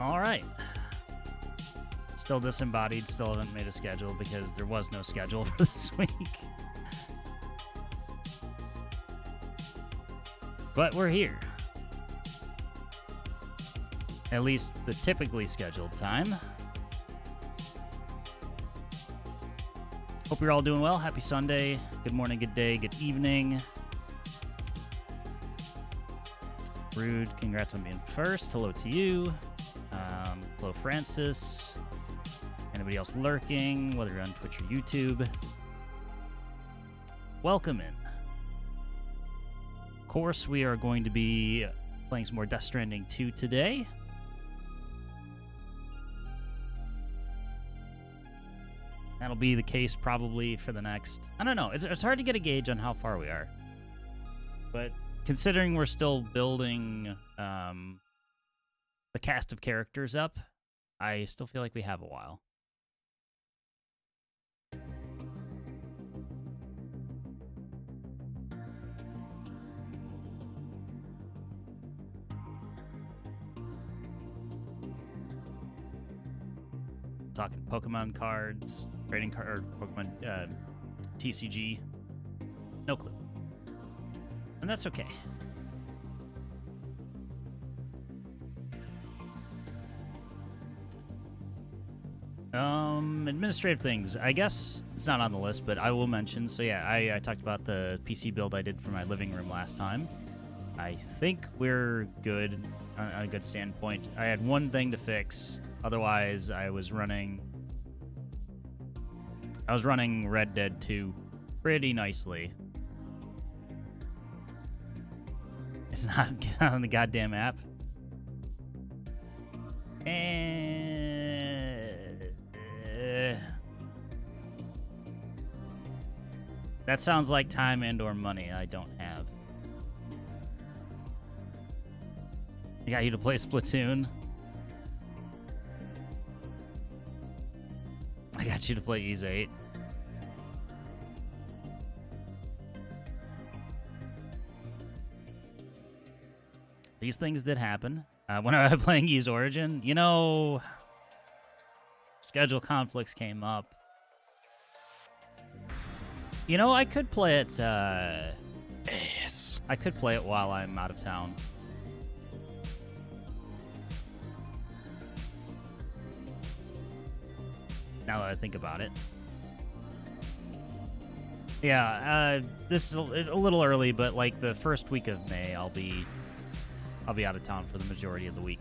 All right. Still disembodied, still haven't made a schedule because there was no schedule for this week. But we're here. At least the typically scheduled time. Hope you're all doing well. Happy Sunday. Good morning, good day, good evening. Rude, congrats on being first. Hello to you. Hello, Francis. Anybody else lurking, whether you're on Twitch or YouTube. Welcome in. Of course, we are going to be playing some more Death Stranding 2 today. That'll be the case probably for the next... I don't know. It's hard to get a gauge on how far we are. But considering we're still building the cast of characters up, I still feel like we have a while. Talking Pokemon cards, trading card, or Pokemon TCG. No clue. And that's okay. Administrative things. I guess it's not on the list, but I will mention. So yeah, I talked about the PC build I did for my living room last time. I think we're good on a good standpoint. I had one thing to fix. Otherwise, I was running Red Dead 2 pretty nicely. It's not on the goddamn app. And that sounds like time and or money I don't have. I got you to play Splatoon. I got you to play Ease 8. These things did happen. When I was playing Ys Origin, you know, schedule conflicts came up. You know, I could play it, Yes. I could play it while I'm out of town. Now that I think about it. Yeah, this is a little early, but like the first week of May, I'll be out of town for the majority of the week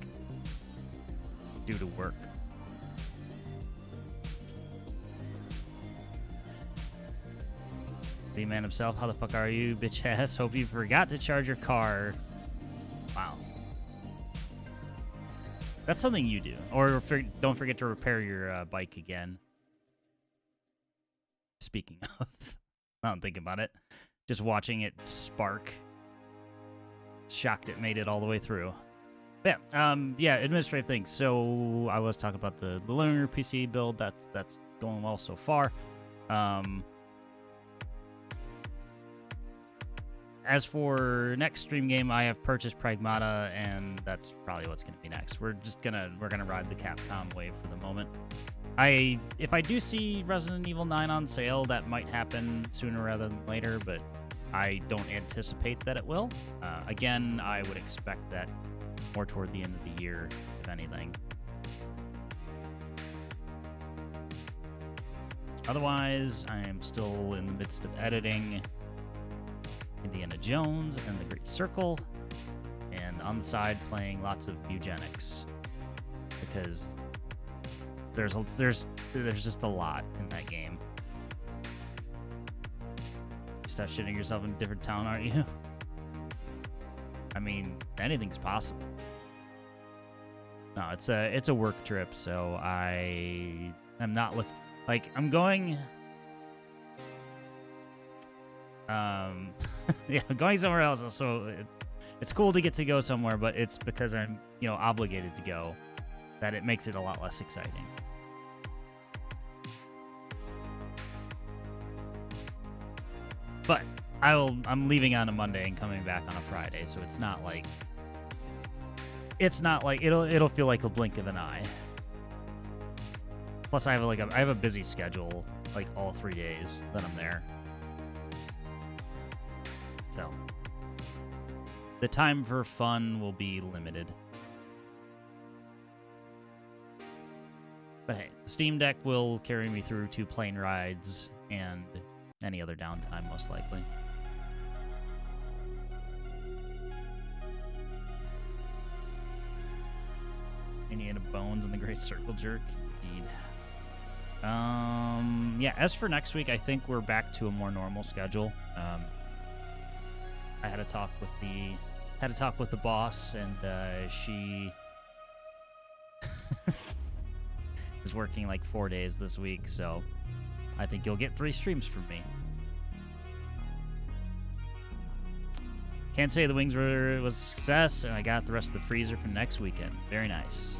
due to work. The man himself, how the fuck are you, bitch ass? Hope you forgot to charge your car. Wow. That's something you do. Or don't forget to repair your bike again. Speaking of, I don't think about it. Just watching it spark. Shocked it made it all the way through. But yeah, administrative things. So I was talking about the linear PC build. That's going well so far. As for next stream game, I have purchased Pragmata, and that's probably what's going to be next. We're gonna ride the Capcom wave for the moment. If I do see Resident Evil 9 on sale, that might happen sooner rather than later, but I don't anticipate that it will. Again, I would expect that more toward the end of the year, if anything. Otherwise, I am still in the midst of editing Indiana Jones and the Great Circle, and on the side playing lots of Eugenics, because there's just a lot in that game. You start shitting yourself in a different town, aren't you? I mean, anything's possible. No, it's a work trip, so I am not looking like I'm going. Yeah, I'm going somewhere else, so it's cool to get to go somewhere, but it's because I'm, obligated to go that it makes it a lot less exciting. But I'm leaving on a Monday and coming back on a Friday, so it's not like it's not like it'll feel like a blink of an eye. Plus, I have a busy schedule, like all 3 days that I'm there. So the time for fun will be limited. But hey, the Steam Deck will carry me through 2 plane rides and any other downtime, most likely. Indiana Bones and the Great Circle Jerk. Indeed. Yeah, as for next week, I think we're back to a more normal schedule. I had a talk with the boss, and she is working like 4 days this week, so I think you'll get 3 streams from me. Can't say the wings was a success, and I got the rest of the freezer for next weekend. Very nice.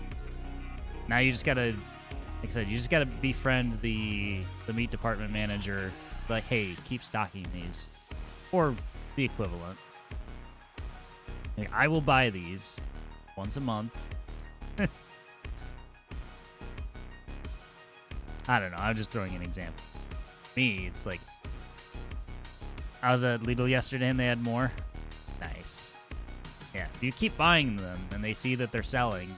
Now you just gotta, like I said, you just gotta befriend the meat department manager. Like, hey, keep stocking these, or the equivalent. Like, I will buy these once a month. I don't know. I'm just throwing an example. Me, it's like I was at Lidl yesterday and they had more. Nice. Yeah, if you keep buying them and they see that they're selling,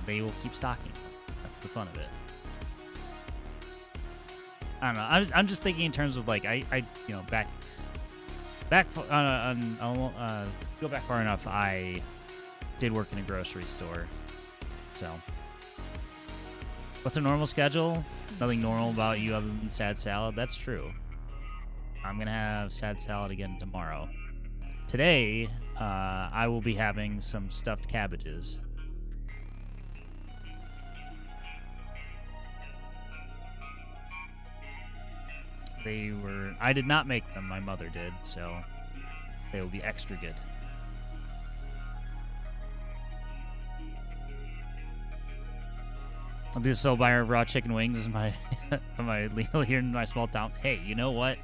they will keep stocking them. That's the fun of it. I don't know. I'm just thinking in terms of like I you know back go back far enough. I did work in a grocery store, so what's a normal schedule? Nothing normal about you other than sad salad. That's true. I'm gonna have sad salad again tomorrow. Today, I will be having some stuffed cabbages. I did not make them, my mother did, so they will be extra good. I'll be the sole buyer of raw chicken wings as my Leo here in my small town. Hey, you know what?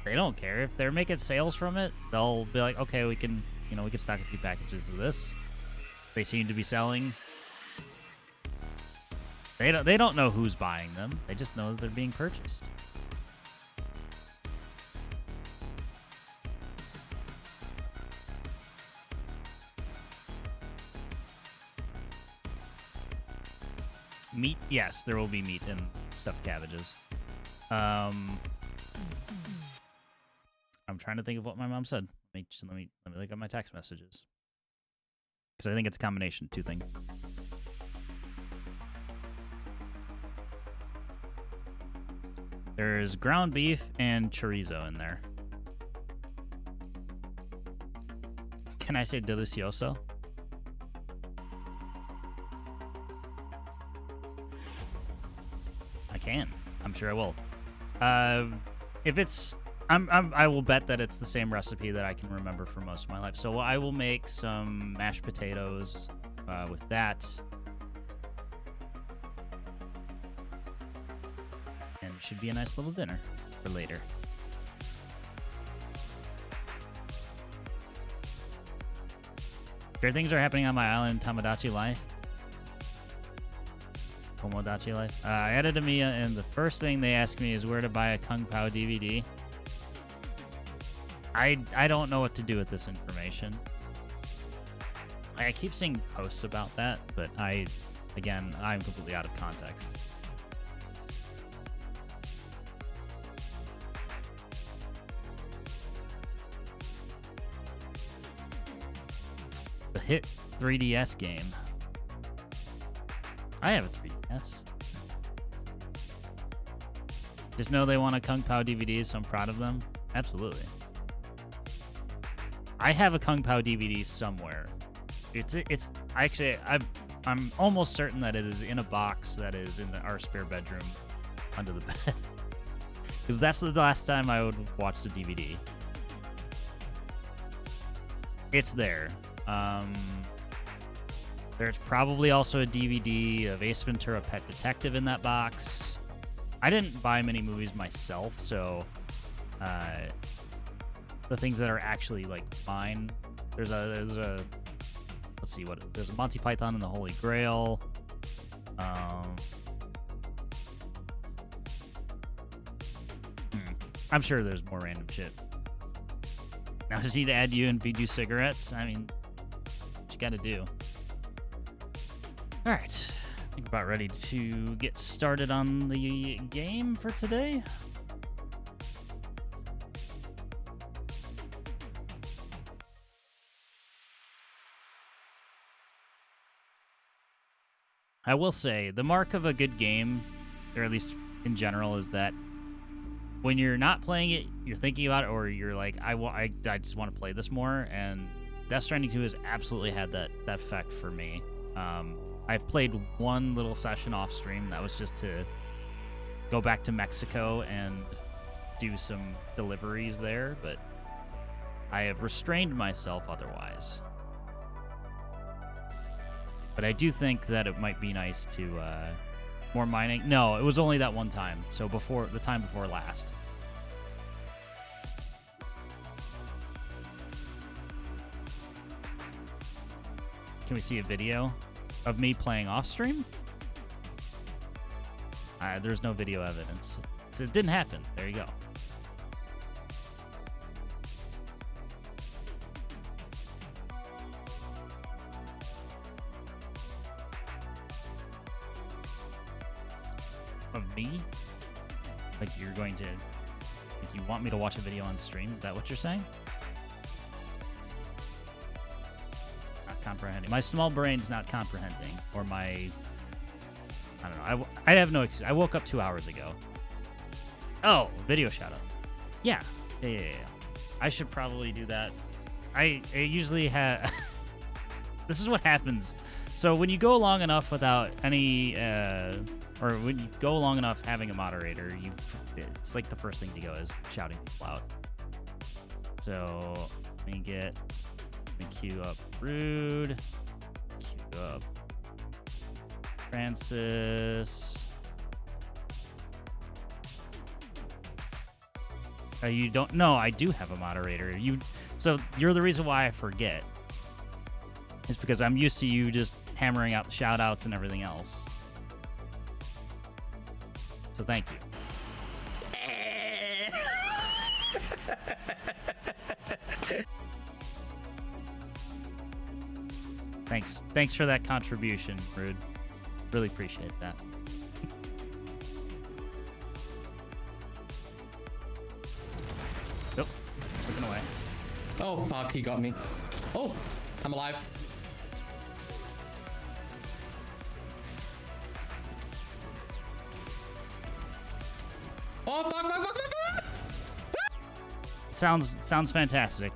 They don't care if they're making sales from it. They'll be like, okay, we can stock a few packages of this. They seem to be selling. They don't know who's buying them. They just know that they're being purchased. Meat, yes, there will be meat in stuffed cabbages. I'm trying to think of what my mom said. Let me look at my text messages, because I think it's a combination of 2 things. There's ground beef and chorizo in there. Can I say delicioso? I can. I'm sure I will. If it's, I will bet that it's the same recipe that I can remember for most of my life. So I will make some mashed potatoes with that. And it should be a nice little dinner for later. Great things are happening on my island, Tomodachi Life. Tomodachi Life. I added Amiya, and the first thing they ask me is where to buy a Kung Pao DVD. I don't know what to do with this information. I keep seeing posts about that, but I'm completely out of context. The hit 3DS game. I have a 3DS. Just know they want a Kung Pao DVD, so I'm proud of them. Absolutely. I have a Kung Pao DVD somewhere. I'm almost certain that it is in a box that is in our spare bedroom under the bed. Because that's the last time I would watch the DVD. It's there. There's probably also a DVD of Ace Ventura: Pet Detective in that box. I didn't buy many movies myself, so the things that are actually like mine There's a let's see there's a Monty Python and the Holy Grail. I'm sure there's more random shit. Now I just need to add you and feed you cigarettes. I mean, what you gotta do. All right, I think about ready to get started on the game for today. I will say, the mark of a good game, or at least in general, is that when you're not playing it, you're thinking about it, or you're like, I just want to play this more, and Death Stranding 2 has absolutely had that effect for me. I've played one little session off stream that was just to go back to Mexico and do some deliveries there, but I have restrained myself otherwise. But I do think that it might be nice to more mining. No, it was only that one time. So the time before last. Can we see a video of me playing off stream? There's no video evidence. So it didn't happen. There you go. Of me? Like you're going to... Like you want me to watch a video on stream? Is that what you're saying? Not comprehending. My small brain's not comprehending. Or my... I don't know. I have no excuse. I woke up 2 hours ago. Oh, video shout out. Yeah. I should probably do that. I usually have... This is what happens. So when you go long enough without any... or when you go long enough having a moderator, it's like the first thing to go is shouting people out. So let me queue up Rude, queue up Francis. You don't? No, I do have a moderator. So you're the reason why I forget. It's because I'm used to you just hammering out shout outs and everything else. So thank you. Thanks for that contribution, Rude. Really appreciate that. Nope. Looking away. Oh, fuck, he got me. Oh, I'm alive. Oh, fuck. Sounds fantastic.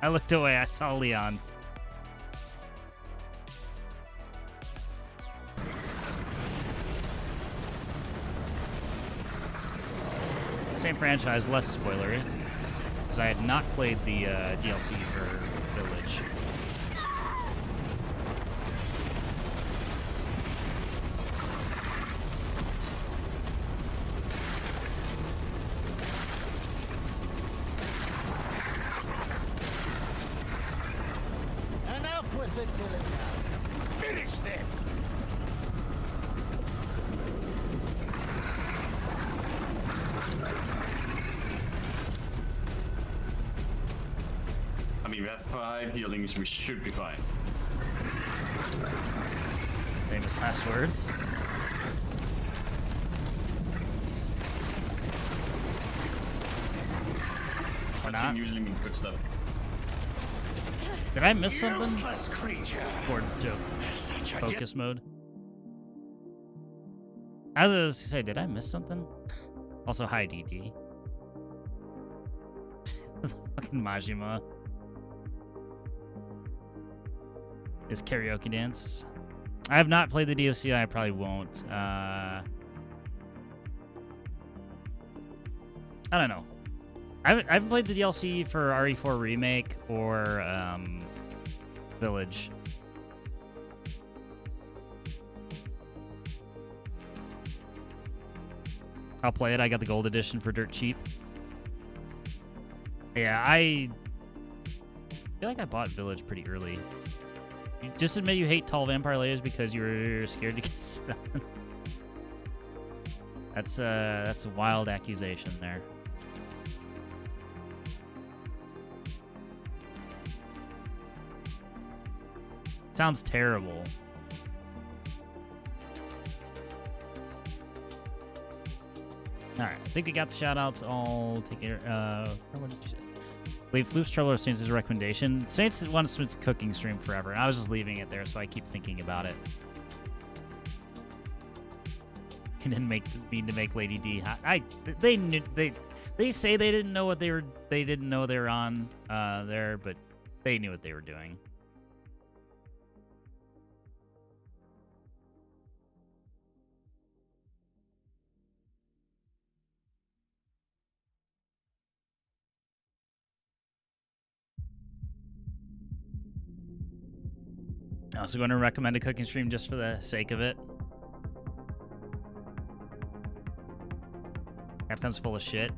I looked away. I saw Leon. Same franchise, less spoilery, because I had not played the DLC for Village. Enough with the killing now. Finish this! I mean, we have 5 healings, we should be fine. Famous last words. Or not? Cutscene usually means good stuff. Did I miss something? Useless creature. Or joke. Such a Focus mode. I was going to say, did I miss something? Also, hi, DD. Fucking Majima. Is karaoke dance. I have not played the DLC. I probably won't. I don't know. I haven't played the DLC for RE4 Remake or Village. I'll play it. I got the gold edition for dirt cheap. Yeah, feel like I bought Village pretty early. You just admit you hate tall vampire layers because you were scared to get set on. That's a wild accusation there. Sounds terrible. Alright, I think we got the shoutouts all taken. What did you say? Leave Floop's Trouble or Saints' recommendation. Saints wants to cooking stream forever, and I was just leaving it there, so I keep thinking about it. He didn't mean to make Lady D hot. They say they didn't know what they didn't know they were on there, but they knew what they were doing. I'm also going to recommend a cooking stream just for the sake of it. Capcom's full of shit.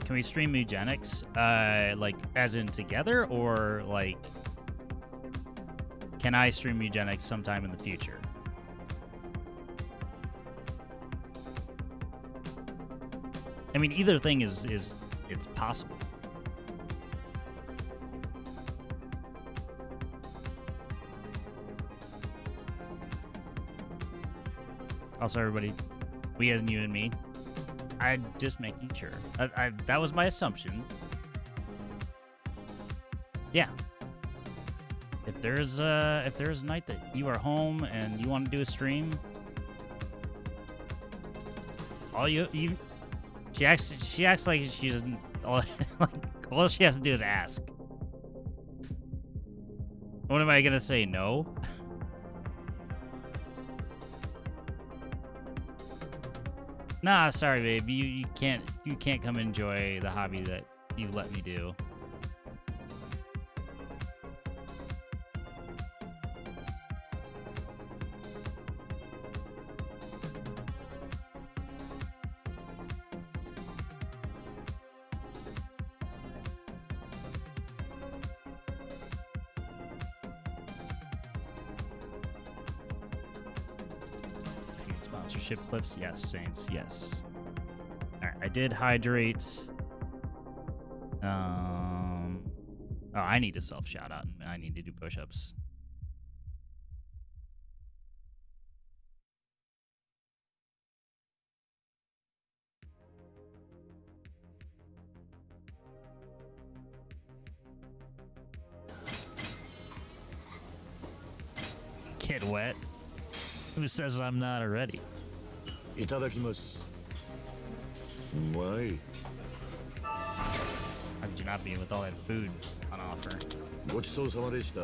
Can we stream eugenics? Like, as in together, or like, can I stream eugenics sometime in the future? I mean, either thing is it's possible. Also, everybody, we as in you and me, I'm just making sure. That was my assumption. Yeah. If there's a night that you are home and you want to do a stream, all she acts like she doesn't. All she has to do is ask. What am I gonna say? No. Nah, sorry, babe. You can't come enjoy the hobby that you let me do. Sponsorship clips, yes. Saints, yes. All right, I did hydrate. Oh, I need to self shout out, and I need to do push-ups. Get wet. Who says I'm not already? いただきます。うまい。 How could you not be with all that food on offer? ごちそうさまでした。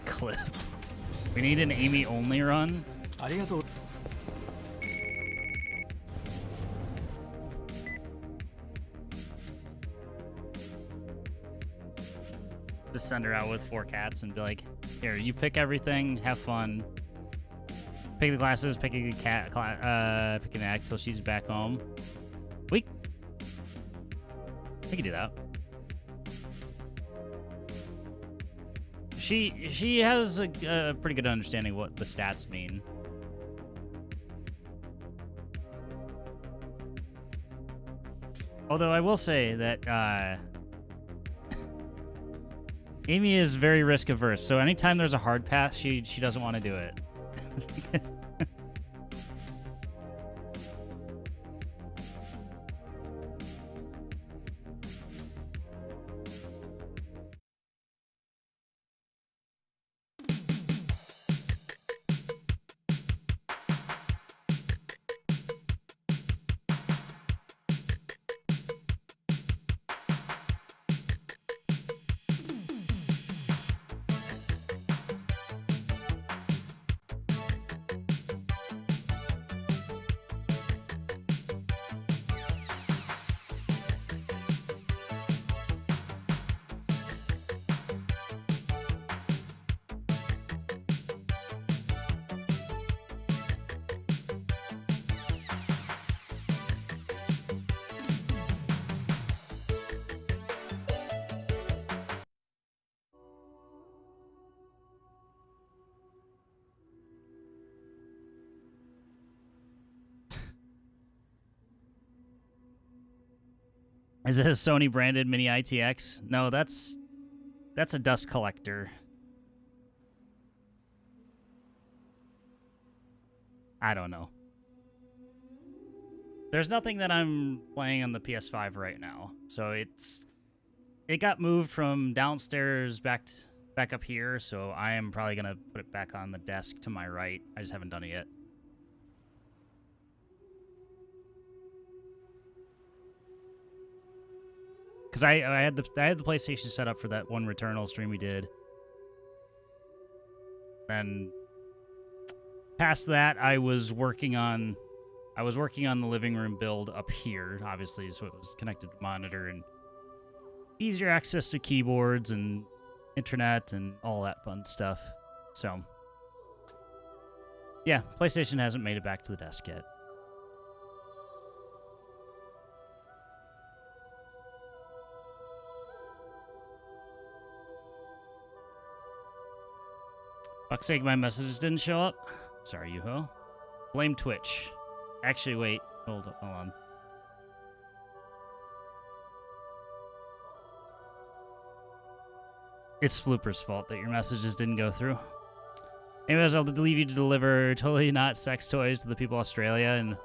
Clip. We need an Amy only run. ありがとう。 Just send her out with 4 cats and be like, here, you pick everything, have fun. Pick the glasses, pick a cat, pick an act till she's back home. We can do that. She has a pretty good understanding of what the stats mean. Although I will say that Amy is very risk averse, so anytime there's a hard path, she doesn't want to do it. Is it a Sony branded mini ITX? No, that's a dust collector. I don't know. There's nothing that I'm playing on the PS5 right now, so it got moved from downstairs back up here, so I am probably gonna put it back on the desk to my right. I just haven't done it yet. Because I had the PlayStation set up for that one Returnal stream we did. And past that, I was working on the living room build up here, obviously, so it was connected to monitor and easier access to keyboards and internet and all that fun stuff. So, yeah, PlayStation hasn't made it back to the desk yet. Fuck's sake, my messages didn't show up. Sorry, Yuho. Blame Twitch. Actually, wait. Hold on. It's Flooper's fault that your messages didn't go through. Anyways, I'll leave you to deliver totally not sex toys to the people of Australia, and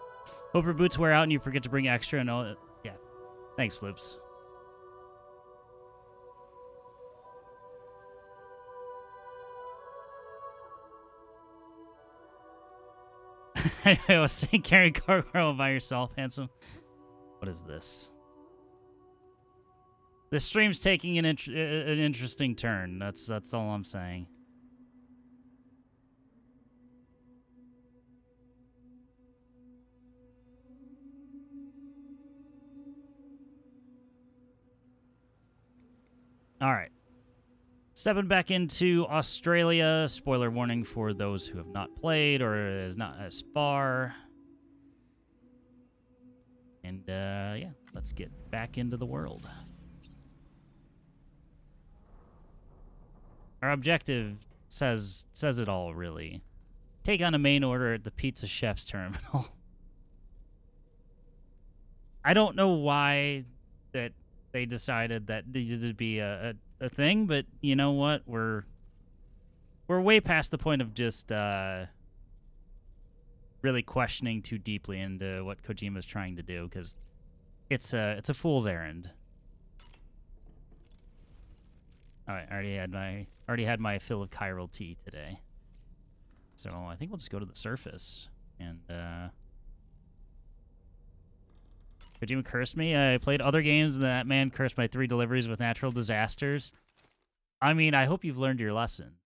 hope your boots wear out and you forget to bring extra and all. Yeah. Thanks, Floops. I was saying carry cargo by yourself, handsome. What is this? This stream's taking an interesting turn. That's all I'm saying. All right. Stepping back into Australia. Spoiler warning for those who have not played or is not as far. And, yeah, let's get back into the world. Our objective says it all, really. Take on a main order at the Pizza Chef's terminal. I don't know why that they decided that needed to be a thing, but you know what? We're way past the point of just really questioning too deeply into what Kojima's trying to do, because it's a fool's errand. All right, I already had my fill of chiral tea today, so I think we'll just go to the surface. And Kojima cursed me. I played other games, and that man cursed my 3 deliveries with natural disasters. I mean, I hope you've learned your lesson.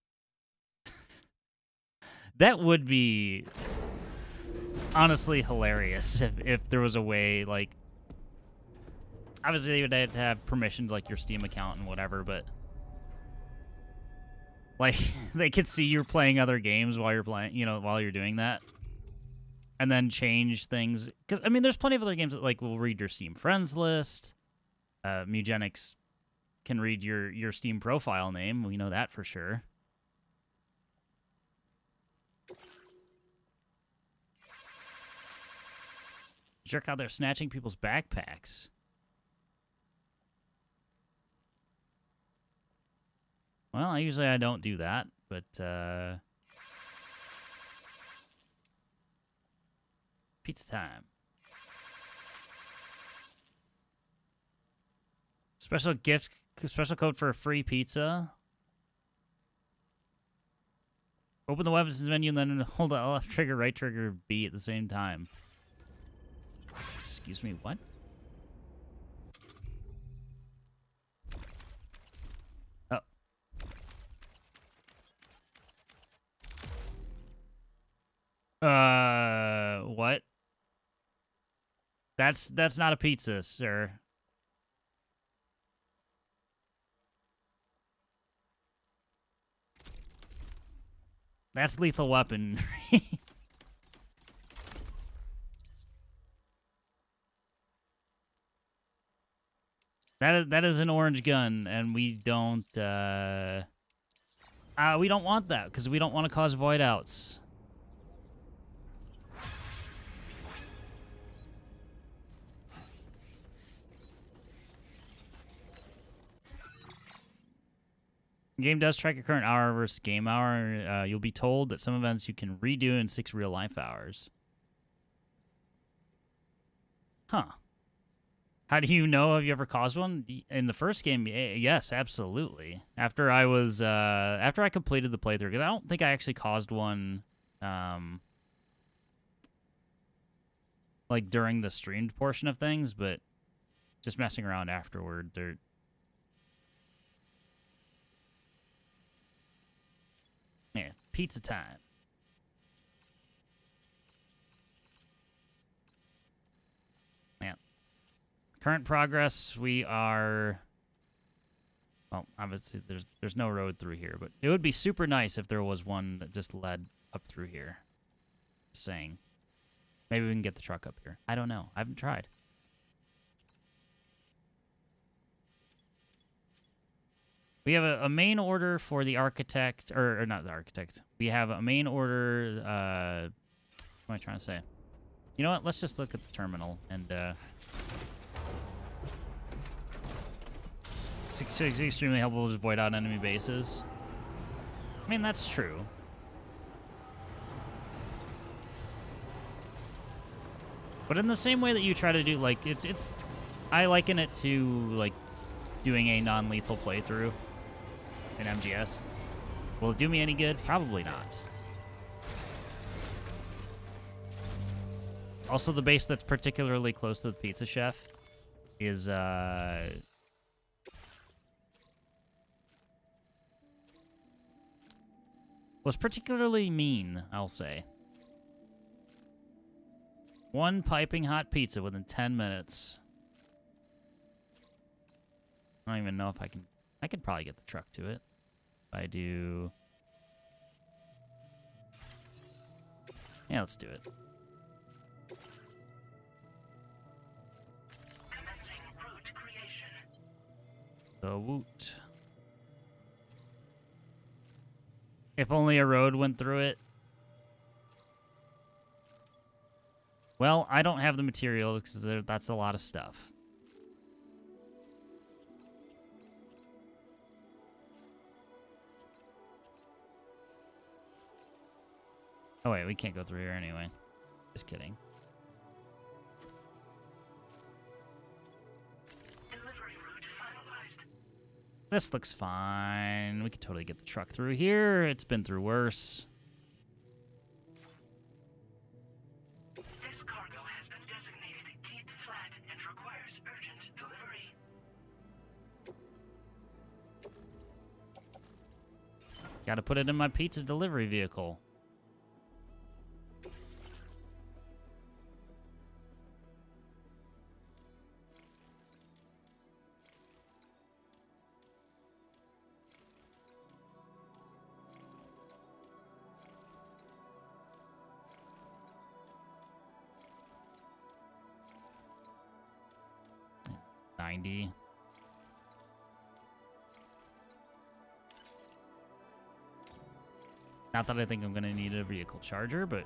That would be honestly hilarious if there was a way, like, obviously they would have to have permission to, like, your Steam account and whatever, but like, they could see you're playing other games while you're playing, you know, while you're doing that. And then change things. Because, I mean, there's plenty of other games that, like, will read your Steam friends list. Mugenics can read your Steam profile name. We know that for sure. Jerk out there snatching people's backpacks. Well, I don't do that, but pizza time. Special code for a free pizza. Open the weapons menu and then hold the left trigger, right trigger, B at the same time. Excuse me, what? What? That's not a pizza, sir. That's lethal weapon. That is an orange gun, and we don't want that because we don't want to cause void outs. The game does track your current hour versus game hour. You'll be told that some events you can redo in 6 real-life hours. Huh. How do you know? Have you ever caused one? In the first game, yes, absolutely. After I completed the playthrough, because I don't think I actually caused one, like during the streamed portion of things, but just messing around afterward, yeah, pizza time. Man. Current progress, we are... Well, obviously there's no road through here, but it would be super nice if there was one that just led up through here. Just saying. Maybe we can get the truck up here. I don't know. I haven't tried. We have a main order for the architect, or not the architect. We have a main order, what am I trying to say? You know what? Let's just look at the terminal and, it's extremely helpful to void out enemy bases. I mean, that's true. But in the same way that you try to do, like, I liken it to, like, doing a non-lethal playthrough in MGS. Will it do me any good? Probably not. Also, the base that's particularly close to the Pizza Chef is, was particularly mean, I'll say. One piping hot pizza within 10 minutes. I don't even know if I could probably get the truck to it. If I do... Yeah, let's do it. Commencing route creation. The woot. If only a road went through it. Well, I don't have the materials because that's a lot of stuff. Oh wait, we can't go through here anyway. Just kidding. Delivery route finalized. This looks fine. We could totally get the truck through here. It's been through worse. This cargo has been designated Keep Flat and requires urgent delivery. Gotta put it in my pizza delivery vehicle. $90. Not that I think I'm gonna need a vehicle charger, but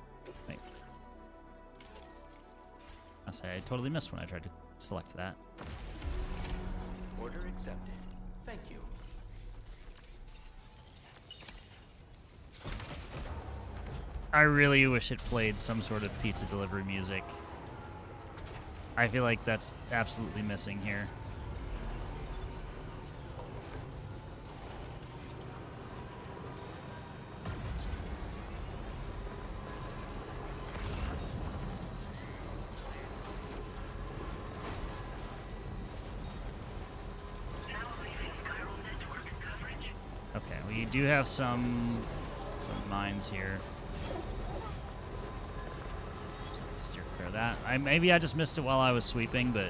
I say I totally missed when I tried to select that. Order accepted. Thank you. I really wish it played some sort of pizza delivery music. I feel like that's absolutely missing here. Now leaving chiral network coverage. Okay, we do have some mines here. Steer clear of that. Maybe I just missed it while I was sweeping, but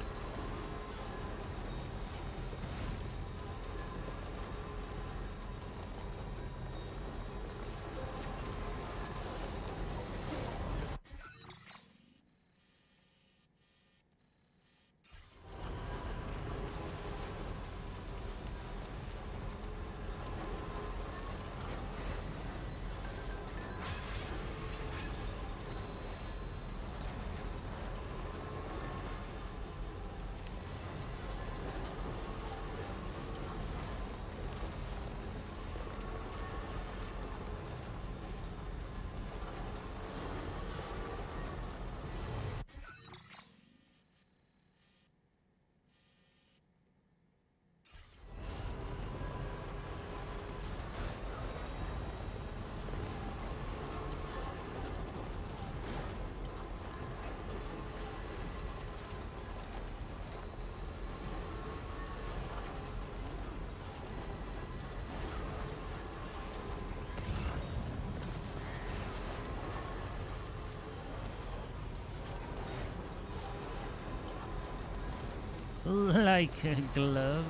Like a glove.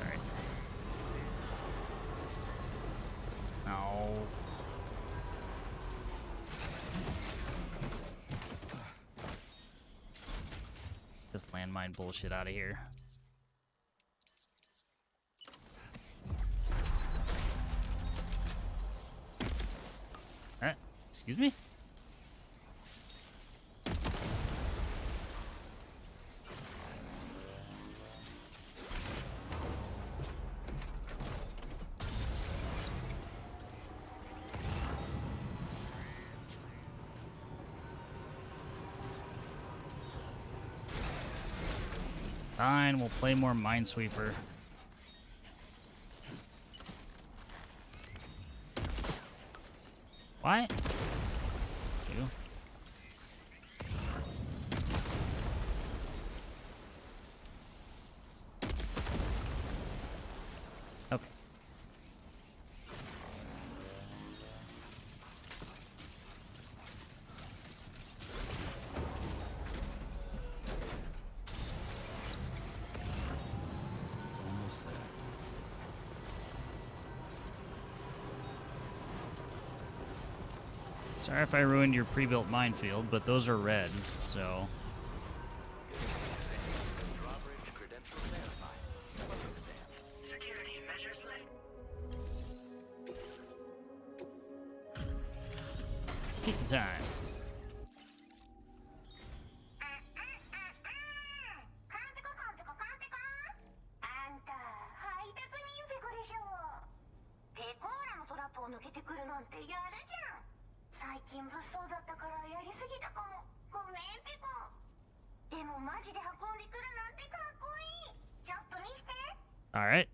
Alright. No. This landmine bullshit out of here. Alright, excuse me? Fine, we'll play more Minesweeper. What? You. Okay. Almost there. Sorry if I ruined your pre-built minefield, but those are red, so... Drawbridge credentials verified. Further exam. Security measures lift. Pizza time. All right.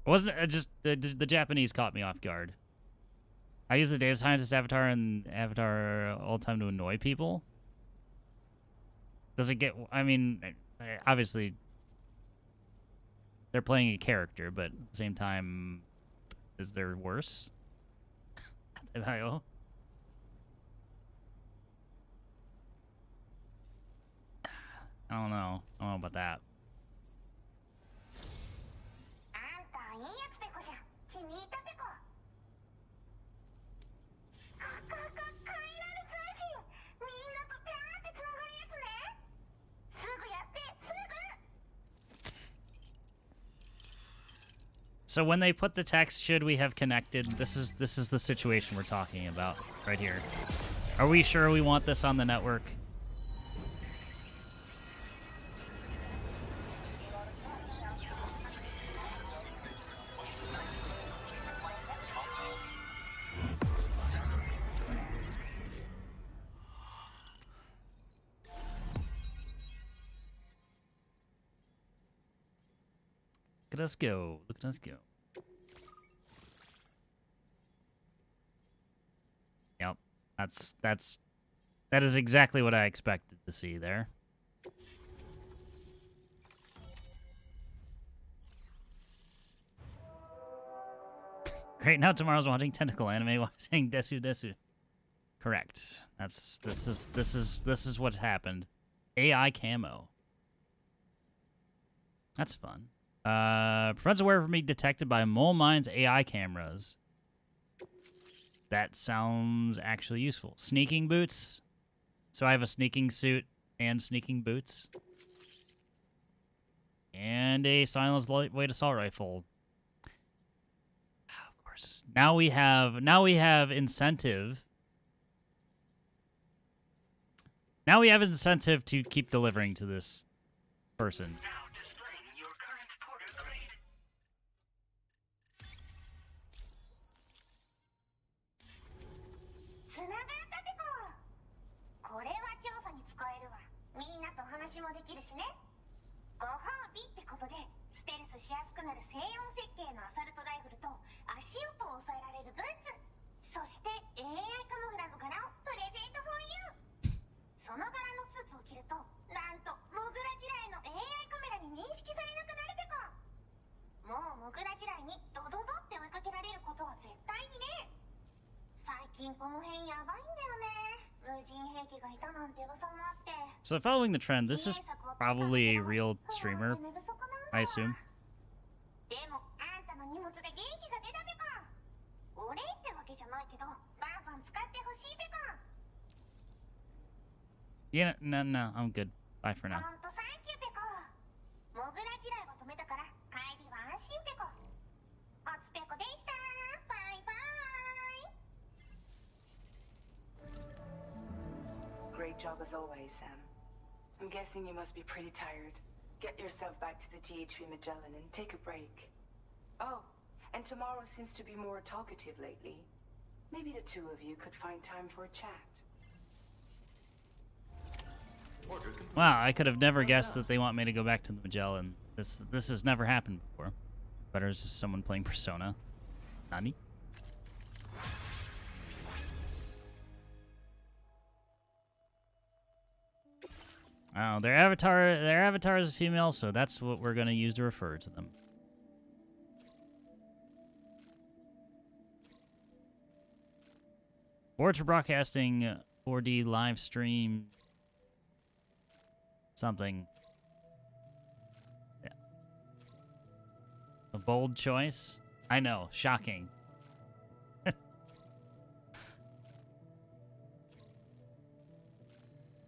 Wasn't just the Japanese caught me off guard. I use the data scientist avatar and avatar all the time to annoy people. Does it get? I mean, obviously they're playing a character, but at the same time, is there worse? I don't know. I don't know about that. So when they put the text, should we have connected? This is the situation we're talking about right here. Are we sure we want this on the network? Look at us go. Look at us go. Yep. That is exactly what I expected to see there. Great, now tomorrow's watching tentacle anime while saying Desu Desu. Correct. This is what happened. AI camo. That's fun. Prevents aware from being detected by mole mines AI cameras. That sounds actually useful. Sneaking boots. So I have a sneaking suit and sneaking boots. And a silenced lightweight assault rifle. Of course. Now we have incentive. Now we have incentive to keep delivering to this person. Now displaying your current porter grade. つながったてこ。これは調査に使えるわ。みんなと話もできるしね。ご褒美ってことで、ステルスしやすくなる静音設計のアサルトライフルと足音を抑えられるブーツ。そして AI カモフラの柄をプレゼント for you。その柄のスーツを着ると、なんとモグラ地雷の AI カメラに認識されなくなるペコ。もうモグラ地雷にこの辺やばいんだよね。無人兵器がいたなんて噂もあって。 So following the trend, this is probably a real streamer, I assume. でもあんたの荷物で元気が出たべか。お礼ってわけじゃないけど、バンバン使ってほしいべか。 Yeah, no, I'm good. Bye for now. ほんとサンキューペコ。モグラ嫌いは止めたから帰りは安心ペコ。おつペコでした。バイバイ。 Great job as always, Sam. I'm guessing you must be pretty tired. Get yourself back to the THV Magellan and take a break. Oh, and tomorrow seems to be more talkative lately. Maybe the two of you could find time for a chat. Wow, I could have never guessed that they want me to go back to the Magellan. This has never happened before. Better is just someone playing Persona. Nani? Oh, their avatar is a female, so that's what we're gonna use to refer to them. Boards for broadcasting 4D live stream something. Yeah. A bold choice? I know, shocking.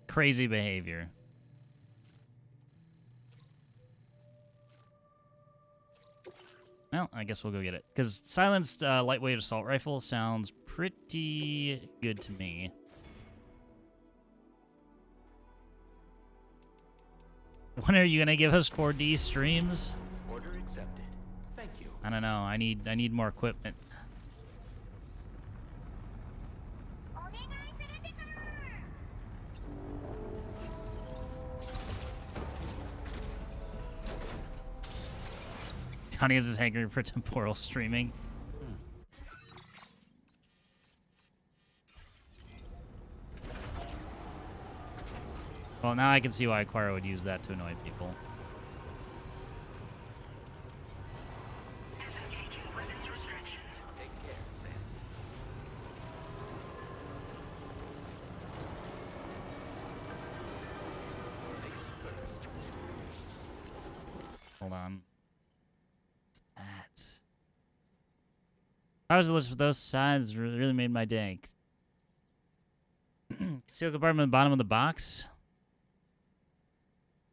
Crazy behavior. Well, I guess we'll go get it. Because silenced lightweight assault rifle sounds pretty good to me. When are you gonna give us 4D streams? Order accepted. Thank you. I don't know. I need more equipment. Tony has his hankering for temporal streaming. Well, now I can see why Aquara would use that to annoy people. Disengaging weapons restrictions. Take care, Sam. Face first. Hold on. That. I was the list with those sides really made my day. Concealed compartment at the bottom of the box.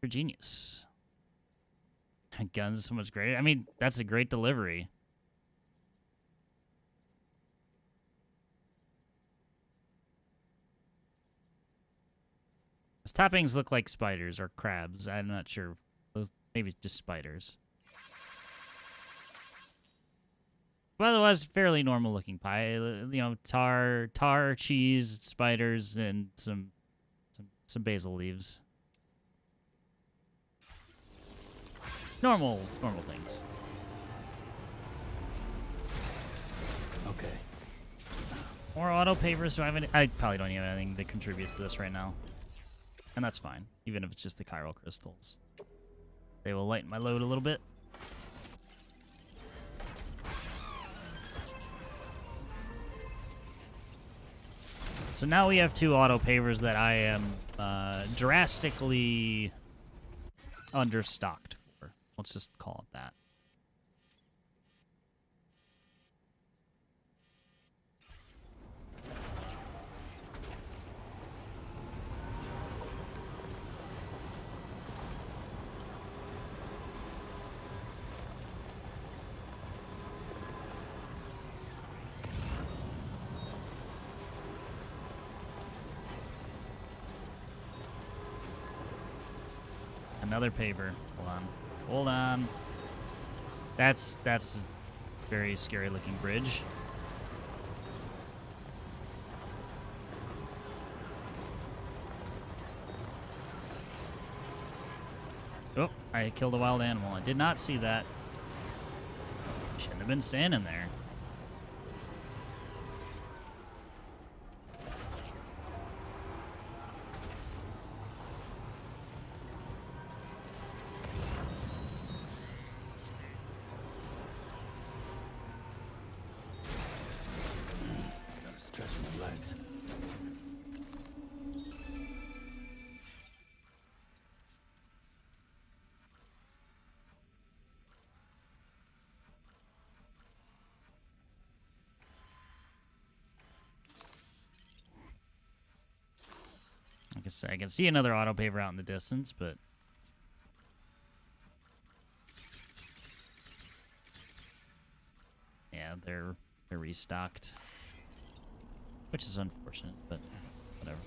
You're genius. Guns are so much greater. I mean, that's a great delivery. Those toppings look like spiders or crabs. I'm not sure. Those, maybe just spiders. But otherwise, fairly normal looking pie. You know, tar, cheese, spiders, and some basil leaves. Normal things. Okay. More auto pavers. Do I have any? I probably don't have anything to contribute to this right now, and that's fine. Even if it's just the chiral crystals, they will lighten my load a little bit. So now we have 2 auto pavers that I am drastically understocked for. Let's just call it that. Another paver. Hold on. Hold on. That's a very scary looking bridge. Oh, I killed a wild animal. I did not see that. Shouldn't have been standing there. Gotta stretch my legs. I can see another auto paver out in the distance, but yeah, they're restocked, which is unfortunate, but whatever.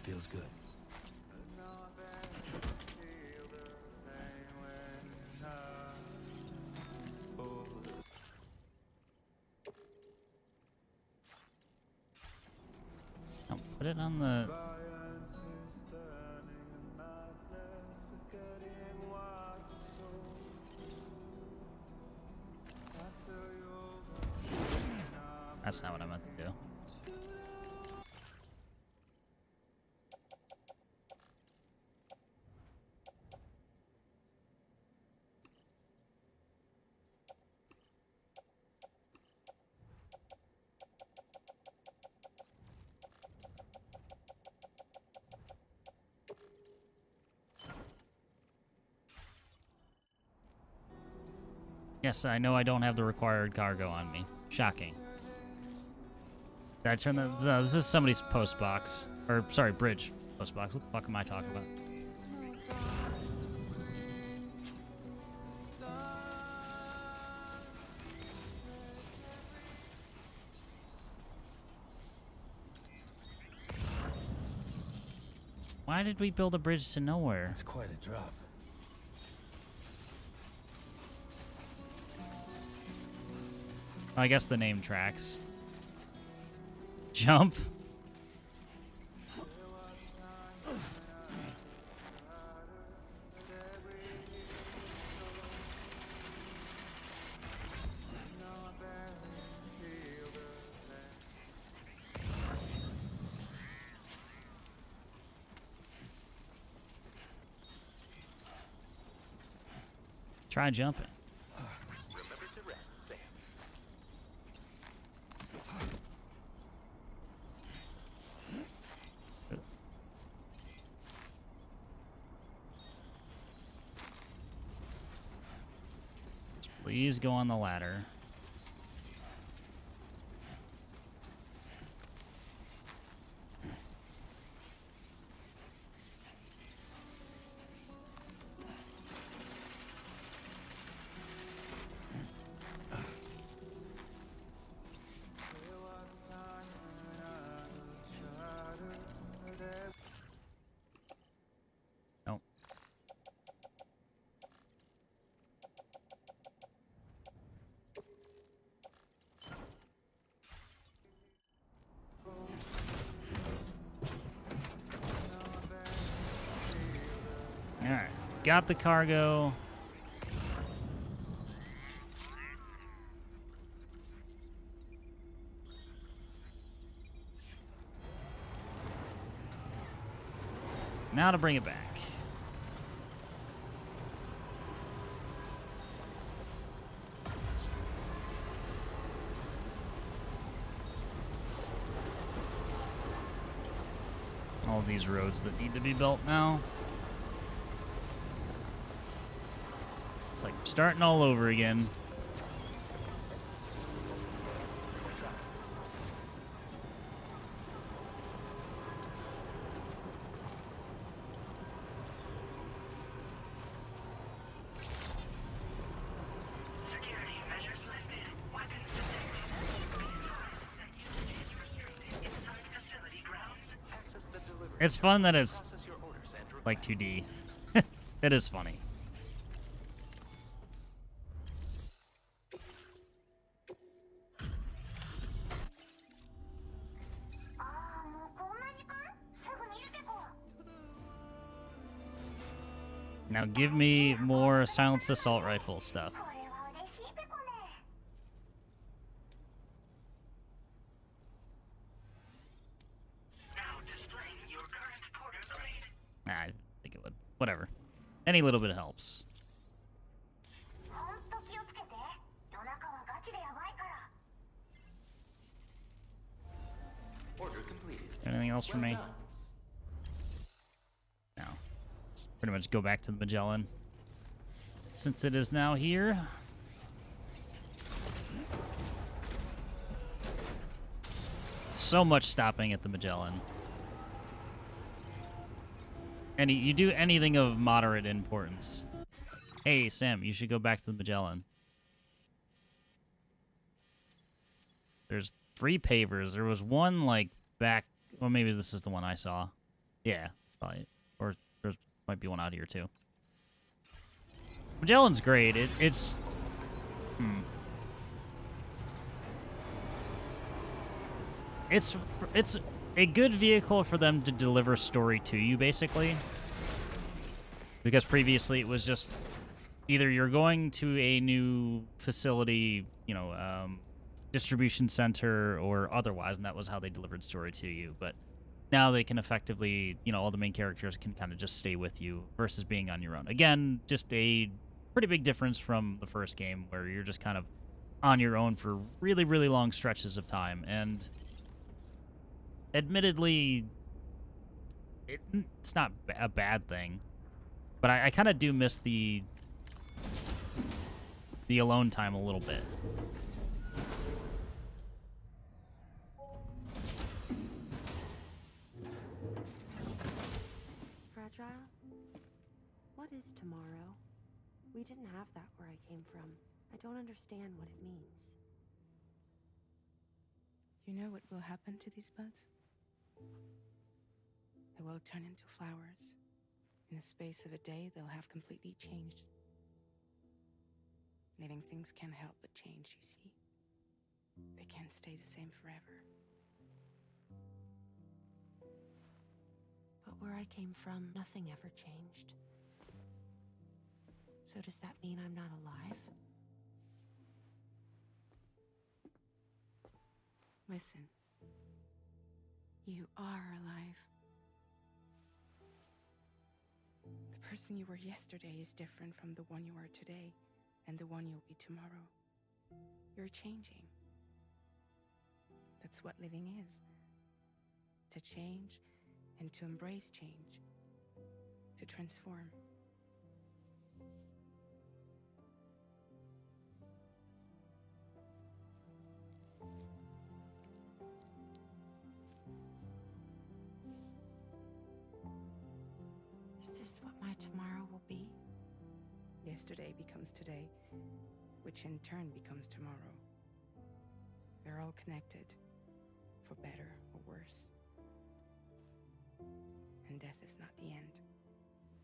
Feels good. Oh, put it on the... That's not what I meant to do. Yes, I know I don't have the required cargo on me. Shocking. Did I turn that? This is somebody's post box. Or, sorry, bridge post box. What the fuck am I talking about? Why did we build a bridge to nowhere? That's quite a drop. I guess the name tracks. Jump. Try jumping. Remember to rest, Sam. Please go on the ladder. Nope. Alright, got the cargo. Now to bring it back. All these roads that need to be built now. It's like starting all over again. Security measures lifted. Weapons detected. Be advised that usage is restricted inside facility grounds. Access the delivery. It's fun that it's Process your orders and like 2D. It is funny. Now give me more silenced assault rifle stuff. これは嬉しいペコね。 Now displaying your current porter grade. Nah, I think it would. Whatever. Any little bit helps. ほんと気をつけて。夜中はガチでやばいから。 Order completed. Anything else for Well me? done. No. Let's pretty much go back to the Magellan. Since it is now here. So much stopping at the Magellan. You do anything of moderate importance. Hey, Sam, you should go back to the Magellan. There's 3 pavers. There was one, like, back... Well, maybe this is the one I saw. Yeah, probably. Or there might be one out here, too. Magellan's great. It's... It's a good vehicle for them to deliver story to you, basically. Because previously it was just either you're going to a new facility, you know, distribution center or otherwise, and that was how they delivered story to you. But now they can effectively, you know, all the main characters can kind of just stay with you versus being on your own. Again, just a pretty big difference from the first game where you're just kind of on your own for really, really long stretches of time. And admittedly, it's not a bad thing, but I kind of do miss the alone time a little bit. Fragile? What is tomorrow? We didn't have that where I came from. I don't understand what it means. You know what will happen to these buds? They will turn into flowers. In the space of a day, they'll have completely changed. Living things can't help but change, you see. They can't stay the same forever. But where I came from, nothing ever changed. So does that mean I'm not alive? Listen. You are alive. The person you were yesterday is different from the one you are today, and the one you'll be tomorrow. You're changing. That's what living is. To change and to embrace change. To transform. Is this what my tomorrow will be? Yesterday becomes today, which in turn becomes tomorrow. They're all connected, for better or worse. And death is not the end.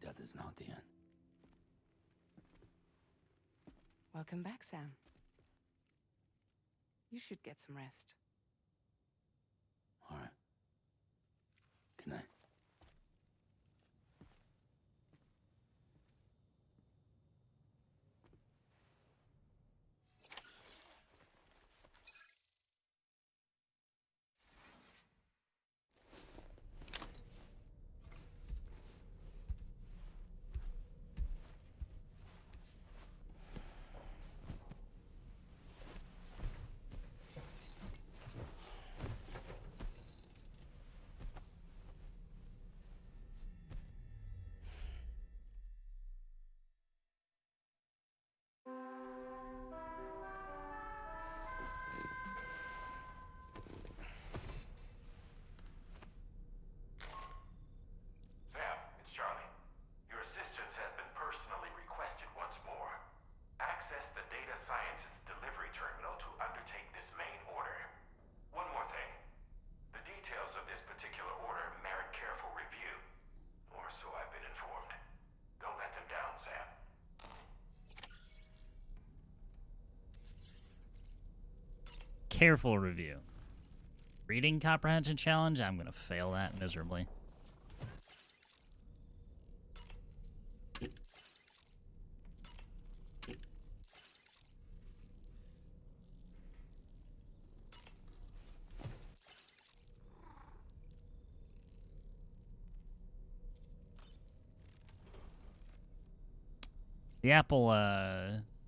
Death is not the end. Welcome back, Sam. You should get some rest. All right. Good night. Sam, it's Charlie. Your assistance has been personally requested once more. Access the data scientist's delivery terminal to undertake this main order. One more thing. The details of this particular order merit careful review. Or so I've been informed. Don't let them down, Sam. Careful review. Reading comprehension challenge? I'm gonna fail that miserably. The apple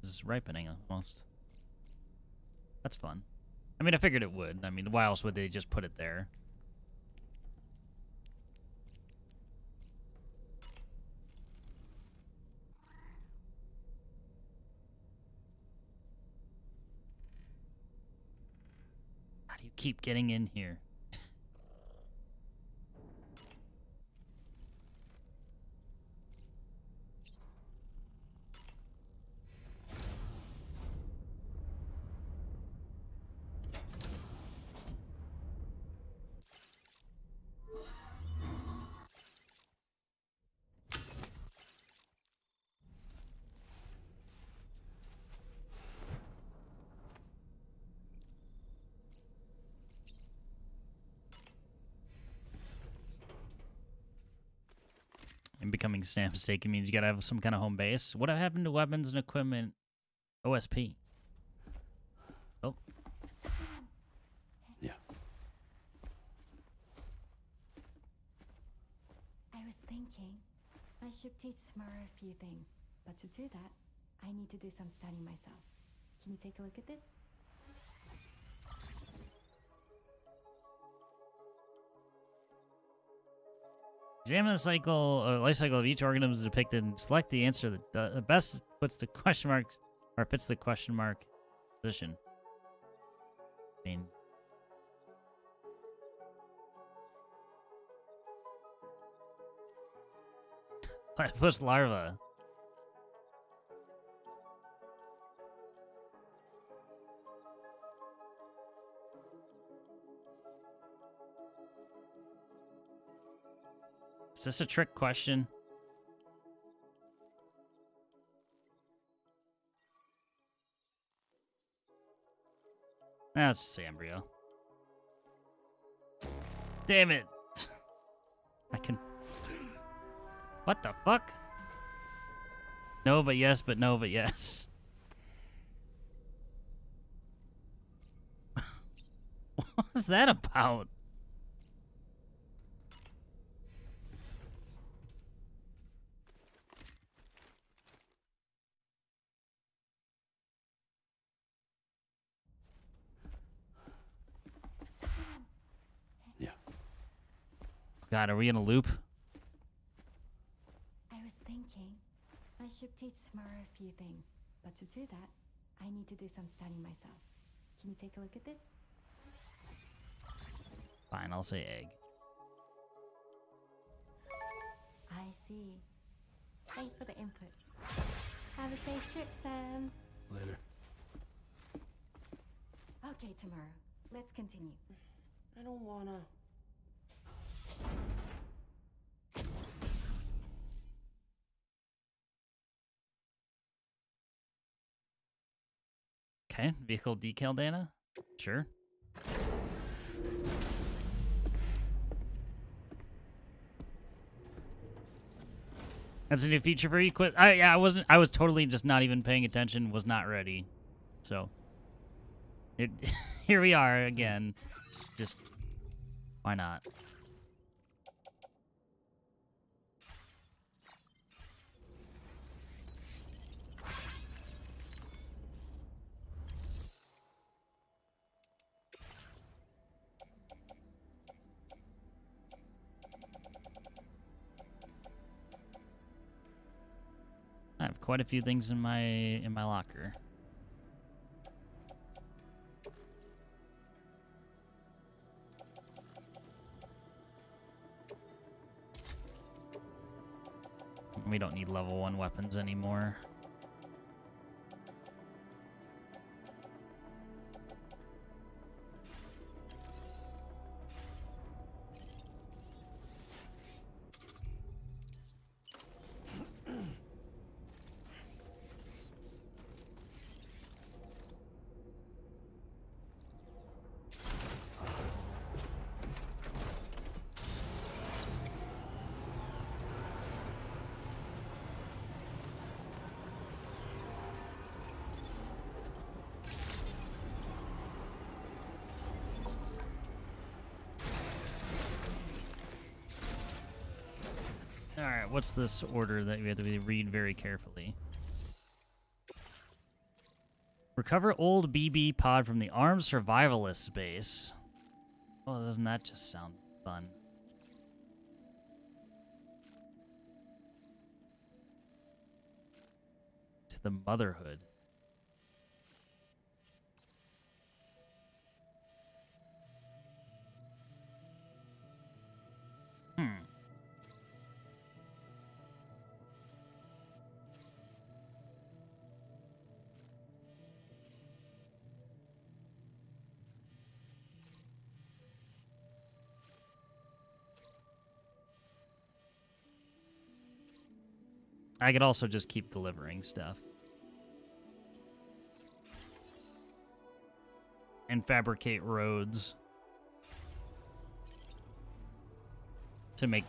is ripening almost. That's fun. I mean, I figured it would. I mean, why else would they just put it there? How do you keep getting in here? And becoming Sam Steak means you gotta have some kind of home base. What happened to weapons and equipment? OSP. Oh. Yeah. I was thinking I should teach Tamara a few things, but to do that, I need to do some studying myself. Can you take a look at this? Examine the life cycle of each organism depicted and select the answer that the best puts the question marks or fits the question mark position. I mean, platypus larva. Is this a trick question? That's just embryo. Damn it! I can... What the fuck? No, but yes, but no, but yes. What was that about? God, are we in a loop? I was thinking I should teach Tamara a few things, but to do that, I need to do some studying myself. Can you take a look at this? Fine, I'll say egg. I see. Thanks for the input. Have a safe trip, Sam. Later. Okay, Tamara, let's continue. I don't wanna. Okay, vehicle decal data? Sure. That's a new feature for Equip. Yeah, I was totally just not even paying attention, was not ready. So, here we are again. Just why not? I have quite a few things in my locker. We don't need level 1 weapons anymore. Alright, what's this order that we have to read very carefully? Recover old BB pod from the armed survivalist base. Oh, doesn't that just sound fun? To the motherhood. I could also just keep delivering stuff. And fabricate roads to make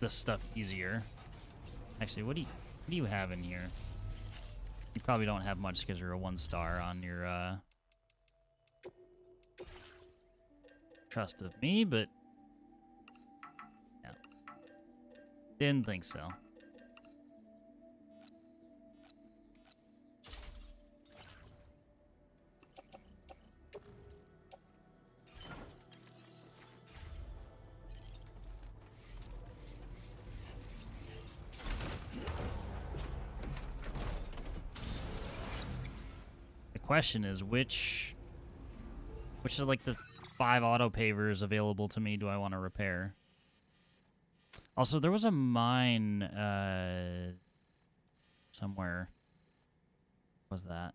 this stuff easier. Actually, what do you have in here? You probably don't have much because you're a 1-star on your trust of me, but yeah. Didn't think so. Question is which of like the 5 auto pavers available to me do I want to repair? Also, there was a mine somewhere. What was that?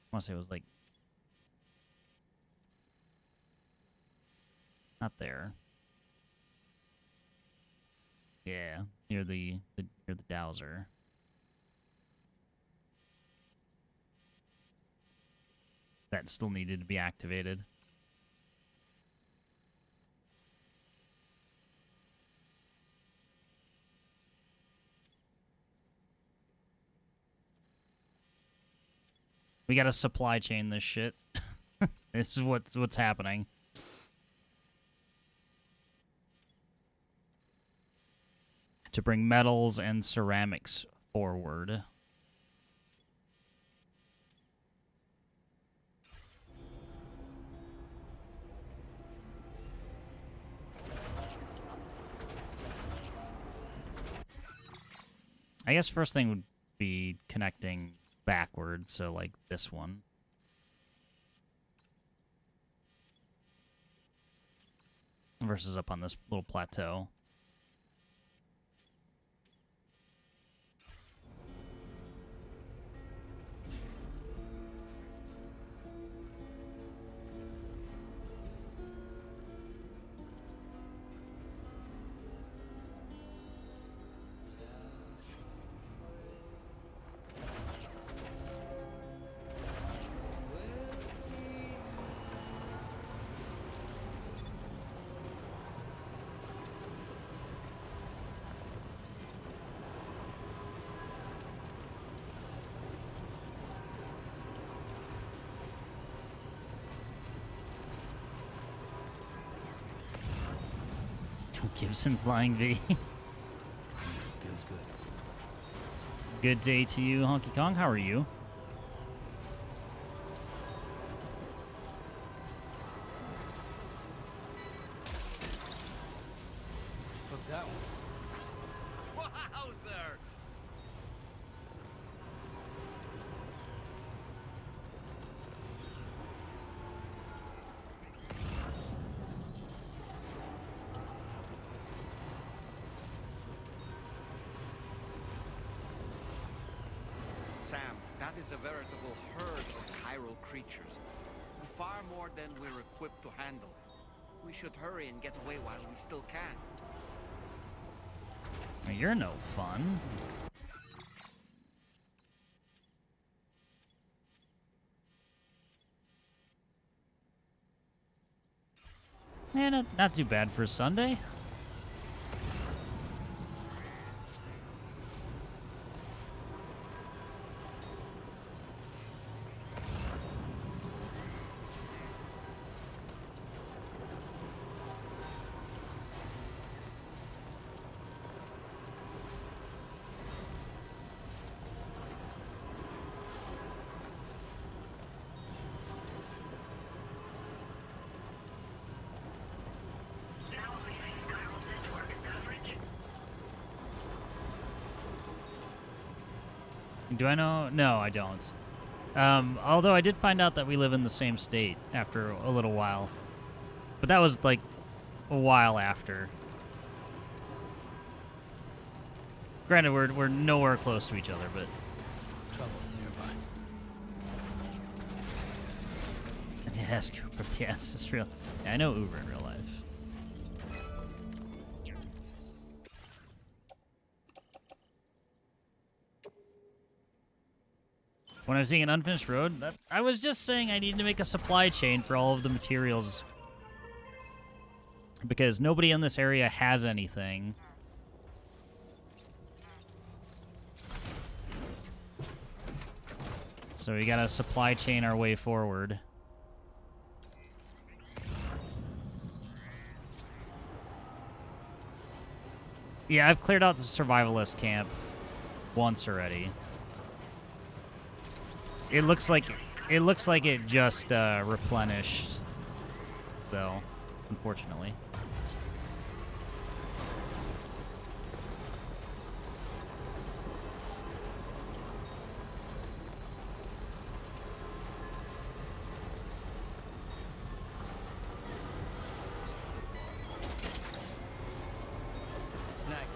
I want to say it was like not there. Yeah, near the dowser. That still needed to be activated. We gotta supply chain this shit. This is what's happening. To bring metals and ceramics forward. I guess first thing would be connecting backward, so like this one. Versus up on this little plateau. Gibson Flying V. Feels good. Good day to you, Honky Kong. How are you? Took that one. Wowzer! Sam, that is a veritable herd of chiral creatures. Far more than we're equipped to handle. We should hurry and get away while we still can. Well, you're no fun. Yeah, not too bad for a Sunday. Do I know? No, I don't. Although I did find out that we live in the same state after a little while. But that was like a while after. Granted, we're nowhere close to each other, but Trouble nearby. yes, yes, it's real. Yeah, I know Uber in real life. When I was seeing an unfinished road, I was just saying I need to make a supply chain for all of the materials. Because nobody in this area has anything. So we gotta supply chain our way forward. Yeah, I've cleared out the survivalist camp once already. It looks like it just replenished, though, unfortunately. Snag.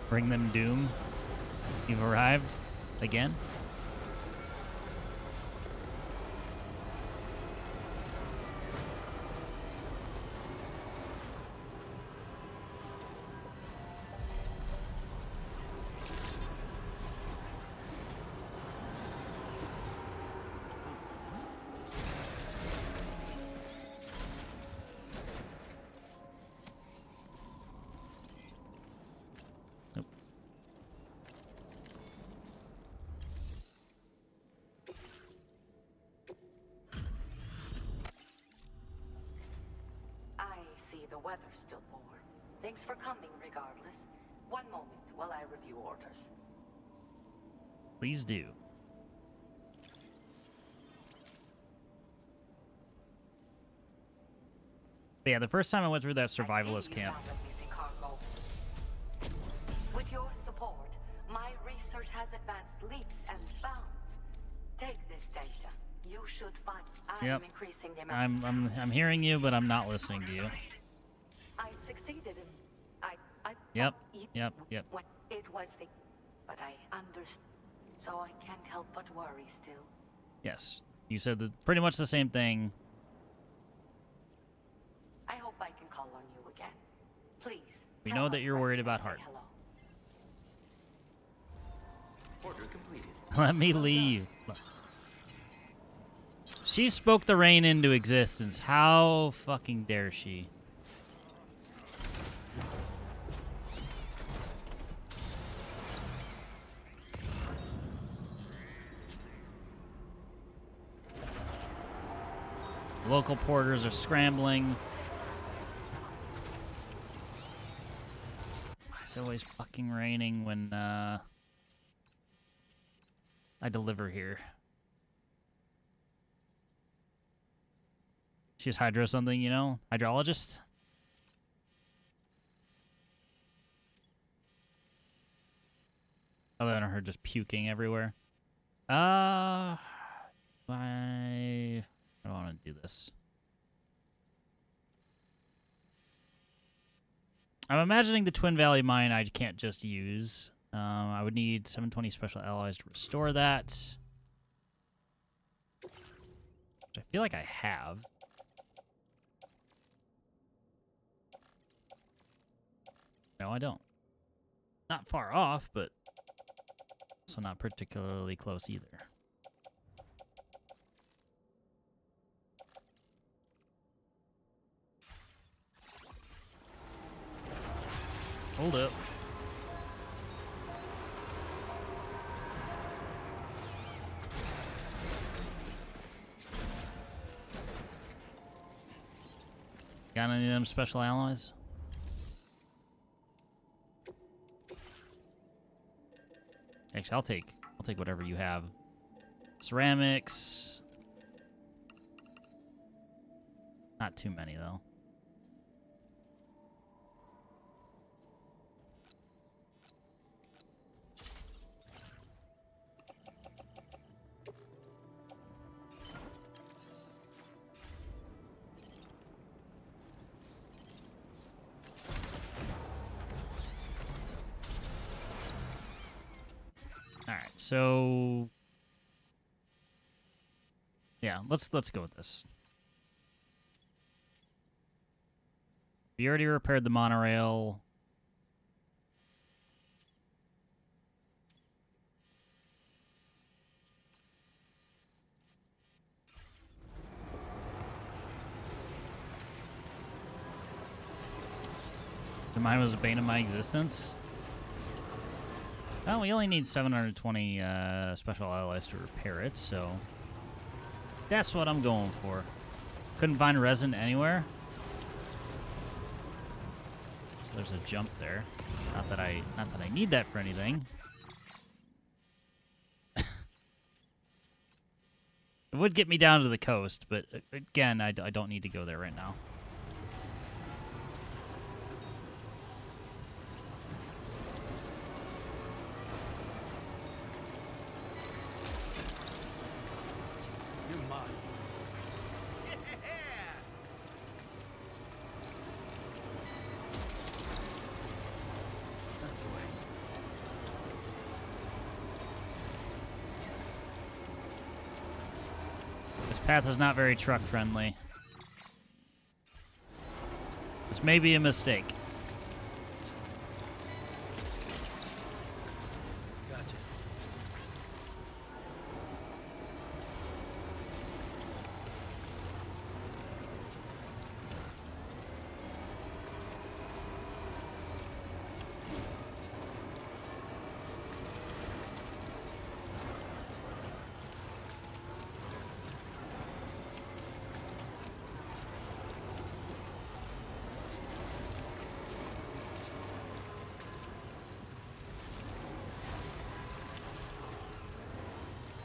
Bring them doom. You've arrived again. The weather's still warm. Thanks for coming regardless. One moment while I review orders. Please do. But yeah, the first time I went through that survivalist camp. With your support, my research has advanced leaps and bounds. Take this data. You should find I'm increasing the amount. I'm hearing you, but I'm not listening to you. I've succeeded in Yep. When it was the but I understand, so I can't help but worry still. Yes. You said pretty much the same thing. I hope I can call on you again. Please. We know that you're worried about Heart. Hello. Order completed. Let me leave. She spoke the rain into existence. How fucking dare she? Local porters are scrambling. It's always fucking raining when I deliver here. She's hydro something, you know? Hydrologist? Other than her just puking everywhere. I don't want to do this. I'm imagining the Twin Valley Mine I can't just use. I would need 720 special allies to restore that. Which I feel like I have. No, I don't. Not far off, but also not particularly close either. Hold up. Got any of them special alloys? Actually, I'll take whatever you have. Ceramics. Not too many though. So yeah, let's go with this. We already repaired the monorail. The mine was a bane of my existence. Well, we only need 720 special alloys to repair it, so that's what I'm going for. Couldn't find resin anywhere. So there's a jump there. Not that I need that for anything. It would get me down to the coast, but again, I don't need to go there right now. You're mine. That's the way. This path is not very truck friendly. This may be a mistake. Gotcha.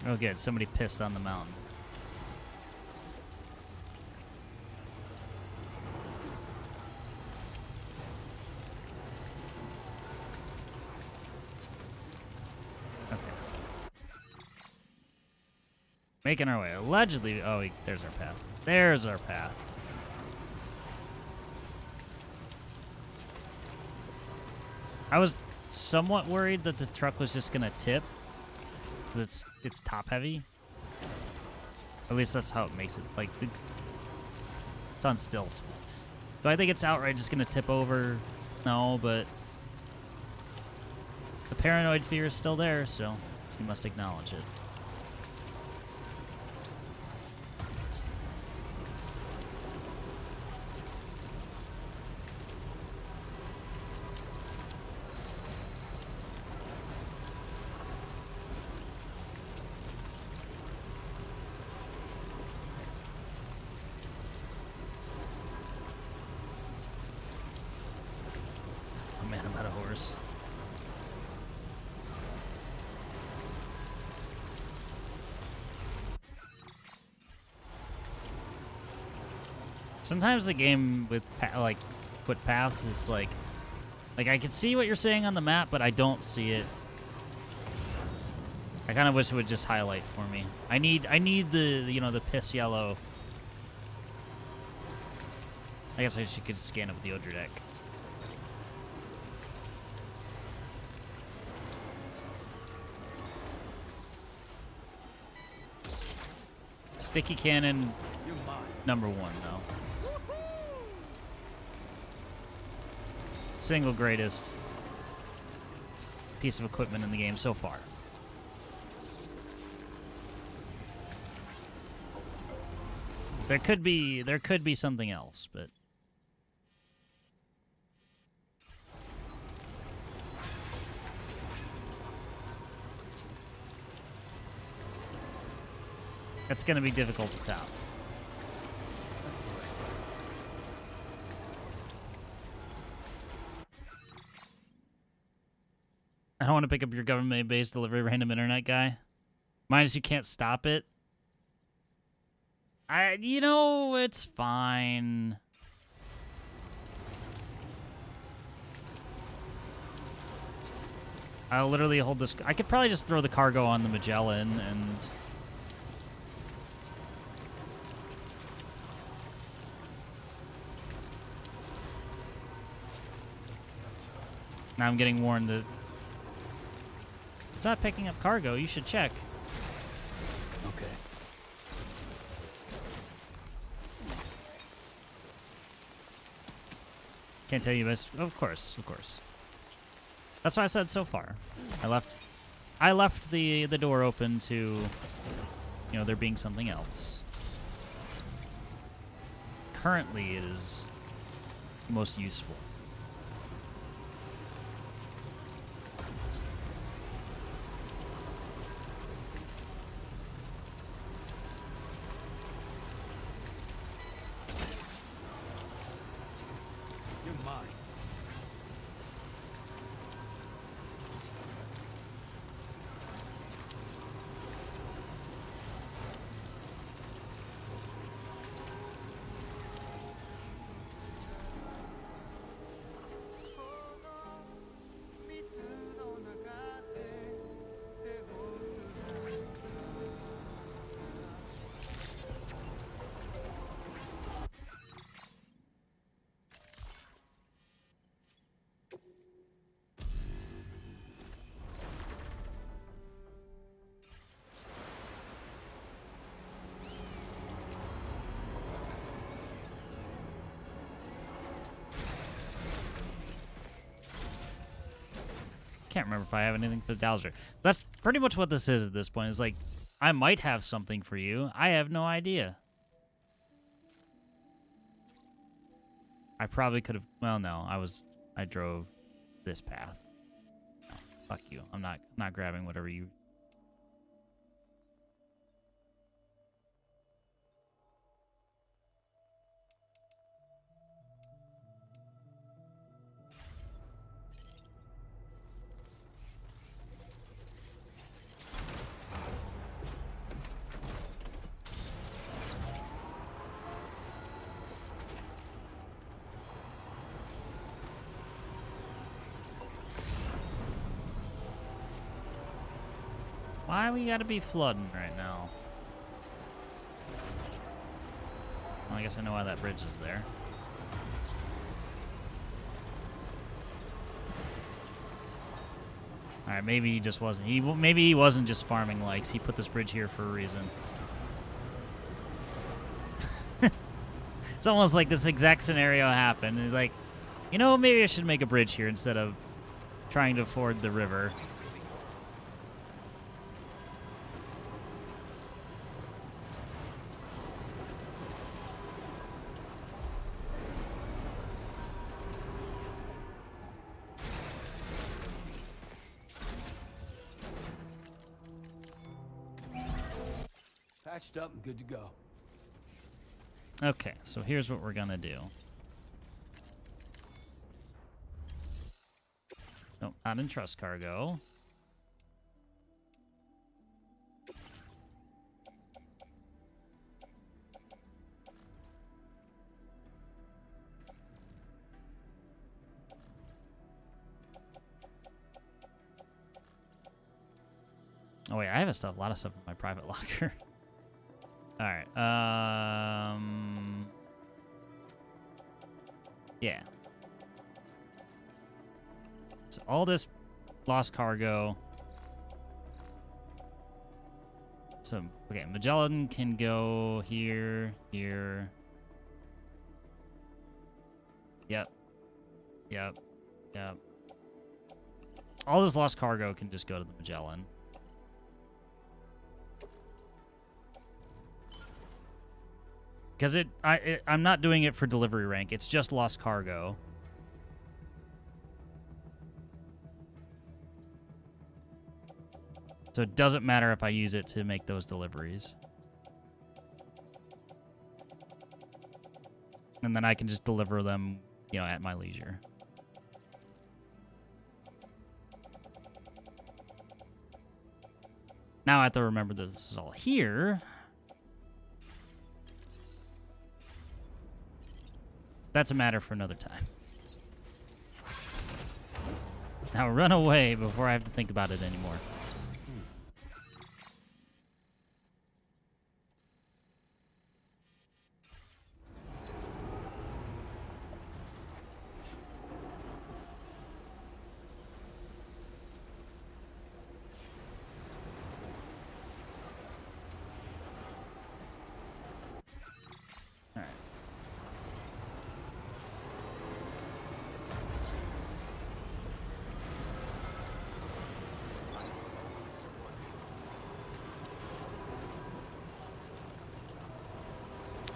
Oh, good. Somebody pissed on the mountain. Okay. Making our way. Allegedly. Oh, there's our path. There's our path. I was somewhat worried that the truck was just gonna tip. It's top heavy. At least that's how it makes it. Like it's on stilts. Do I think it's outright just gonna tip over? No, but the paranoid fear is still there, so you must acknowledge it. Oh man, I'm about a horse. Sometimes the game with like paths is like I can see what you're saying on the map, but I don't see it. I kind of wish it would just highlight for me. I need the the piss yellow. I guess I could scan it with the Odra deck. Sticky cannon, You're mine. number 1 though. Single greatest piece of equipment in the game so far. There could be something else, but that's going to be difficult to top. That's the way. I don't want to pick up your government-based delivery random internet guy. Minus you can't stop it. It's fine. I'll literally hold this. I could probably just throw the cargo on the Magellan and now I'm getting warned that It's not picking up cargo. You should check. Okay. Can't tell you this. Of course, of course. That's what I said so far. I left the door open to, you know, there being something else. Currently, it is most useful. You're mine. Can't remember if I have anything for the Dowser. That's pretty much what this is at this point. It's like, I might have something for you. I have no idea. I probably could have... Well, no. I drove this path. No, fuck you. I'm not grabbing whatever you... Why we gotta be flooding right now? Well, I guess I know why that bridge is there. Alright, maybe he just wasn't. Maybe he wasn't just farming likes. He put this bridge here for a reason. It's almost like this exact scenario happened. He's like, you know, maybe I should make a bridge here instead of trying to ford the river. Patched up and good to go. Okay, so here's what we're gonna do. Nope, not in trust cargo. Oh wait, I have a lot of stuff in my private locker. All right. Yeah. So all this lost cargo. So okay, Magellan can go here, here. Yep. Yep. Yep. All this lost cargo can just go to the Magellan. Because I'm not doing it for delivery rank. It's just lost cargo. So it doesn't matter if I use it to make those deliveries. And then I can just deliver them, you know, at my leisure. Now I have to remember that this is all here. That's a matter for another time. Now run away before I have to think about it anymore.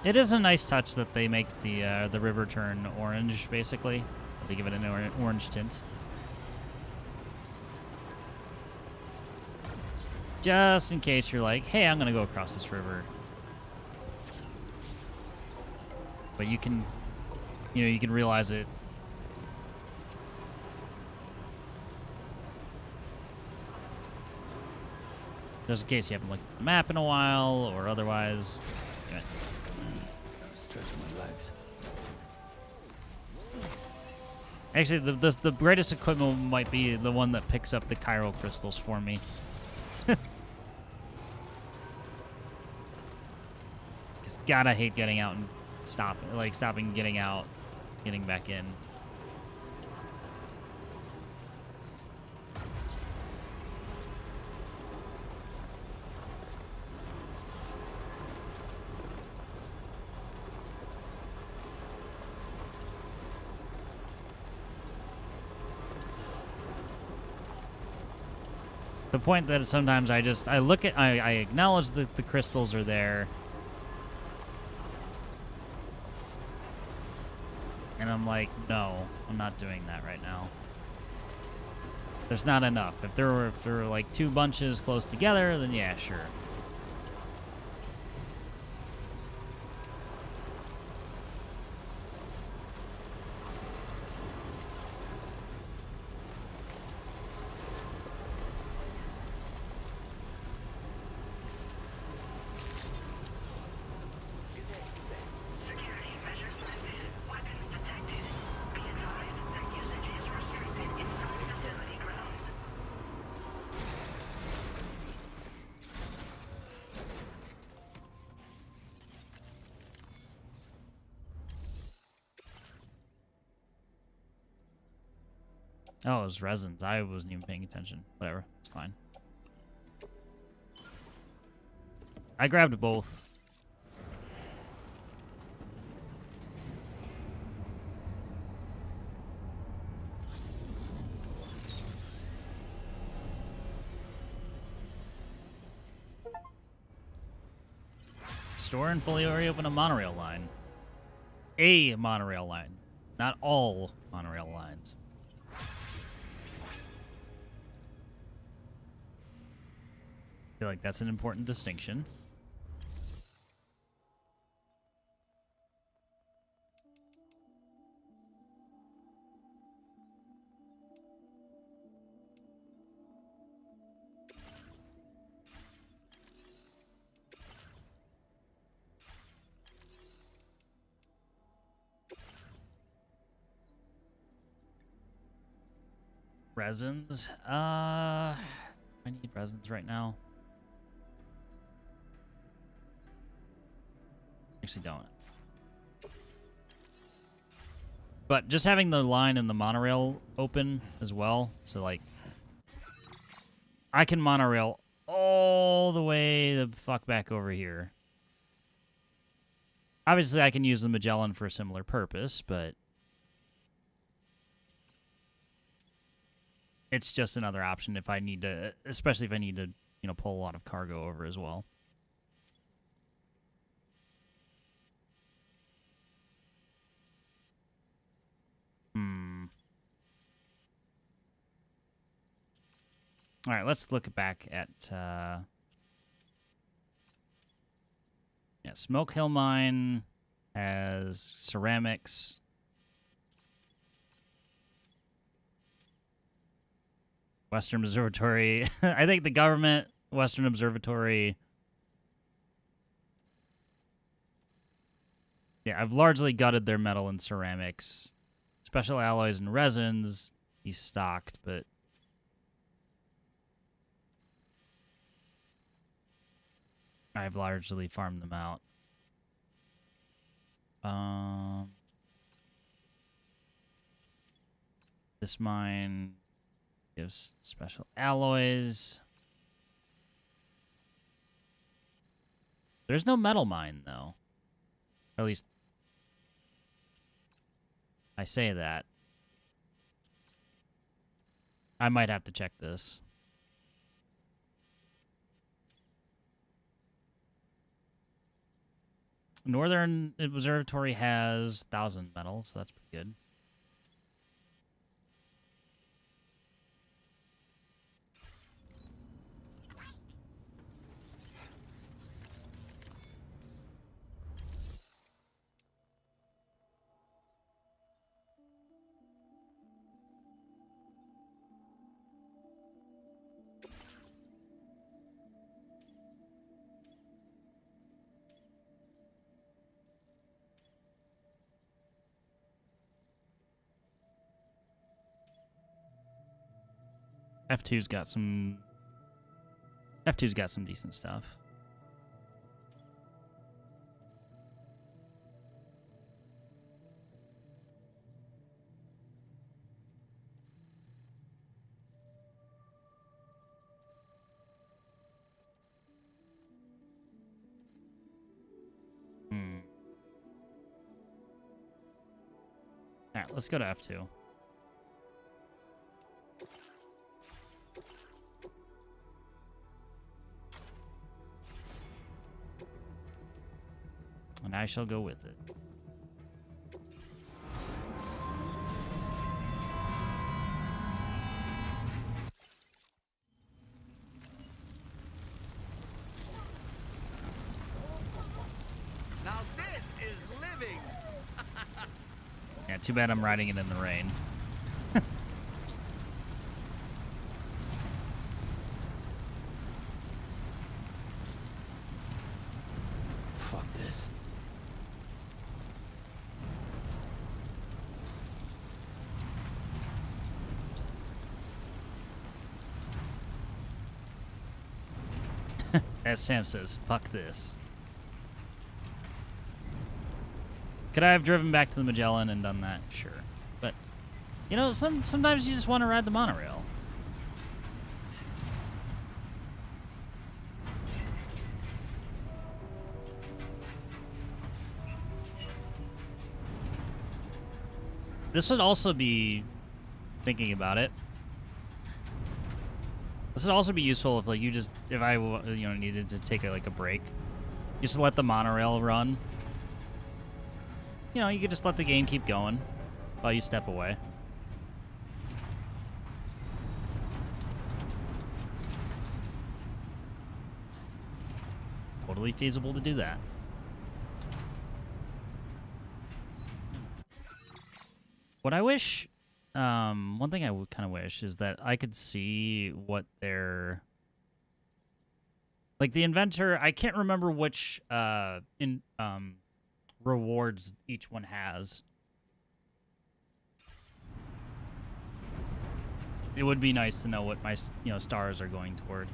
It is a nice touch that they make the river turn orange, basically. They give it an orange tint. Just in case you're like, hey, I'm gonna go across this river. But you can, you can realize it. Just in case you haven't looked at the map in a while, or otherwise. Okay. Stretch my legs. Actually, the greatest equipment might be the one that picks up the chiral crystals for me. Because God, I hate getting out and stopping, getting out, getting back in. The point that sometimes I acknowledge that the crystals are there. And I'm like, no, I'm not doing that right now. There's not enough. If there were like two bunches close together, then yeah, sure. Security measures lifted. Weapons detected. Be advised that usage is restricted inside facility grounds. Oh, it was resins. I wasn't even paying attention. Whatever, it's fine. I grabbed both. Store and fully reopen a monorail line. A monorail line, not all monorail lines. I feel like that's an important distinction. Resins. I need resins right now. Actually don't. But just having the line and the monorail open as well, so like I can monorail all the way the fuck back over here. Obviously I can use the Magellan for a similar purpose, but it's just another option if I need to, especially if I need to, pull a lot of cargo over as well. All right, let's look back at Smoke Hill Mine has ceramics. Western Observatory. I think the government, Western Observatory. Yeah, I've largely gutted their metal and ceramics. Special alloys and resins, he's stocked, but I've largely farmed them out. This mine gives special alloys. There's no metal mine, though. Or at least I say that. I might have to check this. Northern Observatory has 1,000 metal, so that's pretty good. F2's got some decent stuff. All right, let's go to F2. And I shall go with it. Now this is living. Yeah, too bad I'm riding it in the rain. Fuck this. As Sam says, fuck this. Could I have driven back to the Magellan and done that? Sure. But, you know, sometimes you just want to ride the monorail. This would also be, thinking about it, this would also be useful if, like, if I, you know, needed to take a break, just let the monorail run. You know, you could just let the game keep going while you step away. Totally feasible to do that. What I wish, one thing I would kind of wish is that I could see what their, like the inventor, I can't remember which, rewards each one has. It would be nice to know what my, you know, stars are going toward.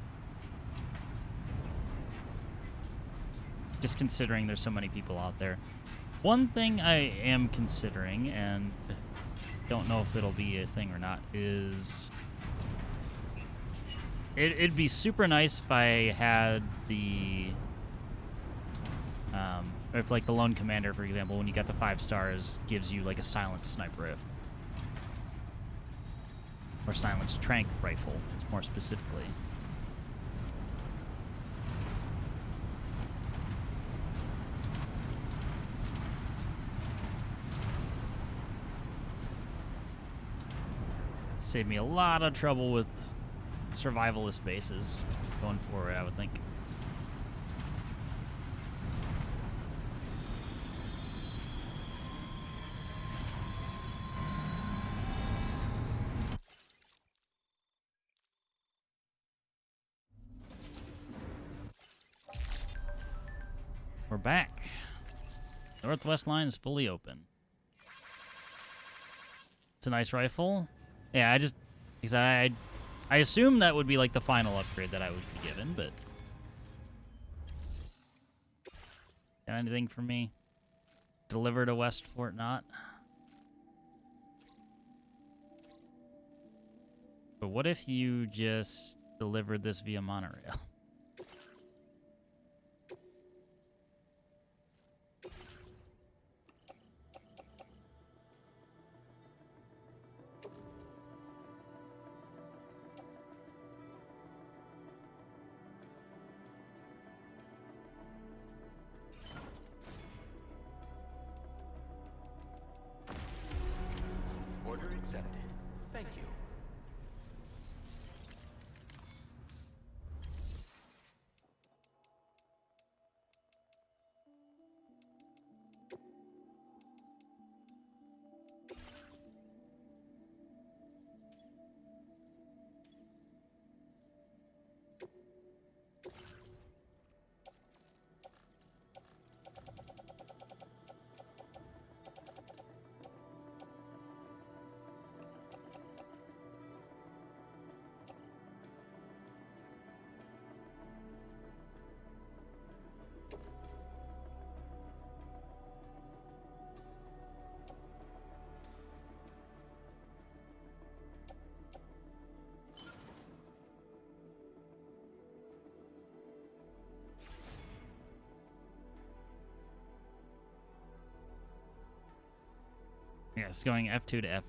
Just considering there's so many people out there. One thing I am considering, and don't know if it'll be a thing or not, is it'd be super nice if I had the if like the Lone Commander, for example, when you got the 5 stars, gives you like a silenced sniper rifle. Or silenced trank rifle, more specifically. Save me a lot of trouble with survivalist bases going forward, I would think. We're back. Northwest line is fully open. It's a nice rifle. Yeah, because I assume that would be like the final upgrade that I would be given, but got anything for me? Deliver to West Fort Knott. But what if you just delivered this via monorail? Yes, going F2 to F1.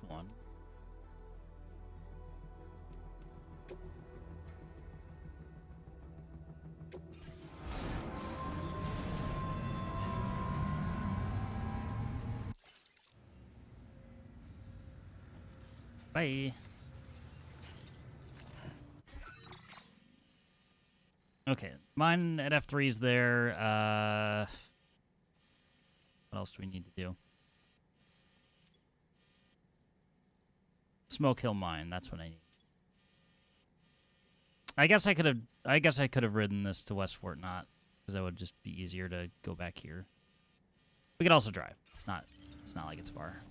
Bye. Okay, mine at F3 is there. What else do we need to do? Smoke Hill Mine. That's what I need. I guess I could have ridden this to West Fort Knot, because that would just be easier to go back here. We could also drive. It's not like it's far.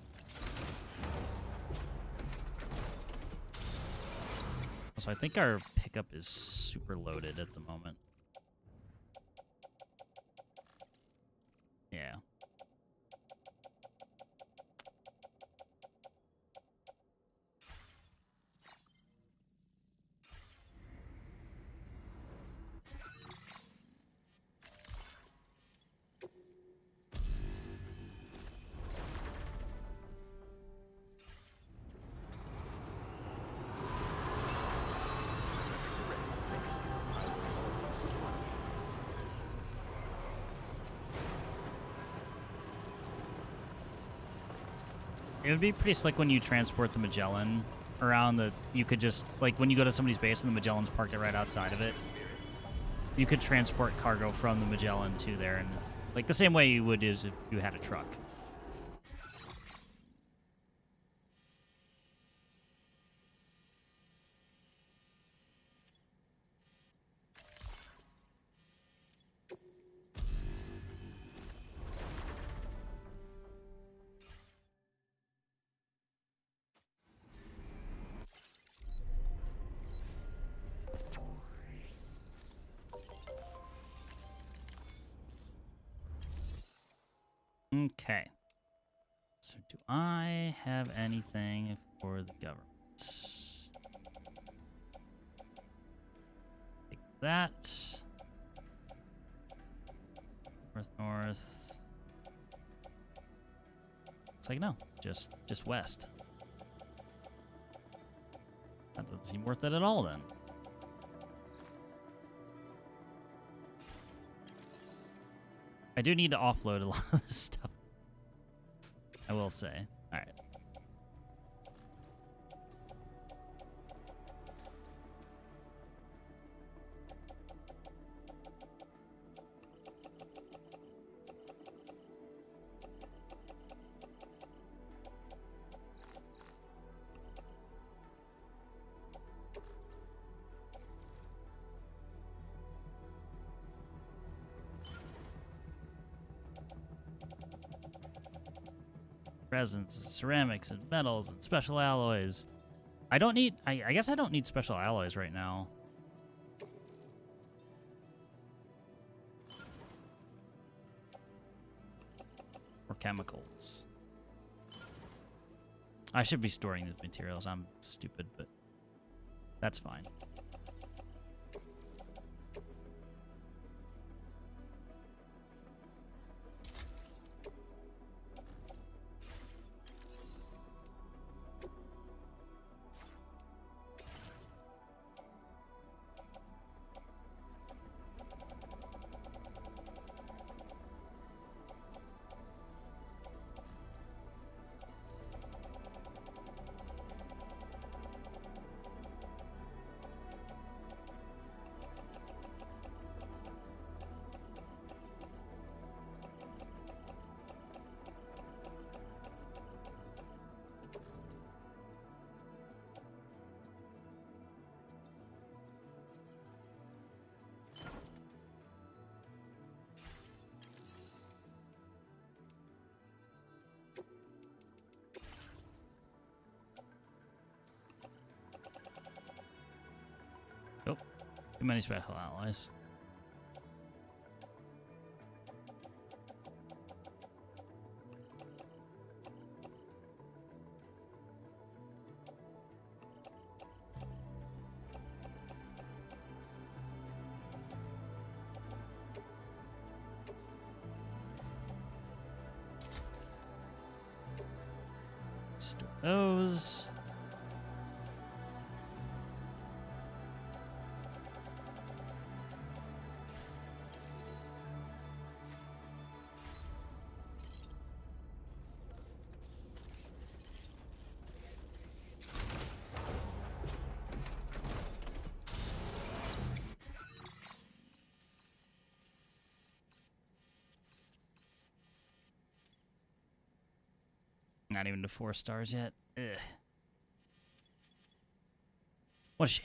So I think our pickup is super loaded at the moment. Yeah. It would be pretty slick when you transport the Magellan around the... You could just... Like, when you go to somebody's base and the Magellan's parked it right outside of it, you could transport cargo from the Magellan to there. And like, the same way you would is if you had a truck. Okay. So do I have anything for the government? Take that. North. Looks like no, just west. That doesn't seem worth it at all then. I do need to offload a lot of this stuff, I will say. All right. Resins, ceramics, and metals, and special alloys. I don't need... I guess I don't need special alloys right now. Or chemicals. I should be storing these materials. I'm stupid, but that's fine. Oh, too many special alloys. Store those. Not even to 4 stars yet. Ugh. What a shame.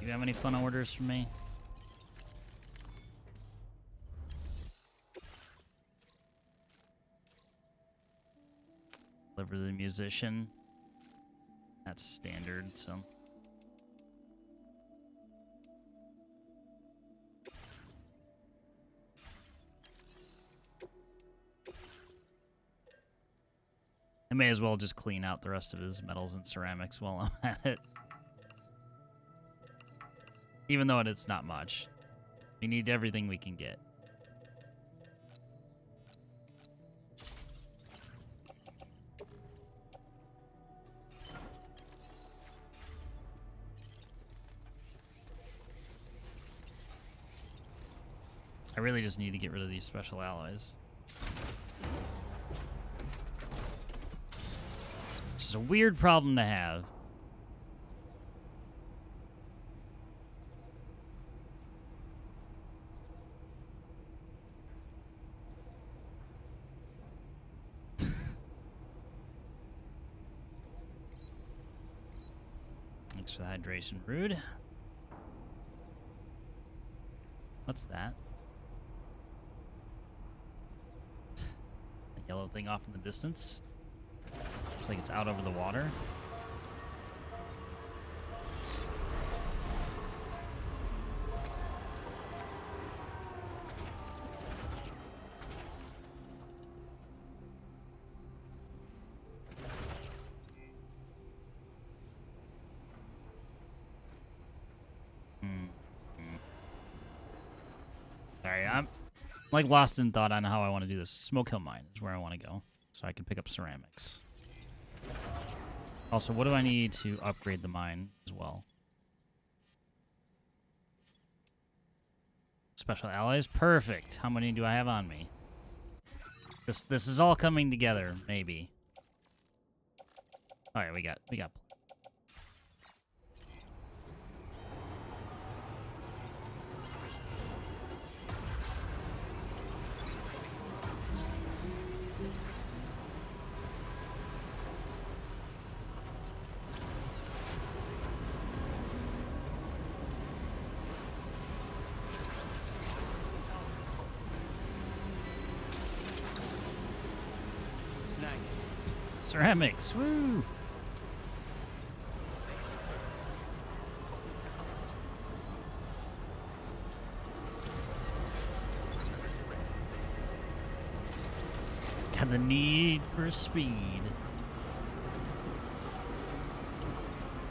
You have any fun orders for me? Deliver the musician. That's standard, so. I may as well just clean out the rest of his metals and ceramics while I'm at it. Even though it's not much. We need everything we can get. I really just need to get rid of these special alloys. Which is a weird problem to have. Thanks for the hydration, Rude. What's that? A yellow thing off in the distance. Looks like it's out over the water. Sorry, I'm like lost in thought on how I want to do this. Smoke Hill Mine is where I want to go, so I can pick up ceramics. Also, what do I need to upgrade the mine as well? Special alloys? Perfect. How many do I have on me? This is all coming together, maybe. Alright, we got ceramics. Woo! Got the need for speed.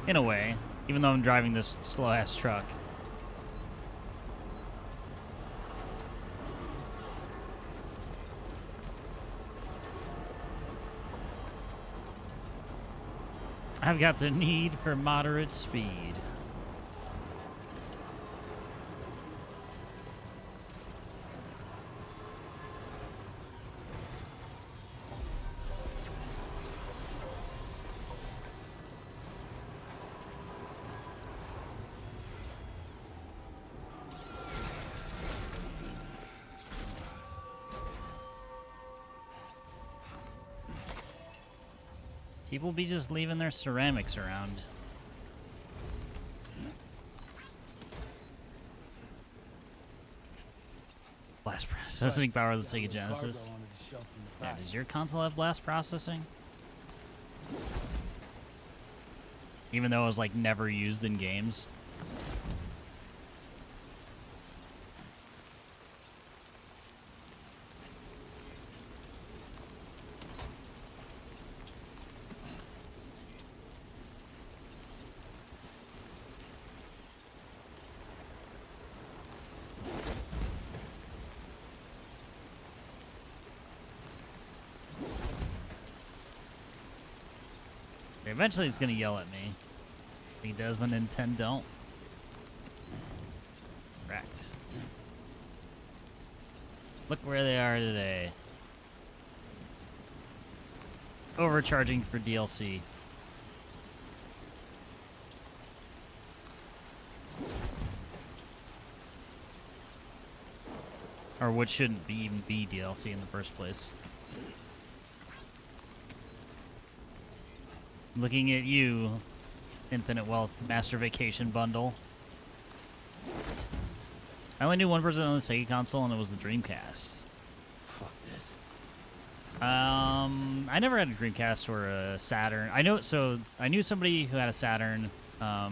In a way, even though I'm driving this slow-ass truck. I've got the need for moderate speed. People be just leaving their ceramics around. Blast processing power of the Sega Genesis. Yeah, does your console have blast processing? Even though it was like never used in games. Eventually he's gonna yell at me. He does when Nintendo don't. Correct. Look where they are today. Overcharging for DLC. Or what shouldn't be even be DLC in the first place. Looking at you, Infinite Wealth Master Vacation Bundle. I only knew one person on the Sega console, and it was the Dreamcast. Fuck this. I never had a Dreamcast or a Saturn. I knew somebody who had a Saturn. I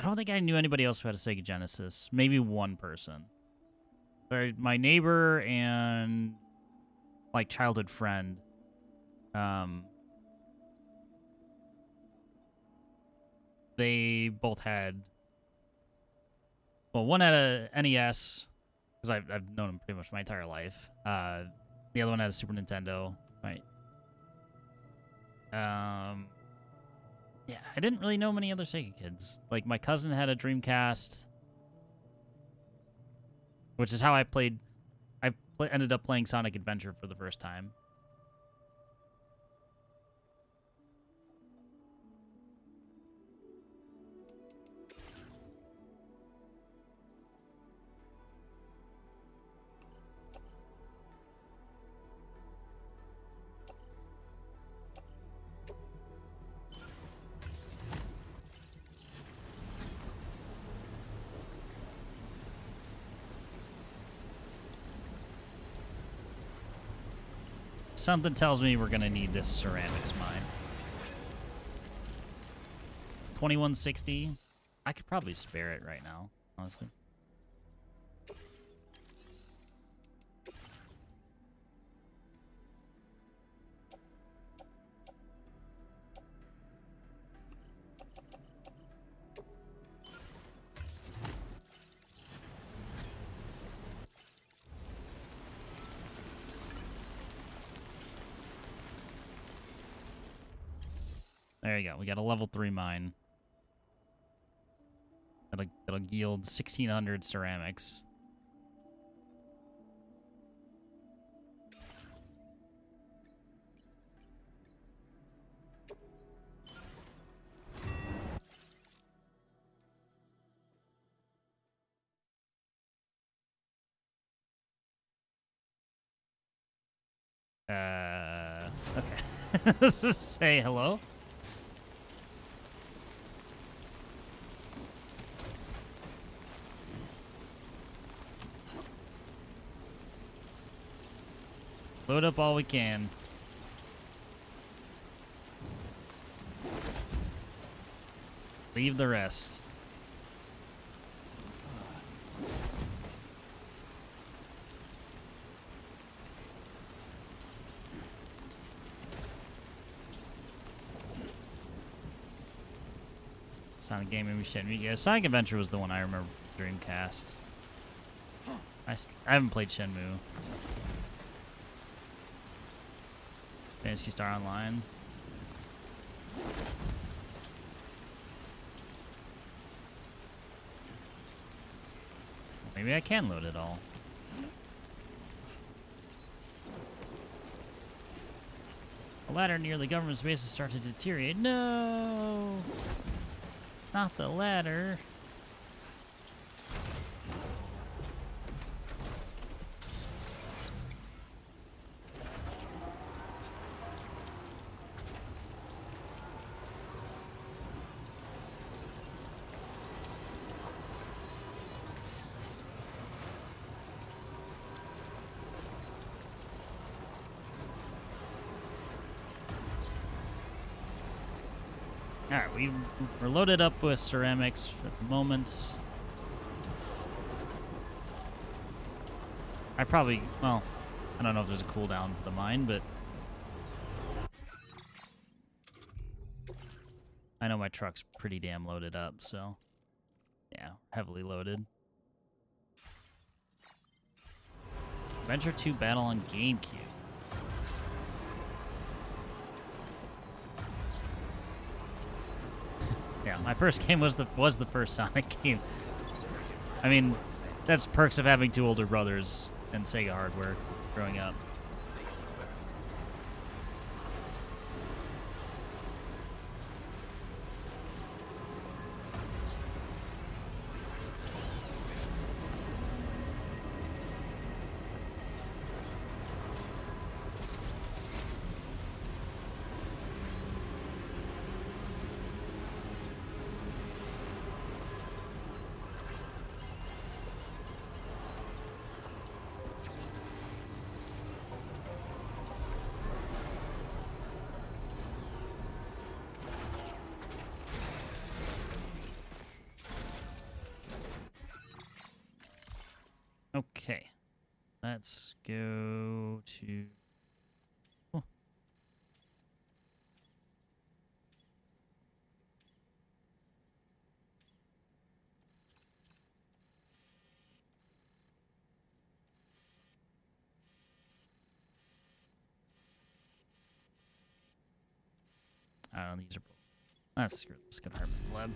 don't think I knew anybody else who had a Sega Genesis. Maybe one person. My neighbor and like childhood friend. They both had. Well, one had a NES because I've known him pretty much my entire life. The other one had a Super Nintendo. Right. Yeah, I didn't really know many other Sega kids. Like, my cousin had a Dreamcast, which is how I played. Ended up playing Sonic Adventure for the first time. Something tells me we're gonna need this ceramics mine. 2160. I could probably spare it right now, honestly. There you go. We got a level 3 mine. That'll yield 1,600 ceramics. Okay. Let's just say hello. Load up all we can. Leave the rest. Sonic Gaming we should. Yeah, Sonic Adventure was the one I remember Dreamcast. I haven't played Shenmue. Fantasy Star Online. Maybe I can load it all. The ladder near the government's base has started to deteriorate. No! Not the ladder. Alright, we're loaded up with ceramics at the moment. I probably, well, I don't know if there's a cooldown for the mine, but I know my truck's pretty damn loaded up, so yeah, heavily loaded. Adventure 2 Battle on GameCube. Yeah, my first game was the first Sonic game. I mean, that's perks of having two older brothers and Sega hardware growing up. Okay, let's go to... Oh. I don't know, these are both... Let's go to Heartman's lab.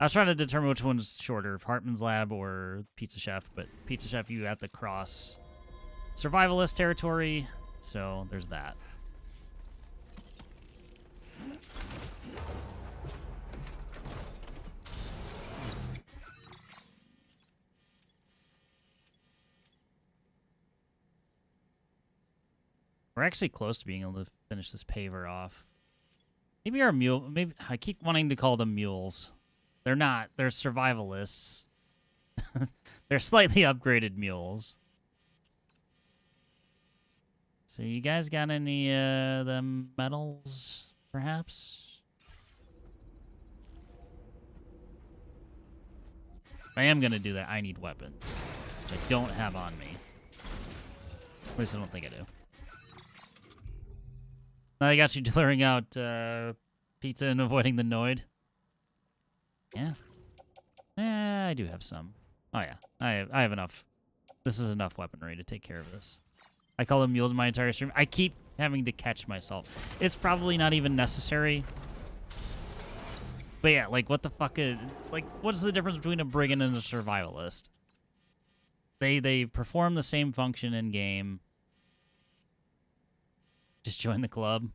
I was trying to determine which one's shorter, Heartman's lab or Pizza Chef, but Pizza Chef, you have to cross survivalist territory, so there's that. We're actually close to being able to finish this paver off. Maybe our mule... Maybe I keep wanting to call them mules. They're not. They're survivalists. They're slightly upgraded mules. So you guys got any them medals, perhaps? If I am going to do that, I need weapons, which I don't have on me. At least I don't think I do. Now I got you clearing out pizza and avoiding the Noid. Yeah. I do have some. Oh yeah, I have enough. This is enough weaponry to take care of this. I call them mules my entire stream. I keep having to catch myself. It's probably not even necessary. But yeah, like what the fuck is... Like, what's the difference between a brigand and a survivalist? They perform the same function in game. Just join the club.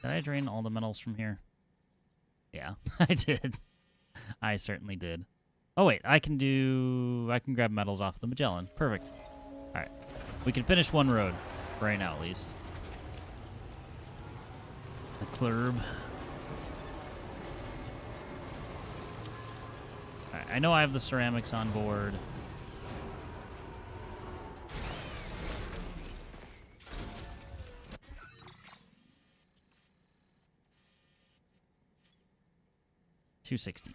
Did I drain all the metals from here? Yeah, I did. I certainly did. Oh wait, I can grab metals off the Magellan. Perfect. Alright. We can finish one road. Right now, at least. The club. Alright, I know I have the ceramics on board. $260.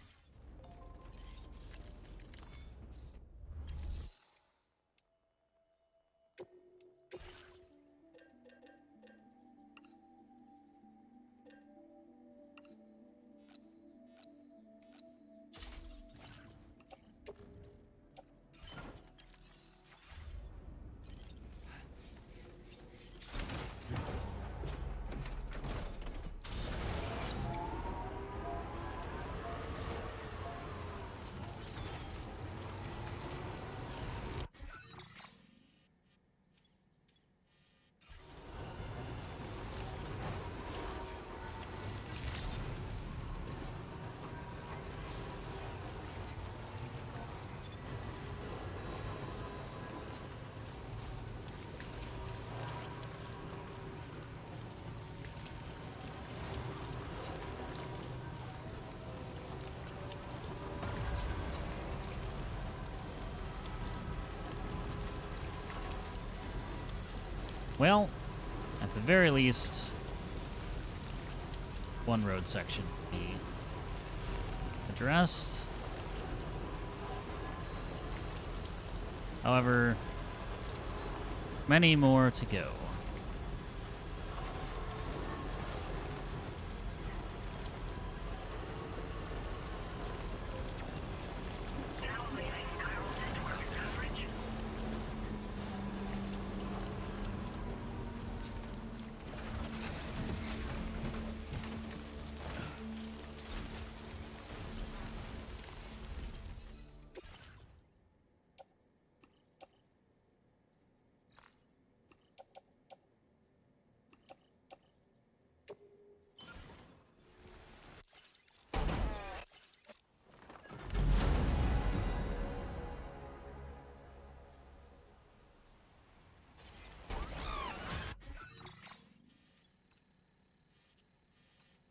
Well, at the very least, one road section will be addressed. However, Many more to go.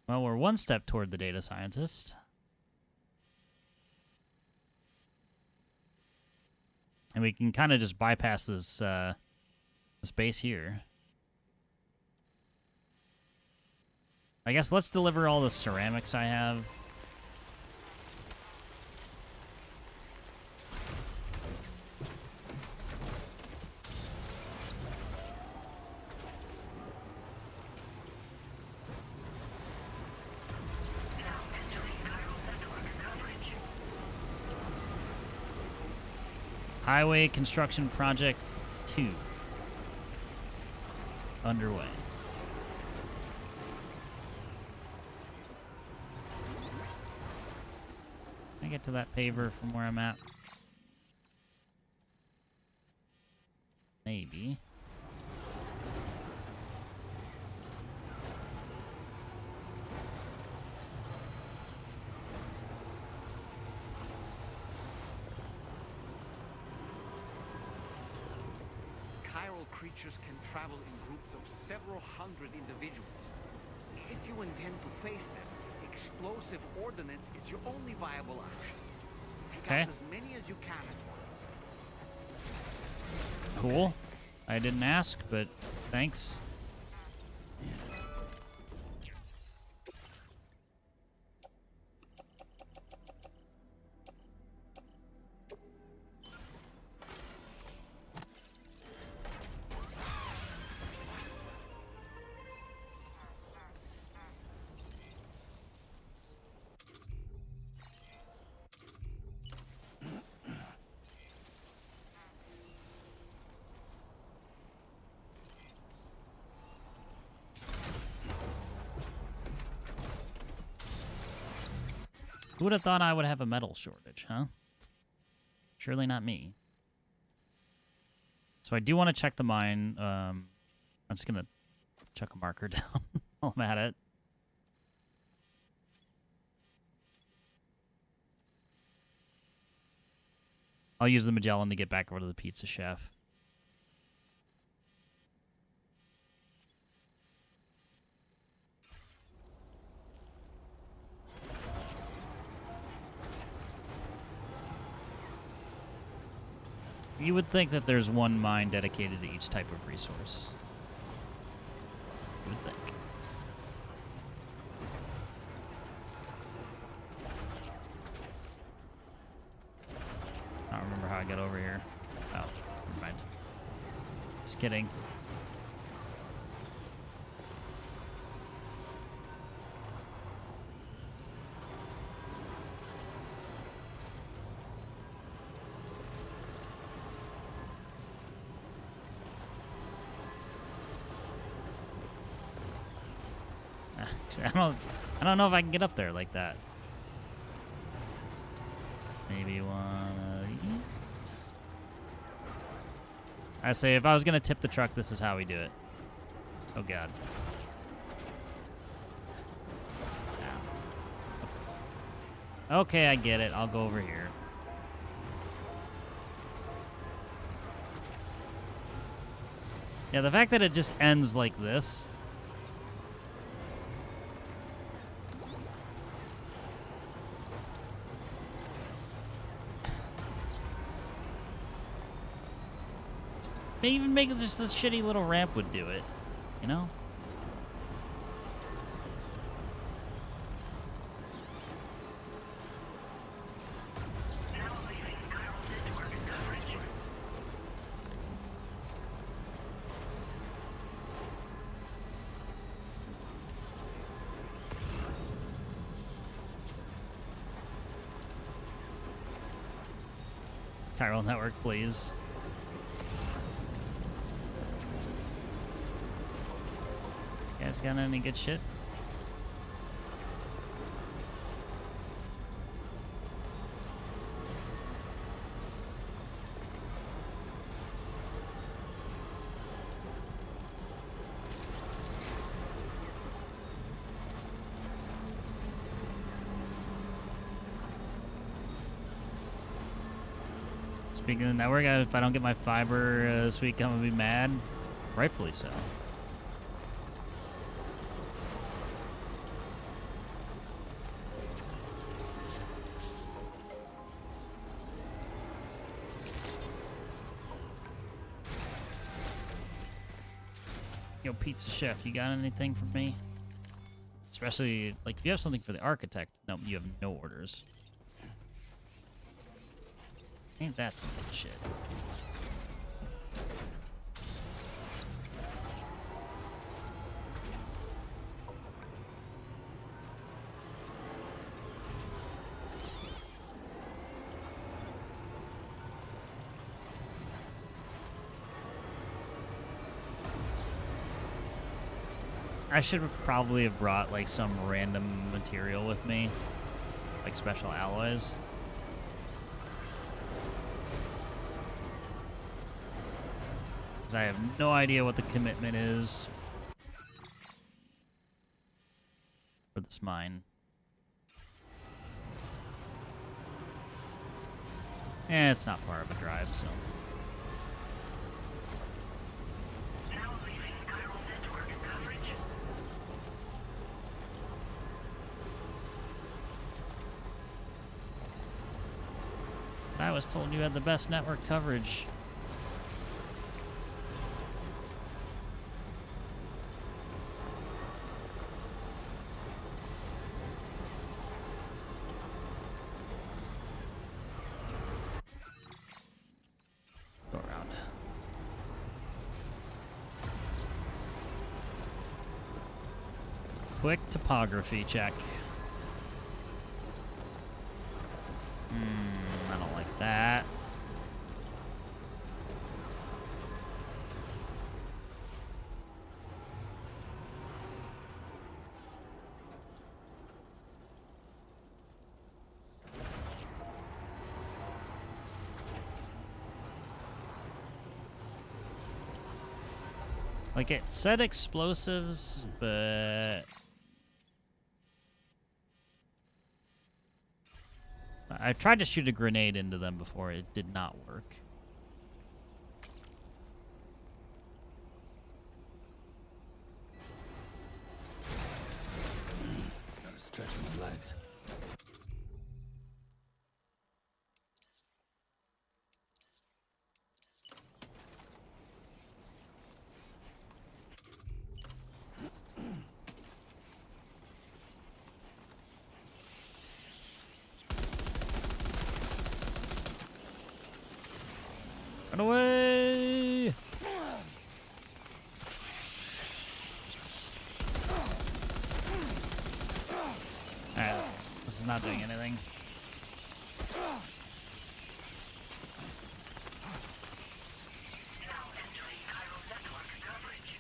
Well, we're one step toward the data scientist. And we can kind of just bypass this base here. I guess let's deliver all the ceramics I have. Highway Construction Project 2 underway. Can I get to that paver from where I'm at? Maybe. Creatures can travel in groups of several hundred individuals. If you intend to face them, explosive ordnance is your only viable option. Pick out as many as you can at once. Cool. I didn't ask, but thanks. Who would have thought I would have a metal shortage, huh? Surely not me. So I do want to check the mine. I'm just going to chuck a marker down while I'm at it. I'll use the Magellan to get back over to the Pizza Chef. You would think that there's one mine dedicated to each type of resource. You would think. I don't remember how I got over here. Oh, never mind. Just kidding. I don't know if I can get up there like that. Maybe one of these. I say if I was gonna tip the truck, this is how we do it. Oh god. Yeah. Okay, I get it. I'll go over here. Yeah, the fact that it just ends like this. Even making just a shitty little ramp would do it, you know? chiral network, please. You guys got any good shit? Speaking of the network, if I don't get my fiber this week, I'm gonna be mad. Rightfully so. Yo, Pizza Chef, you got anything for me? Especially, like, if you have something for the architect, no, you have no orders. Ain't that some good shit? I should probably have brought, like, some random material with me. Like, special alloys. I have no idea what the commitment is for this mine. Eh, it's not far of a drive, so. Now leaving chiral network coverage. I was told you had the best network coverage. Quick topography check. I don't like that. Like, it said explosives, but I tried to shoot a grenade into them before. It did not work. Gotta stretch my legs. Run away! Alright, this is not doing anything. Now entering chiral network coverage.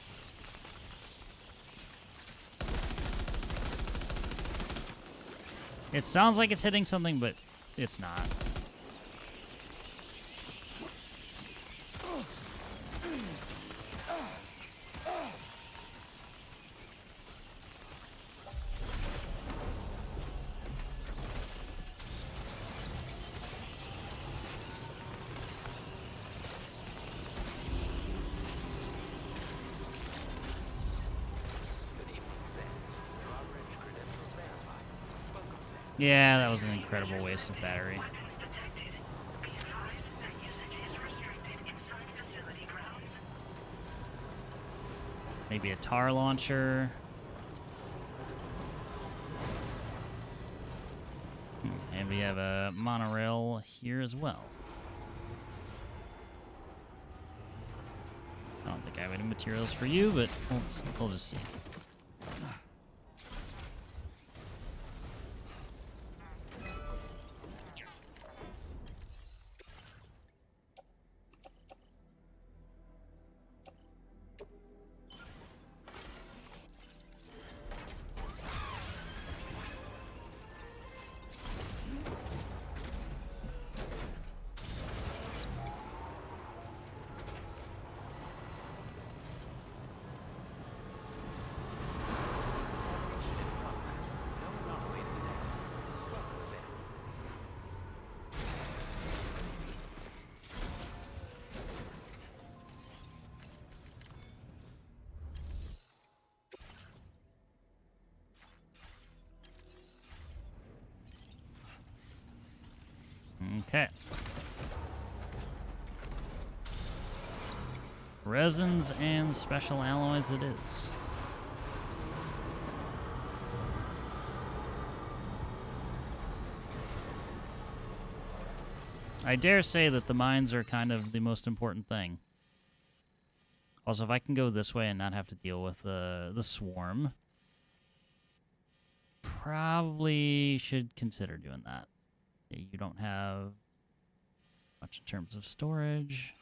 It sounds like it's hitting something, but it's not. Yeah, that was an incredible waste of battery. Weapons detected. Be advised that usage is restricted inside facility grounds. Maybe a tar launcher. And we have a monorail here as well. I don't think I have any materials for you, but we'll just see. Okay. Resins and special alloys it is. I dare say that the mines are kind of the most important thing. Also, if I can go this way and not have to deal with the swarm, probably should consider doing that. You don't have much in terms of storage.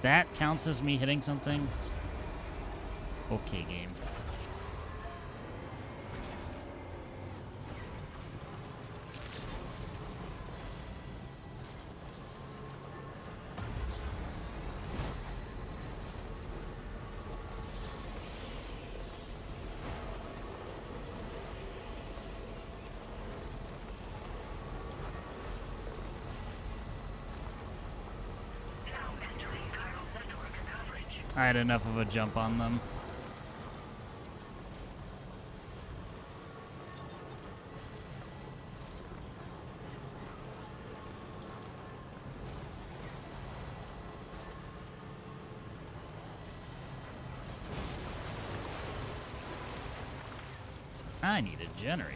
That counts as me hitting something? Okay, game. I had enough of a jump on them. So I need a generator.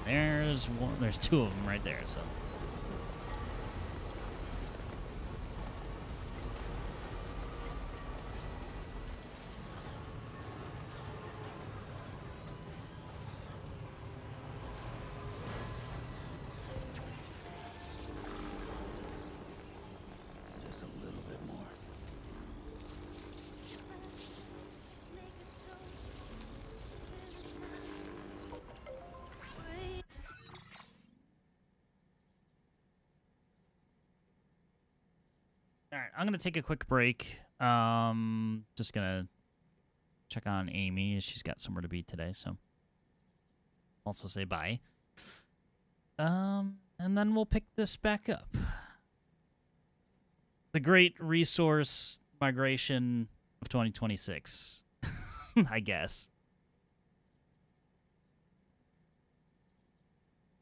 There's one. There's two of them right there. So. Alright, I'm gonna take a quick break. Just gonna check on Amy. She's got somewhere to be today, so also say bye. And then we'll pick this back up. The great resource migration of 2026, I guess.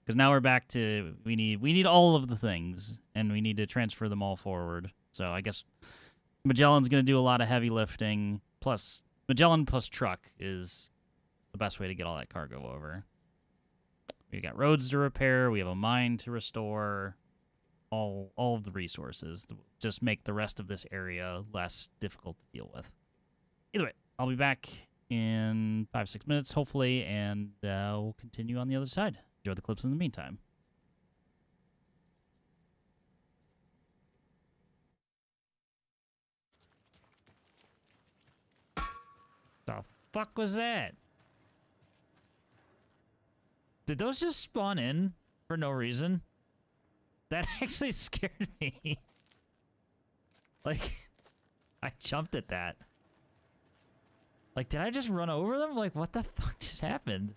Because now we're back to we need all of the things, and we need to transfer them all forward. So I guess Magellan's going to do a lot of heavy lifting. Plus, Magellan plus truck is the best way to get all that cargo over. We got roads to repair. We have a mine to restore. All of the resources to just make the rest of this area less difficult to deal with. Either way, I'll be back in 5-6 minutes, hopefully, and we'll continue on the other side. Enjoy the clips in the meantime. The fuck was that? Did those just spawn in for no reason? That actually scared me. Like, I jumped at that. Like, did I just run over them? Like, what the fuck just happened?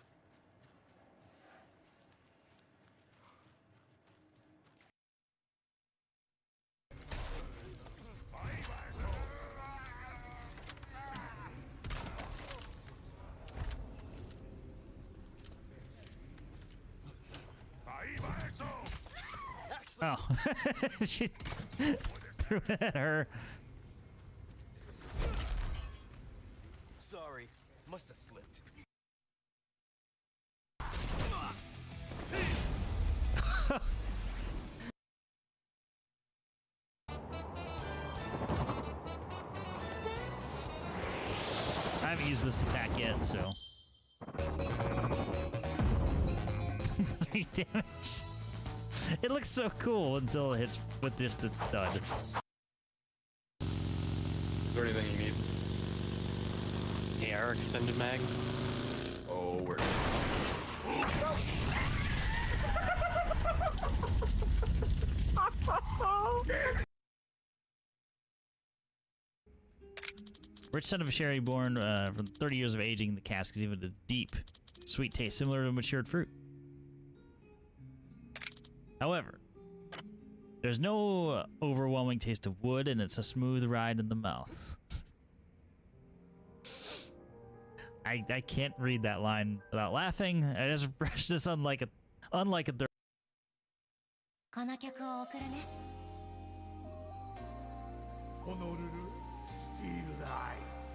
Oh, she threw it at her. Sorry, must have slipped. I haven't used this attack yet, so 3 damage. It looks so cool until it hits with just the thud. Is there anything you need? AR extended mag? Oh, we're... Rich son of a sherry born from 30 years of aging in the cask is even a deep, sweet taste similar to matured fruit. However, there's no overwhelming taste of wood, and it's a smooth ride in the mouth. I can't read that line without laughing. I just freshness unlike a third. この曲を送るね。ホノルルスティールライツ。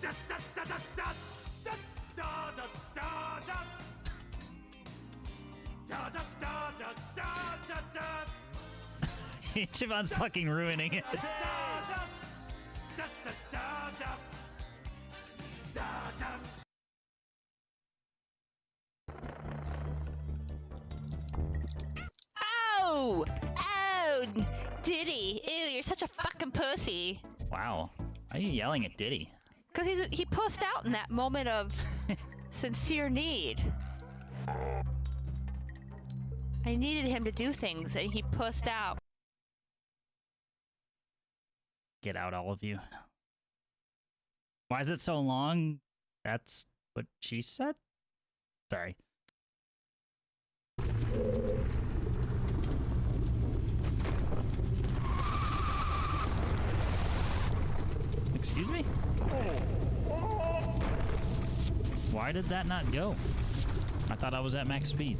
ダッダッダッダッダッダッダッダッダッダッダッダッダッダッダッダッ Ichiban's fucking ruining it. Oh! Oh! Diddy! Ew, you're such a fucking pussy. Wow. Why are you yelling at Diddy? Because he pussed out in that moment of sincere need. I needed him to do things, and he pussed out. Get out, all of you. Why is it so long? That's what she said? Sorry. Excuse me? Why did that not go? I thought I was at max speed.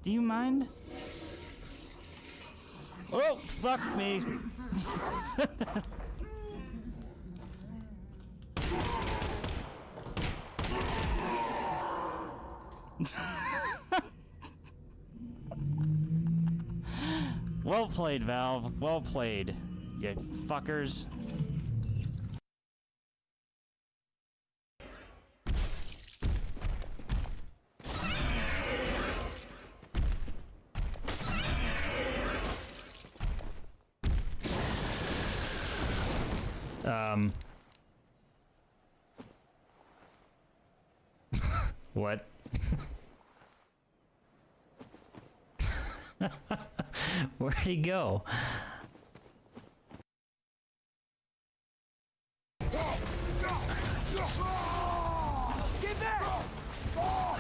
Do you mind? Oh, fuck me. Well played, Valve. Well played, you fuckers. What? Where'd he go?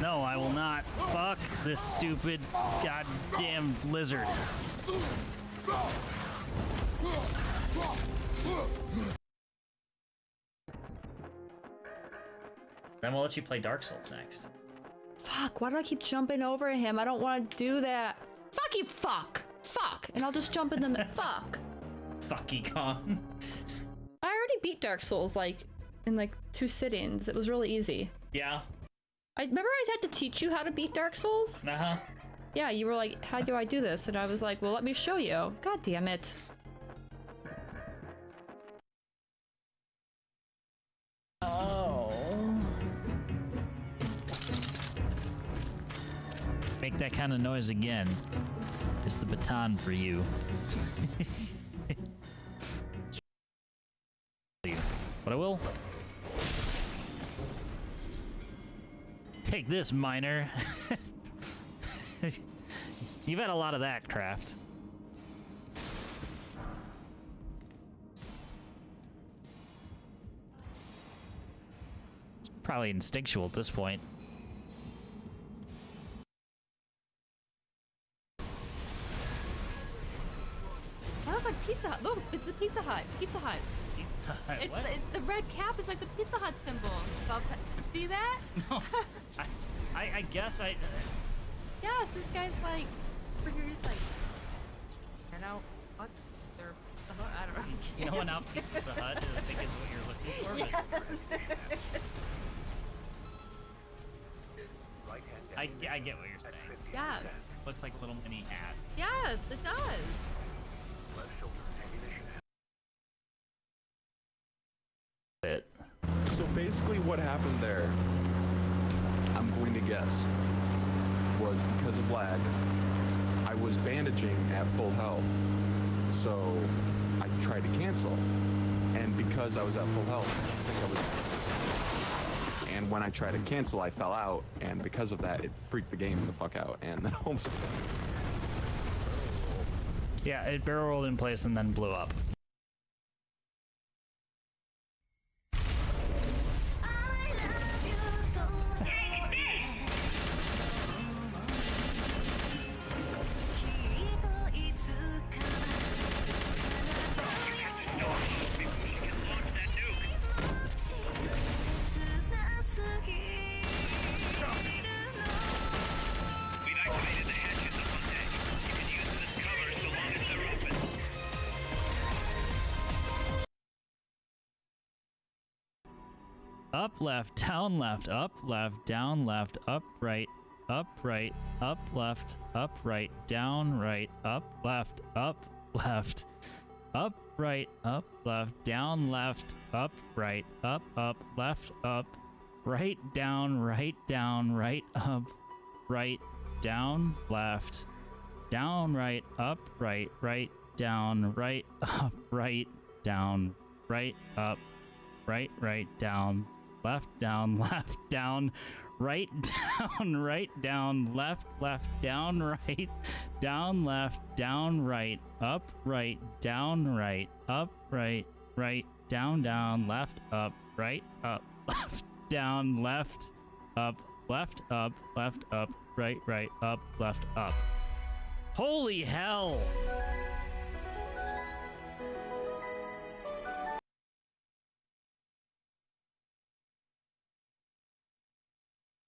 No, I will not. Fuck this stupid goddamn lizard. Then we'll let you play Dark Souls next. Fuck, why do I keep jumping over him? I don't want to do that. Fuck you, fuck! Fuck! And I'll just jump in the fuck. Fucky Kong. I already beat Dark Souls, like, in like 2 sit-ins. It was really easy. Yeah. I remember I had to teach you how to beat Dark Souls? Uh-huh. Yeah, you were like, how do I do this? And I was like, well, let me show you. God damn it. Oh. Make that kind of noise again. It's the baton for you. But I will. Take this, miner. You've had a lot of that, Craft. It's probably instinctual at this point. I look like Pizza Hut. Look, it's the Pizza Hut. Pizza Hut. It's the red cap is like the Pizza Hut symbol. See that? No. I guess I... Yes, this guy's like... Over here he's like... You know, what? They're... I don't know. No one out Pizza Hut I think is what you're looking for. Yes. I get what you're saying. Yes. Looks like a little mini hat. Yes, it does. So basically what happened there, I'm going to guess, was because of lag. I was bandaging at full health, so I tried to cancel. And because I was at full health, I think I was... And when I tried to cancel, I fell out, and because of that, it freaked the game the fuck out, and then almost. Yeah, it barrel rolled in place and then blew up. Up, left, down, left, up, left, down, left, up, right, up, left, up, right, down, right, up, left, left, up, right, down, left, up, right, up, left, up, right, down, right, up, right, down, left, down, right, up, right, down, right, up, right, down, right, up, right, down, left, down, right, down, left, down, left, down, right, up, right, down, right, up, right, down, left, up, right, up, left, down, left, up, right, up, left, up. Holy hell!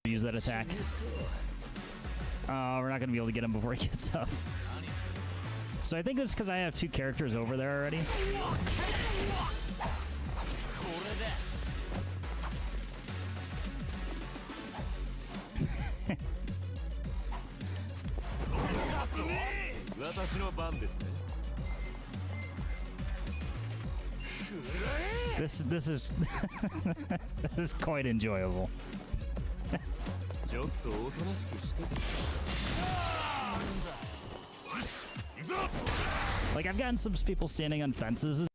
Use that attack. We're not gonna be able to get him before he gets up. So I think it's because I have 2 characters over there already. This is this is quite enjoyable. Like, I've gotten some people standing on fences.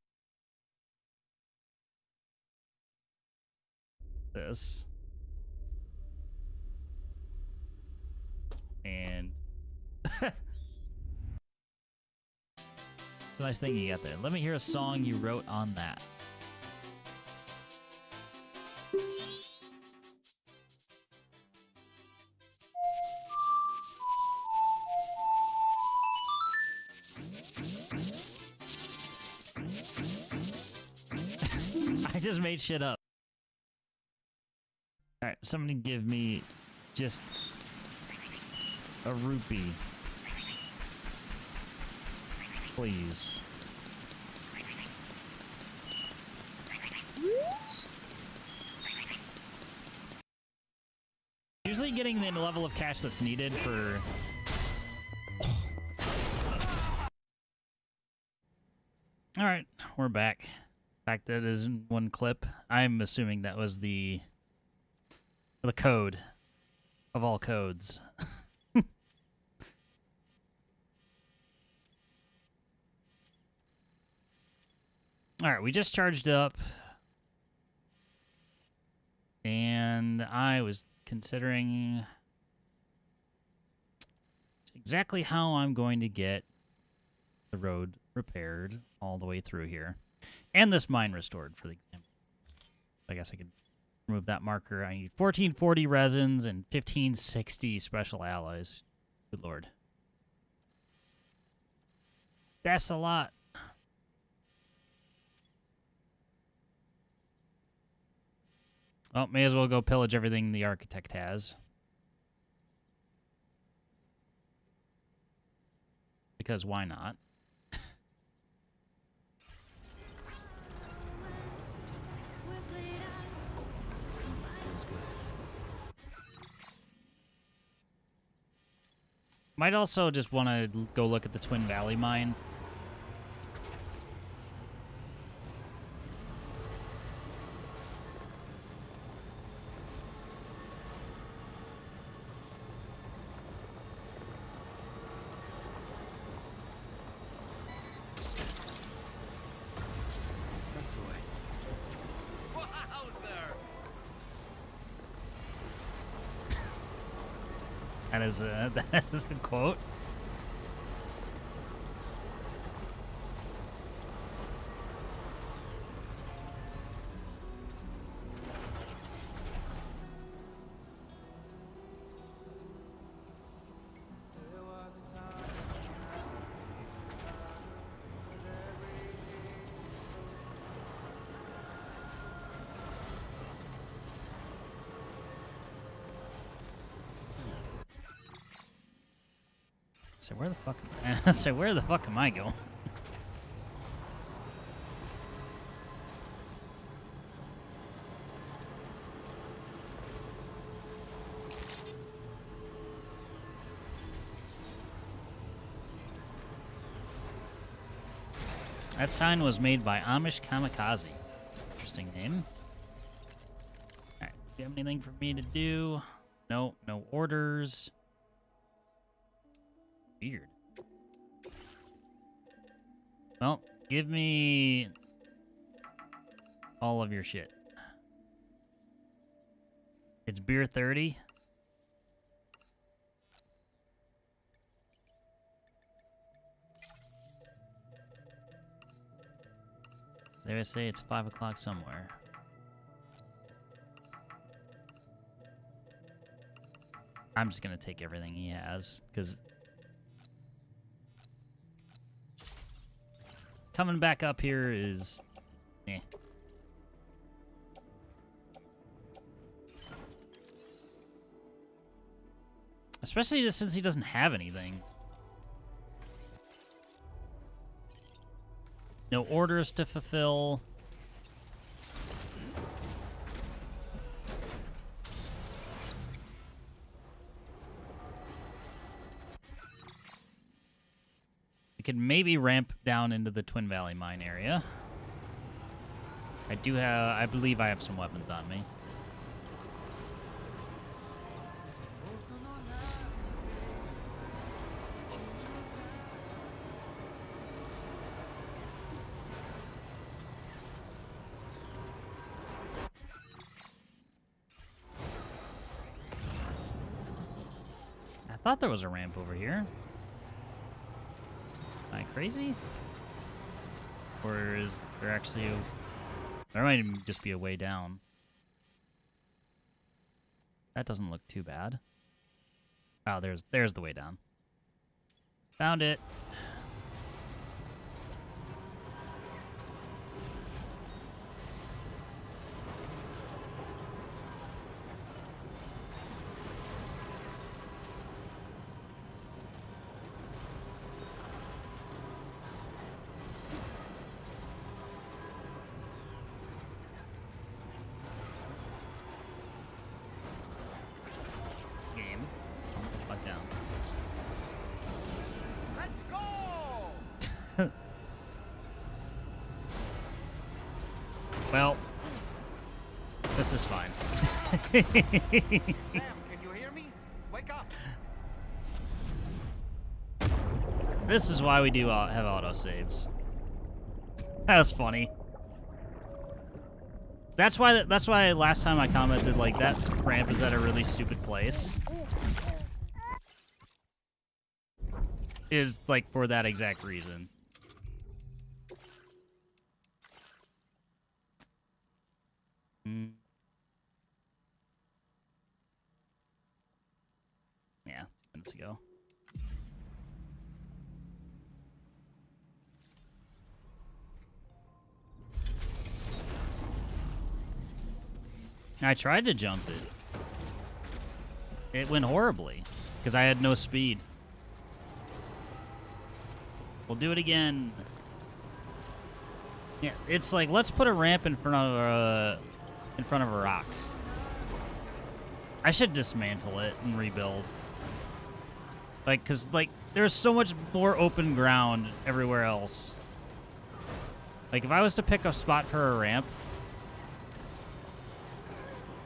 This. And it's a nice thing you got there. Let me hear a song you wrote on that. I just made shit up. Alright, somebody give me just a rupee. Please. Usually getting the level of cash that's needed for... Alright, we're back. In fact, that is in one clip. I'm assuming that was the code of all codes. Alright, we just charged up. And I was considering exactly how I'm going to get the road repaired all the way through here. And this mine restored for the example. I guess I could remove that marker. I need 1440 resins and 1560 special alloys. Good lord. That's a lot. Well, may as well go pillage everything the architect has. Because why not? Might also just want to go look at the Twin Valley mine. That is a that is a quote. So where the fuck am I? So where the fuck am I going? That sign was made by Amish Kamikaze. Interesting name. Alright, do you have anything for me to do? No, no orders. Weird. Well, give me all of your shit. It's beer 30. They say it's 5 o'clock somewhere. I'm just gonna take everything he has, because coming back up here is eh. Especially since he doesn't have anything. No orders to fulfill. We could maybe ramp down into the Twin Valley mine area. I believe I have some weapons on me. I thought there was a ramp over here. Am I crazy? Or is there actually a... There might even just be a way down. That doesn't look too bad. Oh, there's the way down. Found it. Well, this is fine. Sam, can you hear me? Wake up! This is why we do have autosaves. That was funny. That's why last time I commented like that ramp is at a really stupid place. Is like for that exact reason. Yeah, minutes ago. I tried to jump it. It went horribly because I had no speed. We'll do it again. Yeah, it's like let's put a ramp in front of a rock. I should dismantle it and rebuild. Like, cause like there's so much more open ground everywhere else. Like if I was to pick a spot for a ramp,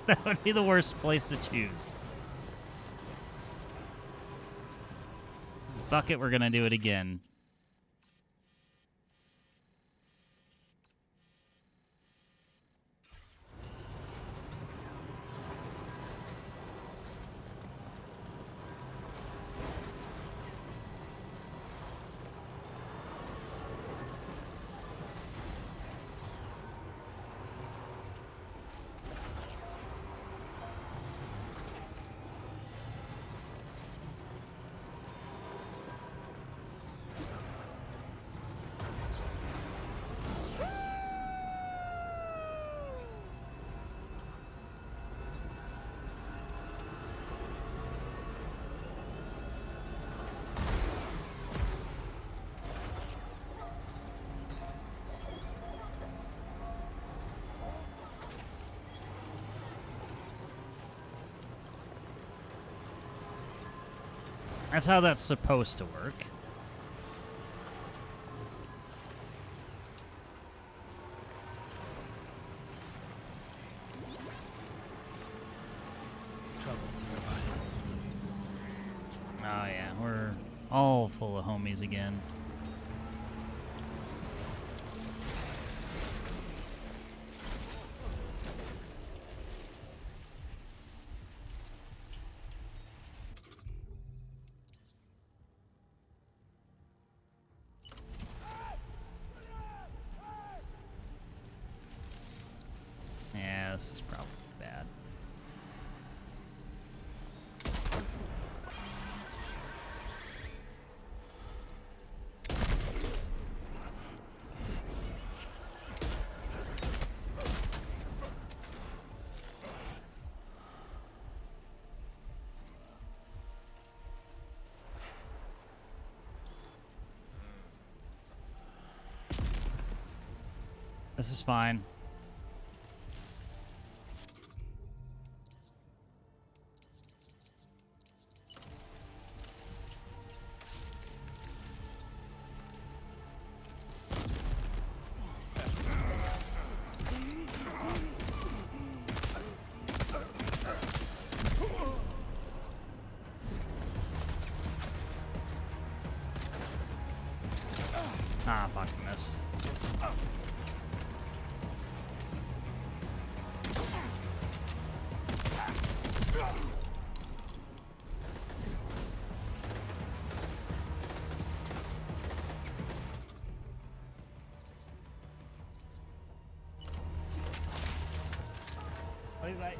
that would be the worst place to choose. Fuck it, we're gonna do it again. That's how that's supposed to work. Oh yeah, we're all full of homies again. Yeah, this is probably bad. This is fine. Ah, fuck, I missed. Bye bye.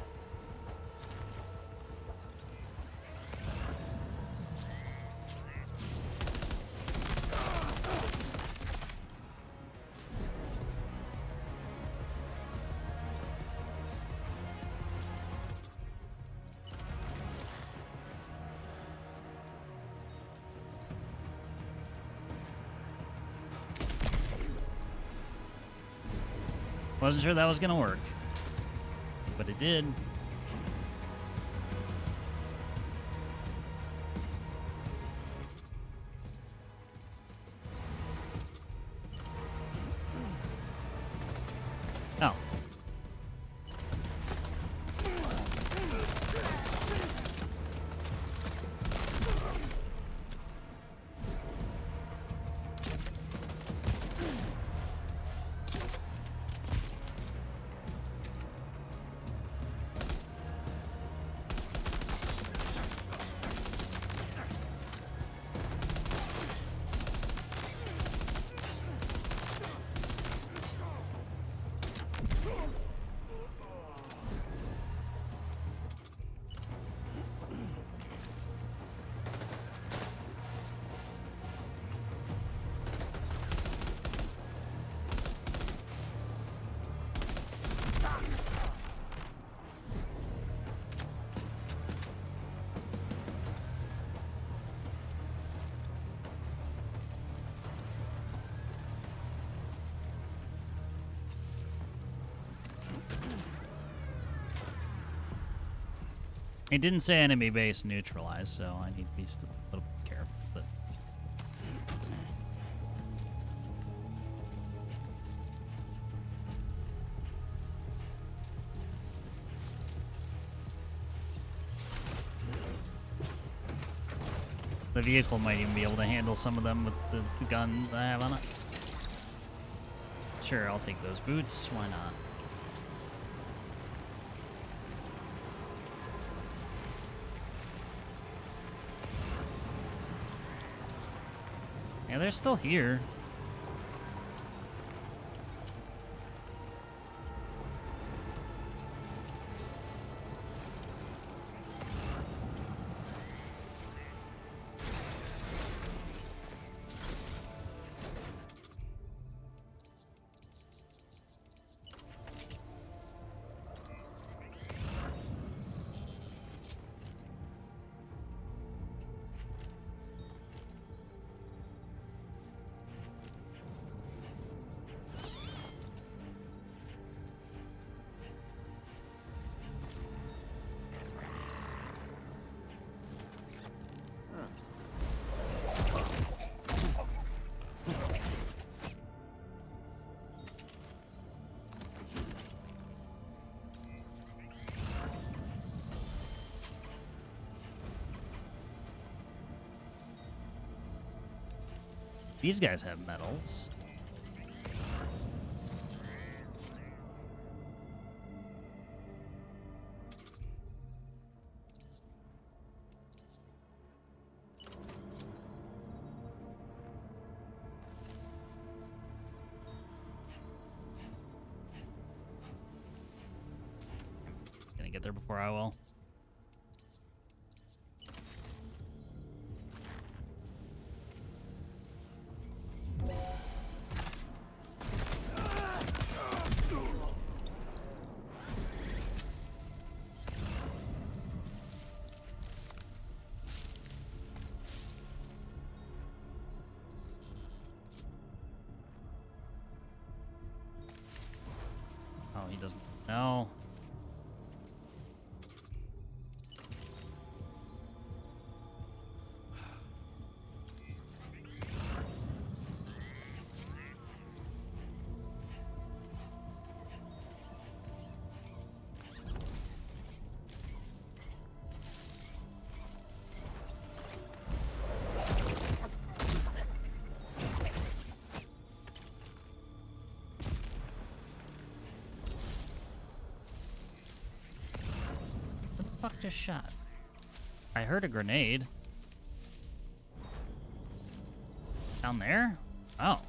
Wasn't sure that was gonna work, but it did. Oh. It didn't say enemy base neutralized, so I need to be still a little careful. But the vehicle might even be able to handle some of them with the gun I have on it. Sure, I'll take those boots. Why not? Yeah, they're still here. These guys have medals. Gonna get there before I will. Oh, he doesn't know. What the fuck just shot? I heard a grenade. Down there? Oh.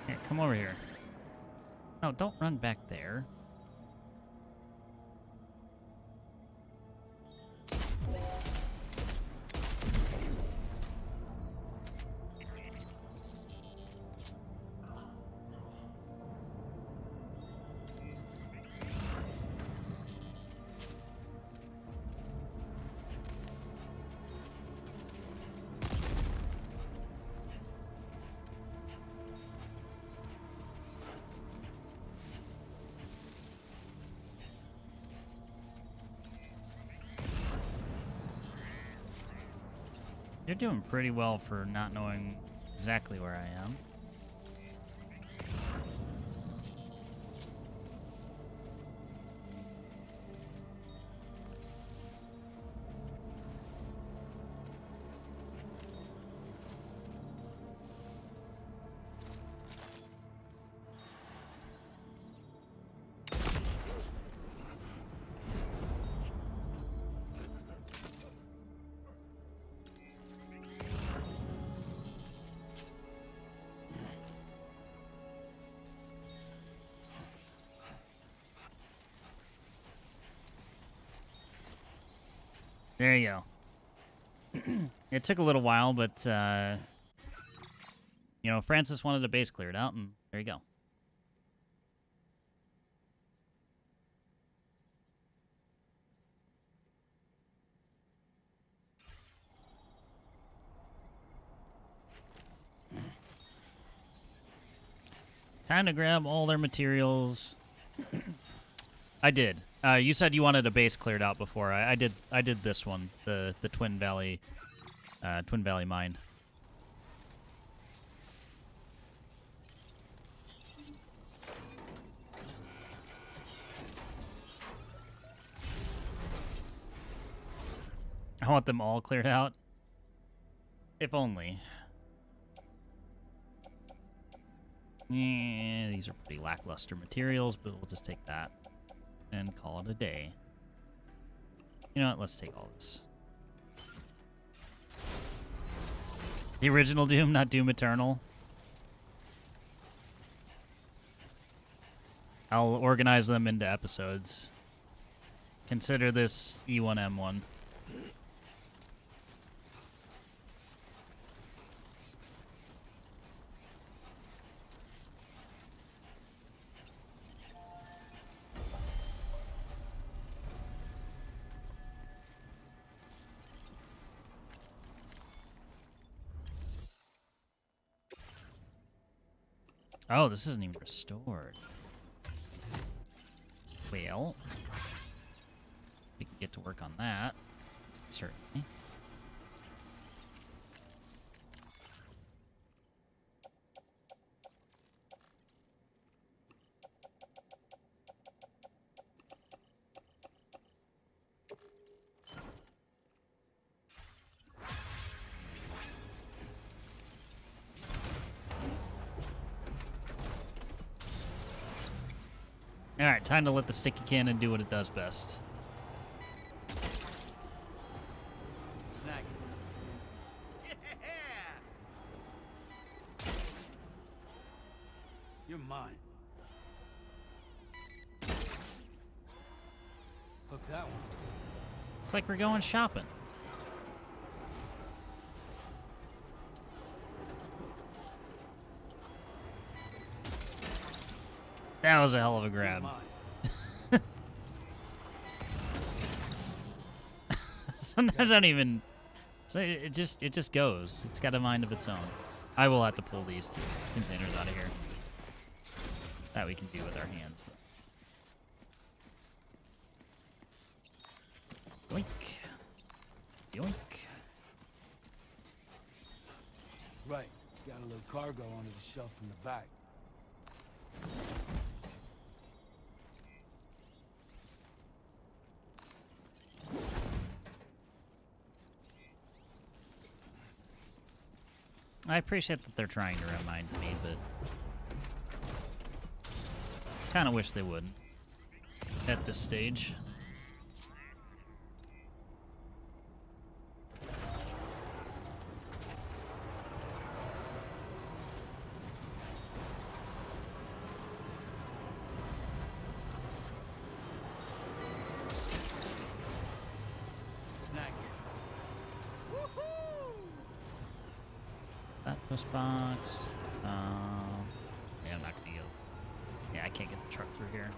Here, come over here. No, don't run back there. You're doing pretty well for not knowing exactly where I am. There you go. It took a little while, but, you know, Francis wanted a base cleared out, and there you go. Time to grab all their materials. I did. You said you wanted a base cleared out before. I did this one, the Twin Valley mine. I want them all cleared out. If only. Yeah, these are pretty lackluster materials, but we'll just take that and call it a day. You know what? Let's take all this. The original Doom, not Doom Eternal. I'll organize them into episodes. Consider this E1M1. Oh, this isn't even restored. Well, we can get to work on that, certainly. Alright, time to let the sticky cannon do what it does best. Snack. You're mine. Hook that one. It's like we're going shopping. That was a hell of a grab. Sometimes I don't even. So it just goes. It's got a mind of its own. I will have to pull these two containers out of here. That we can do with our hands, though. Yoink. Yoink. Right. Got a little cargo under the shelf in the back. I appreciate that they're trying to remind me, but kind of wish they wouldn't at this stage. This box. Yeah, I'm not gonna go. Yeah, I can't get the truck through here.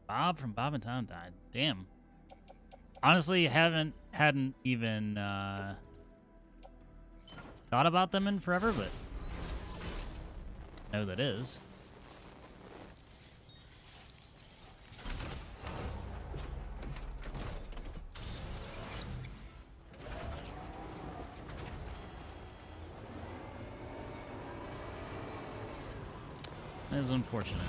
Bob from Bob and Tom died. Damn. Honestly, hadn't even thought about them in forever, but I know that is. That is unfortunate.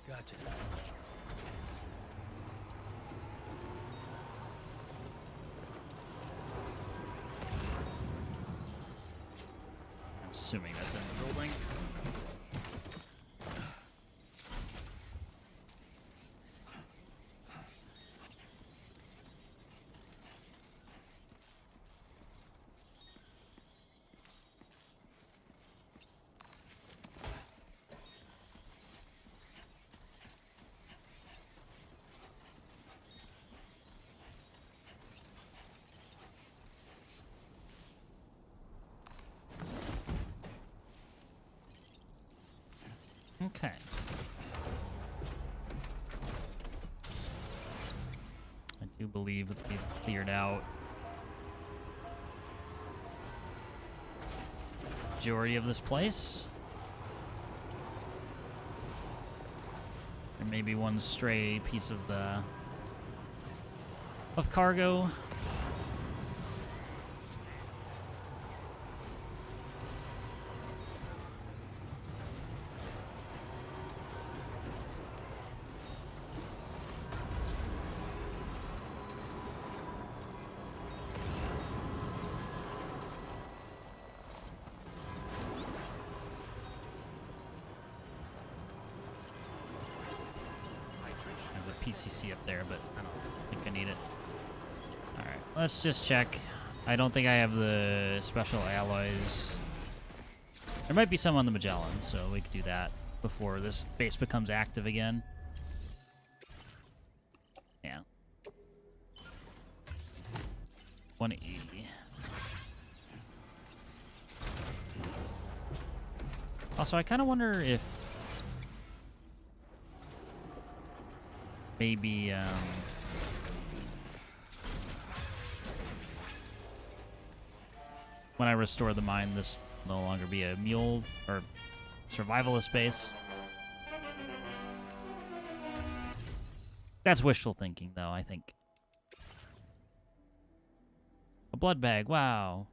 Gotcha. I'm assuming that's in the building. Okay. I do believe that we've cleared out the majority of this place. There may be one stray piece of cargo. PCC up there, but I don't think I need it. Alright, let's just check. I don't think I have the special alloys. There might be some on the Magellan, so we could do that before this base becomes active again. Yeah. 180. Also, I kind of wonder if maybe when I restore the mine, this will no longer be a mule or survivalist base. That's wishful thinking, though, I think. A blood bag, wow.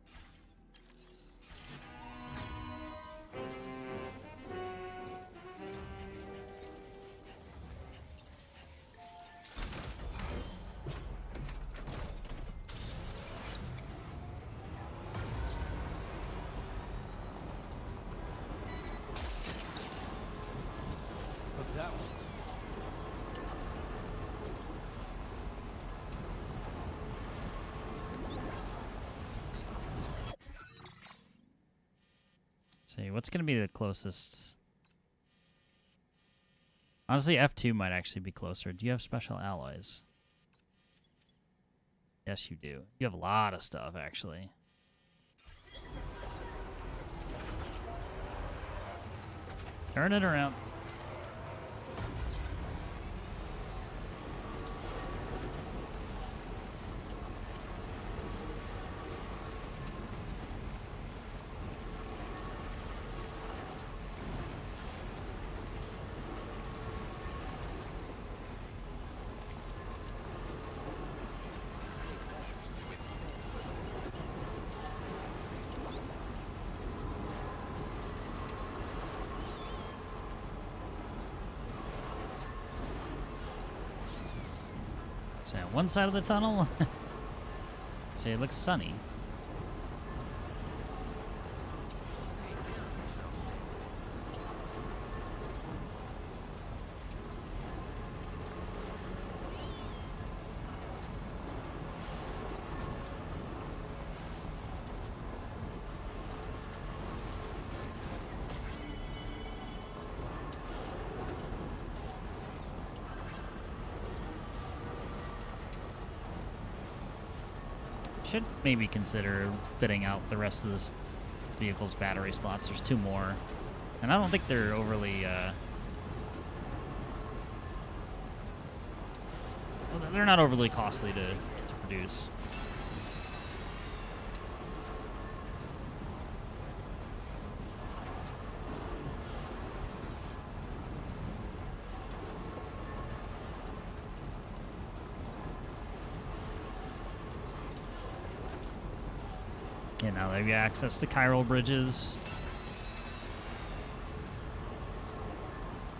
What's that one? See, what's going to be the closest? Honestly, F2 might actually be closer. Do you have special alloys? Yes, you do. You have a lot of stuff, actually. Turn it around. So one side of the tunnel. See, it looks sunny. Should maybe consider fitting out the rest of this vehicle's battery slots. There's 2 more. And I don't think they're overly, well, they're not overly costly to produce. Yeah, now they have access to chiral bridges.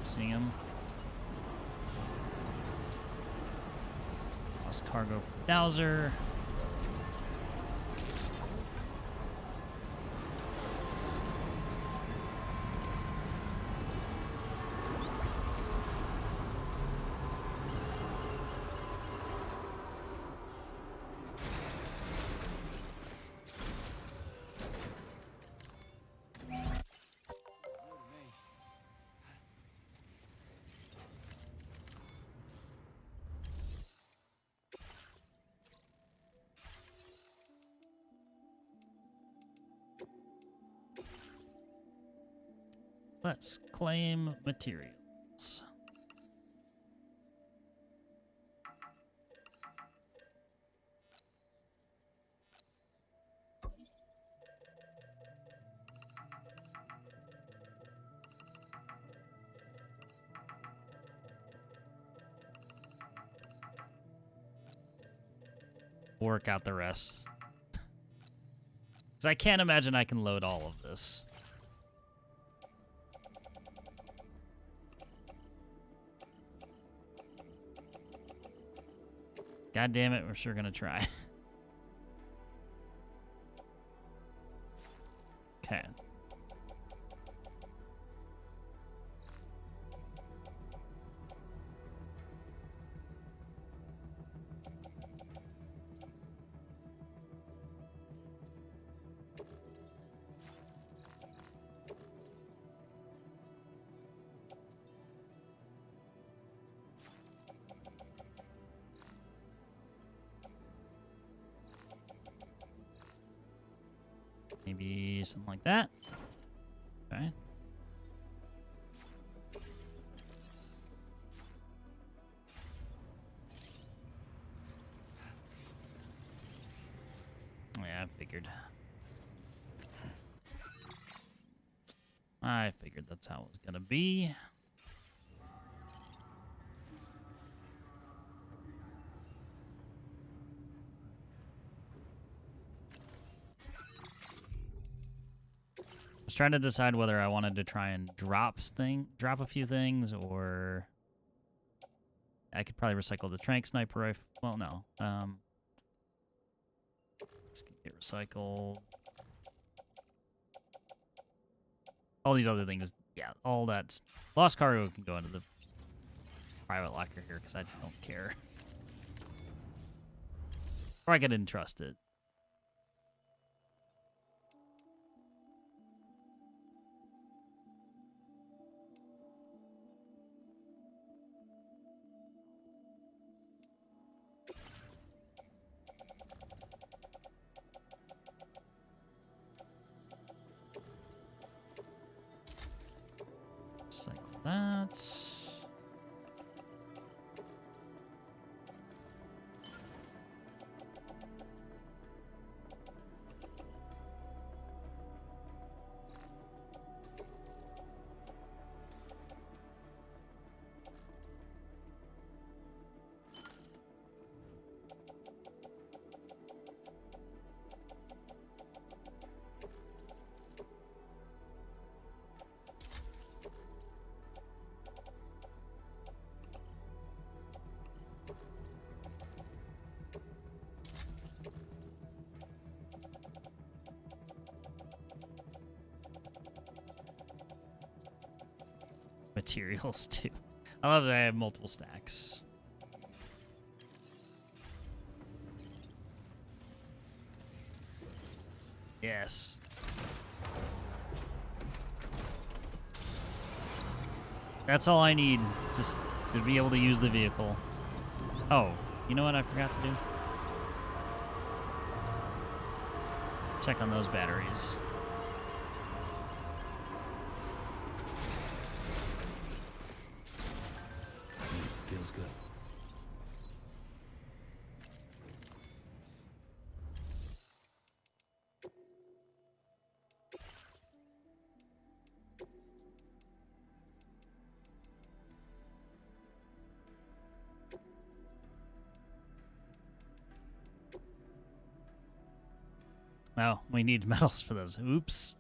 Seeing them. Lost cargo from Dowser. Let's claim materials. Work out the rest. Because I can't imagine I can load all of this. God damn it, we're sure gonna try. Okay. Maybe something like that. Okay. Yeah, I figured. I figured that's how it was gonna be. I was trying to decide whether I wanted to try and drop a few things, or I could probably recycle the trank sniper rifle. Well, no. This can get recycled. All these other things, yeah, all that lost cargo can go into the private locker here because I don't care. Or I could entrust it. Cycle that. Materials too. I love that I have multiple stacks. Yes. That's all I need, just to be able to use the vehicle. Oh, you know what I forgot to do? Check on those batteries. Feels good. Oh, we need metals for those. Oops.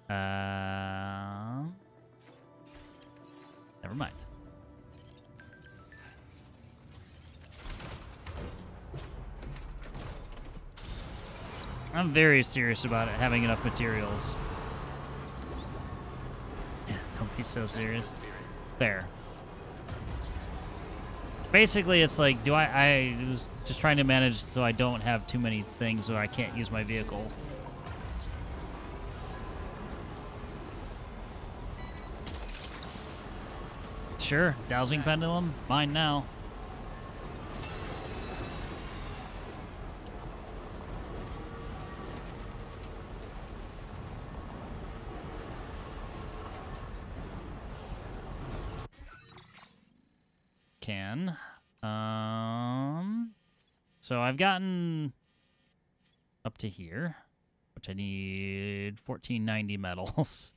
Never mind. I'm very serious about it, having enough materials. Yeah, don't be so serious. There. Basically, it's like, I was just trying to manage so I don't have too many things so I can't use my vehicle. Sure, dowsing pendulum, mine now. Can. So I've gotten up to here, which I need 1490 metals.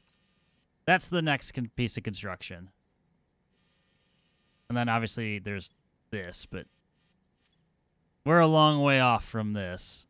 That's the next piece of construction. And then obviously there's this, but we're a long way off from this.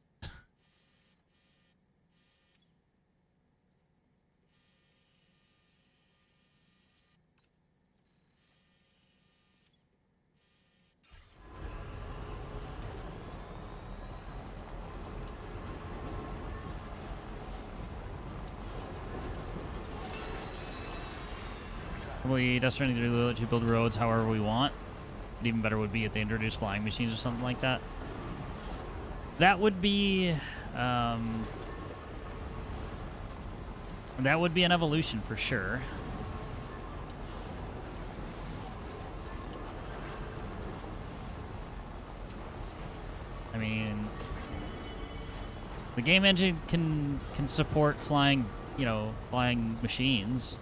Probably Death Stranding to build roads however we want. But even better would be if they introduced flying machines or something like that. That would be an evolution for sure. I mean, The game engine can support flying, you know, flying machines.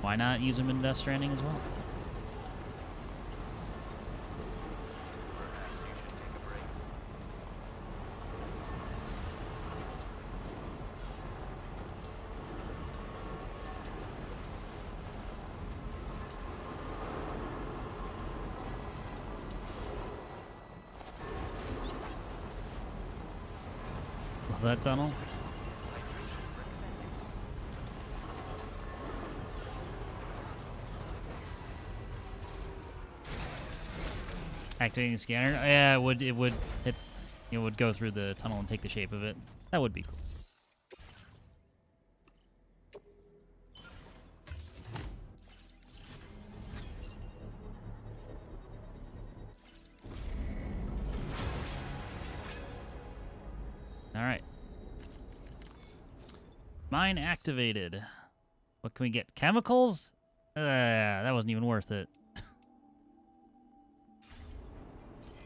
Why not use them in Death Stranding as well? Love that tunnel. Activating the scanner. Yeah, it would go through the tunnel and take the shape of it. That would be cool. All right. Mine activated. What can we get? Chemicals? That wasn't even worth it.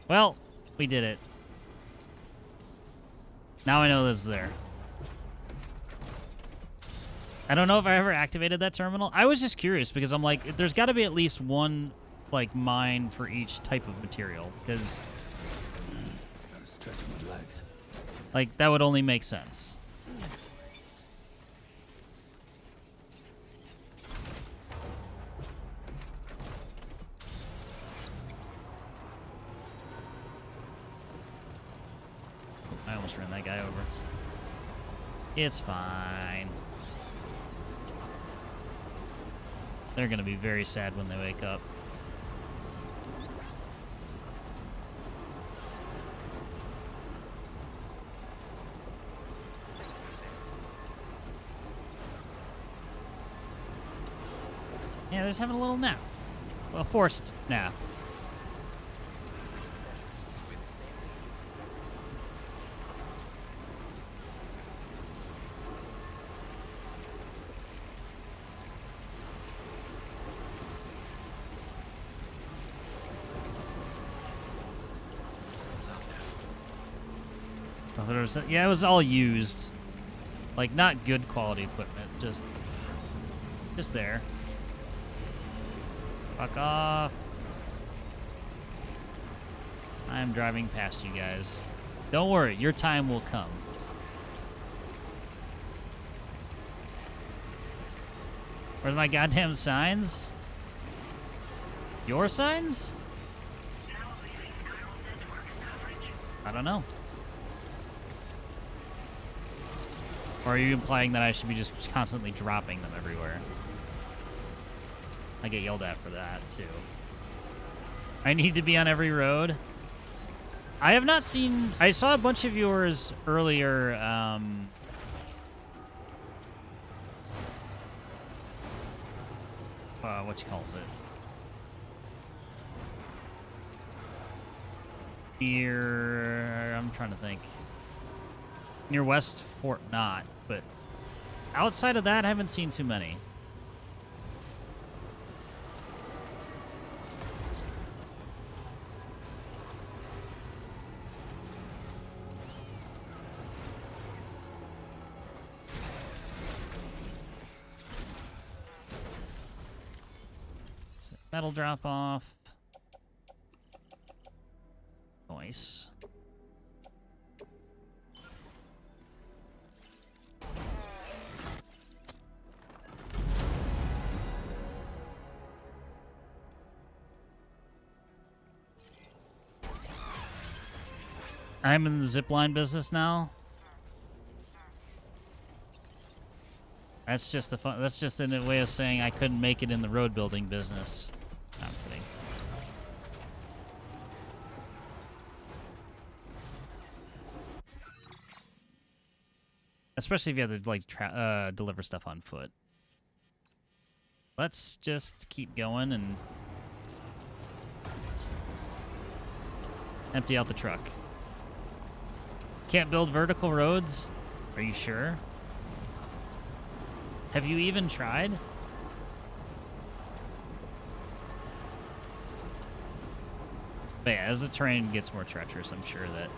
Well, we did it. Now I know this is there. I don't know if I ever activated that terminal. I was just curious because I'm like, there's got to be at least one, like, mine for each type of material. Because, like, that would only make sense. I almost ran that guy over. It's fine. They're gonna be very sad when they wake up. Yeah, they're just having a little nap. Well, forced nap. Yeah, it was all used. Like, not good quality equipment, just there. Fuck off. I'm driving past you guys. Don't worry, your time will come. Where's my goddamn signs? Your signs? I don't know. Or are you implying that I should be just constantly dropping them everywhere? I get yelled at for that, too. I need to be on every road. I have not seen... I saw a bunch of yours earlier, what you calls it? Near... I'm trying to think. Near West Fort Knott, but outside of that, I haven't seen too many. Metal drop off. Nice. I'm in the zipline business now. That's just that's just a way of saying I couldn't make it in the road building business. No, I'm kidding. Especially if you have to like deliver stuff on foot. Let's just keep going and empty out the truck. Can't build vertical roads? Are you sure? Have you even tried? But yeah, as the terrain gets more treacherous, I'm sure that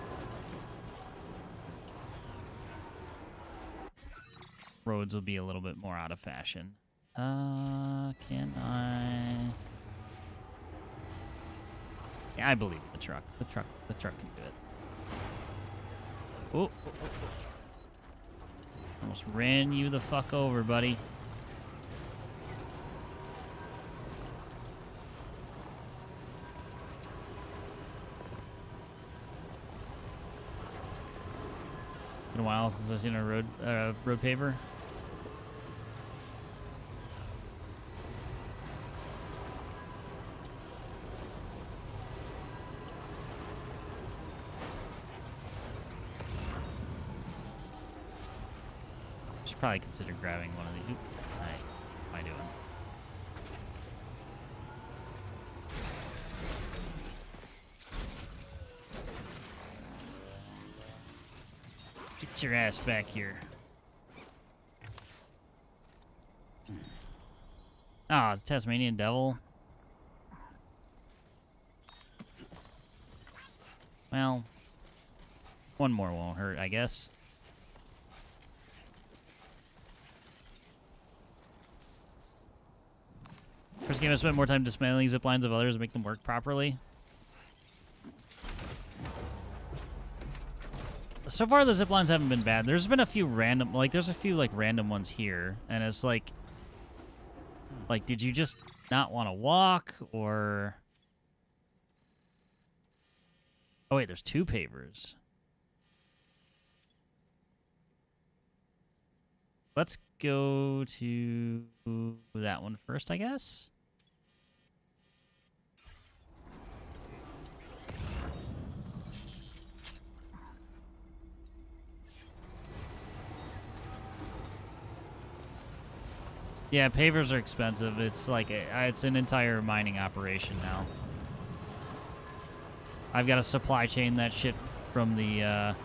roads will be a little bit more out of fashion. Can I? Yeah, I believe the truck. The truck can do it. Oh, almost ran you the fuck over, buddy. Been a while since I've seen a road paver. Should probably consider grabbing one of these. Oop, what am I doing? Get your ass back here. Ah, it's Tasmanian Devil. Well, one more won't hurt, I guess. First game I spent more time dismantling zip lines of others to make them work properly. So far, the zip lines haven't been bad. There's been a few random, there's a few, random ones here. And it's like, did you just not want to walk, or... Oh, wait, there's two pavers. Let's go to that one first, I guess. Yeah, pavers are expensive. It's it's an entire mining operation now. I've got to supply chain that shit from the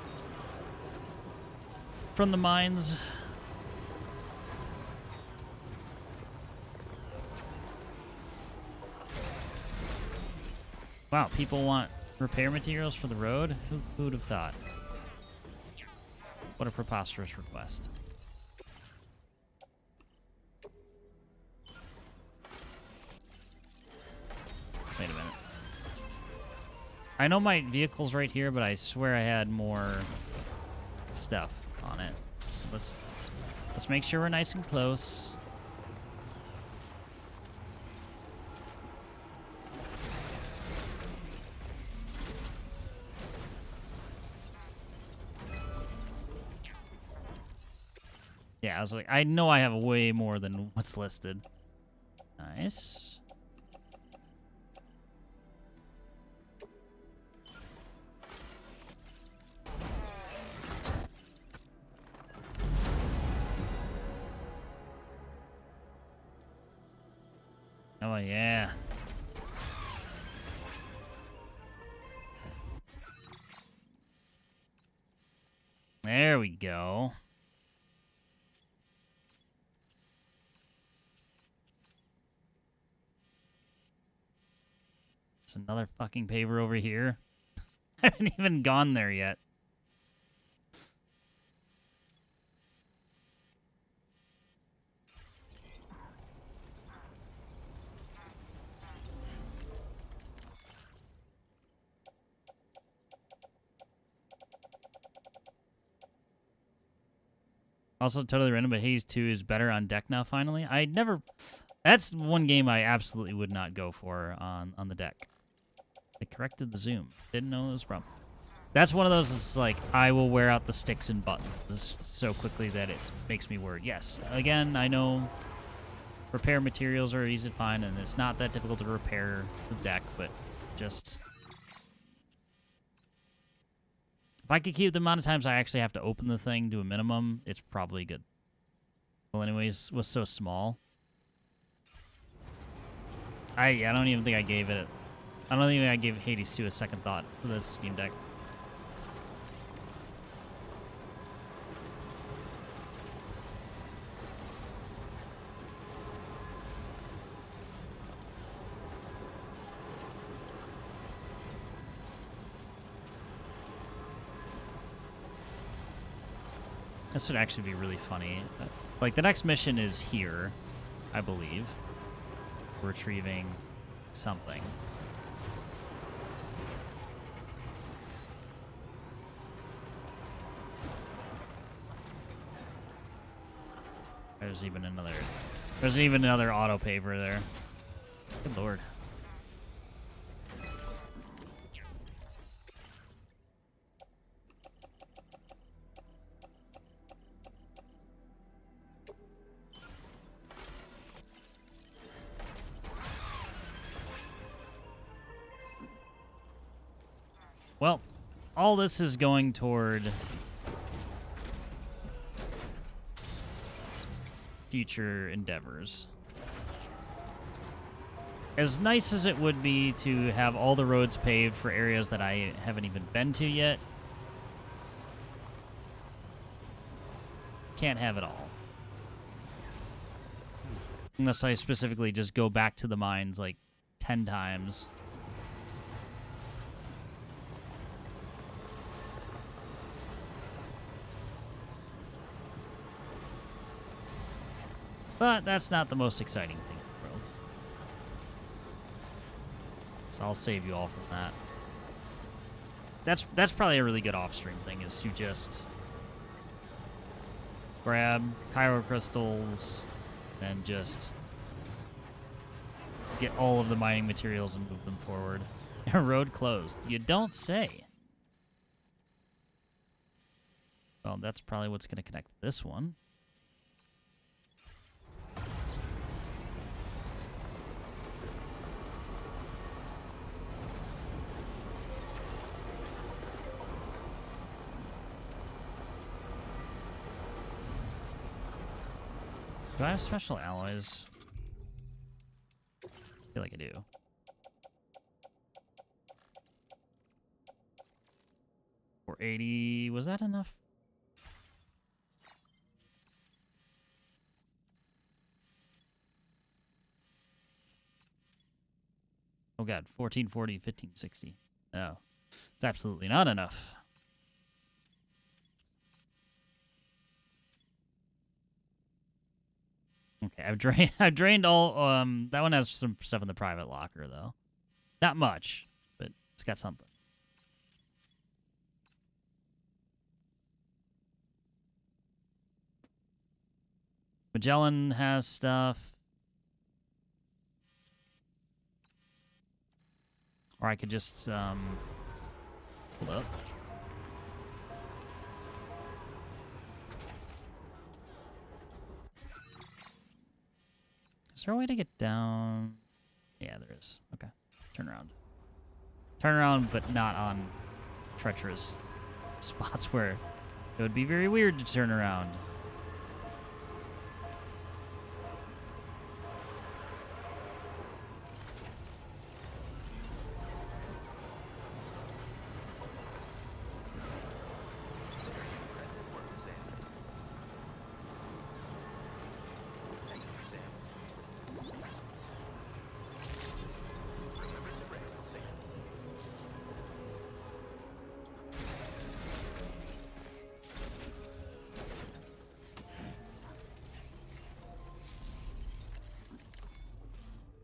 mines. Wow, people want repair materials for the road? Who would have thought? What a preposterous request. Wait a minute. I know my vehicle's right here, but I swear I had more stuff on it. So let's make sure we're nice and close. Yeah, I was like, I know I have way more than what's listed. Nice. Oh, yeah. There we go. There's another fucking paver over here. I haven't even gone there yet. Also, totally random, but Haze 2 is better on deck now, finally. That's one game I absolutely would not go for on the deck. I corrected the zoom. Didn't know it was a problem. That's one of those that's like, I will wear out the sticks and buttons so quickly that it makes me worried. Yes, again, I know repair materials are easy to find, and it's not that difficult to repair the deck, but just... If I could keep the amount of times I actually have to open the thing to a minimum, it's probably good. Well, anyways, it was so small. I don't even think I gave it... I don't think I gave Hades 2 a second thought for the Steam Deck. This would actually be really funny. Like, the next mission is here, I believe. Retrieving something. There's even another auto paver there. Good lord. Well, all this is going toward future endeavors. As nice as it would be to have all the roads paved for areas that I haven't even been to yet, can't have it all. Unless I specifically just go back to the mines like 10 times. But that's not the most exciting thing in the world. So I'll save you all from that. That's probably a really good off-stream thing, is to just grab Kyro crystals and just get all of the mining materials and move them forward. Road closed. You don't say. Well, that's probably what's going to connect this one. Do I have special alloys? I feel like I do. $480. Was that enough? Oh god, 1440, 1560. No, it's absolutely not enough. Okay, I've drained all. That one has some stuff in the private locker though. Not much, but it's got something. Magellan has stuff. Or I could just hold up. Is there a way to get down? Yeah, there is. Okay. Turn around. Turn around, but not on treacherous spots where it would be very weird to turn around.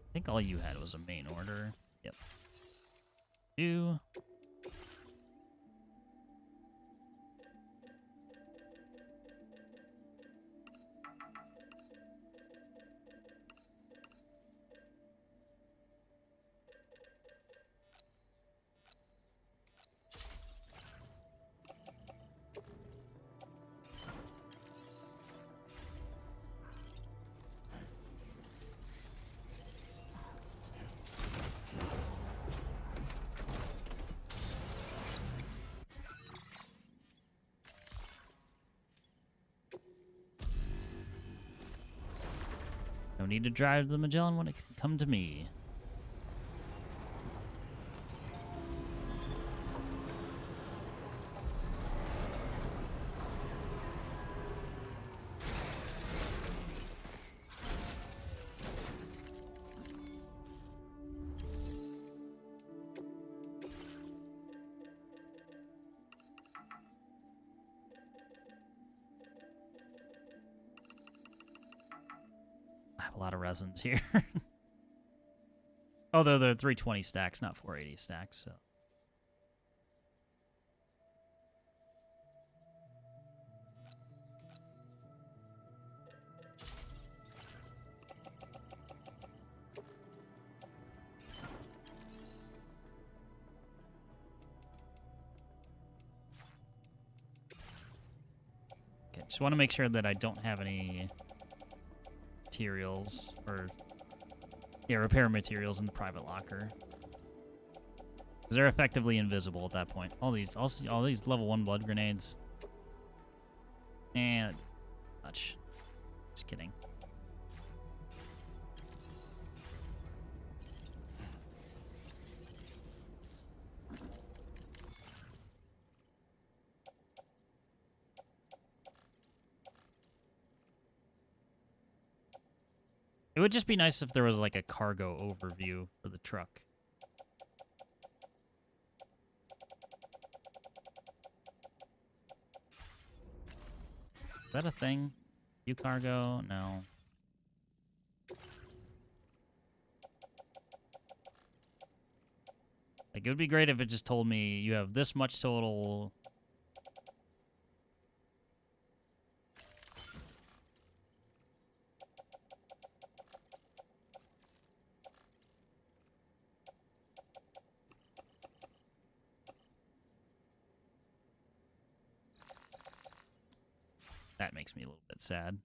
I think all you had was a main order. Yep. Two. No need to drive the Magellan when it can come to me. have a lot of resins here. Although they're 320 stacks, not 480 stacks, so. Okay, just want to make sure that I don't have any materials or repair materials in the private locker. 'Cause they're effectively invisible at that point. All these level 1 blood grenades. And much. Just kidding. It would just be nice if there was like a cargo overview for the truck. Is that a thing? You cargo? No. Like, it would be great if it just told me you have this much total. That makes me a little bit sad.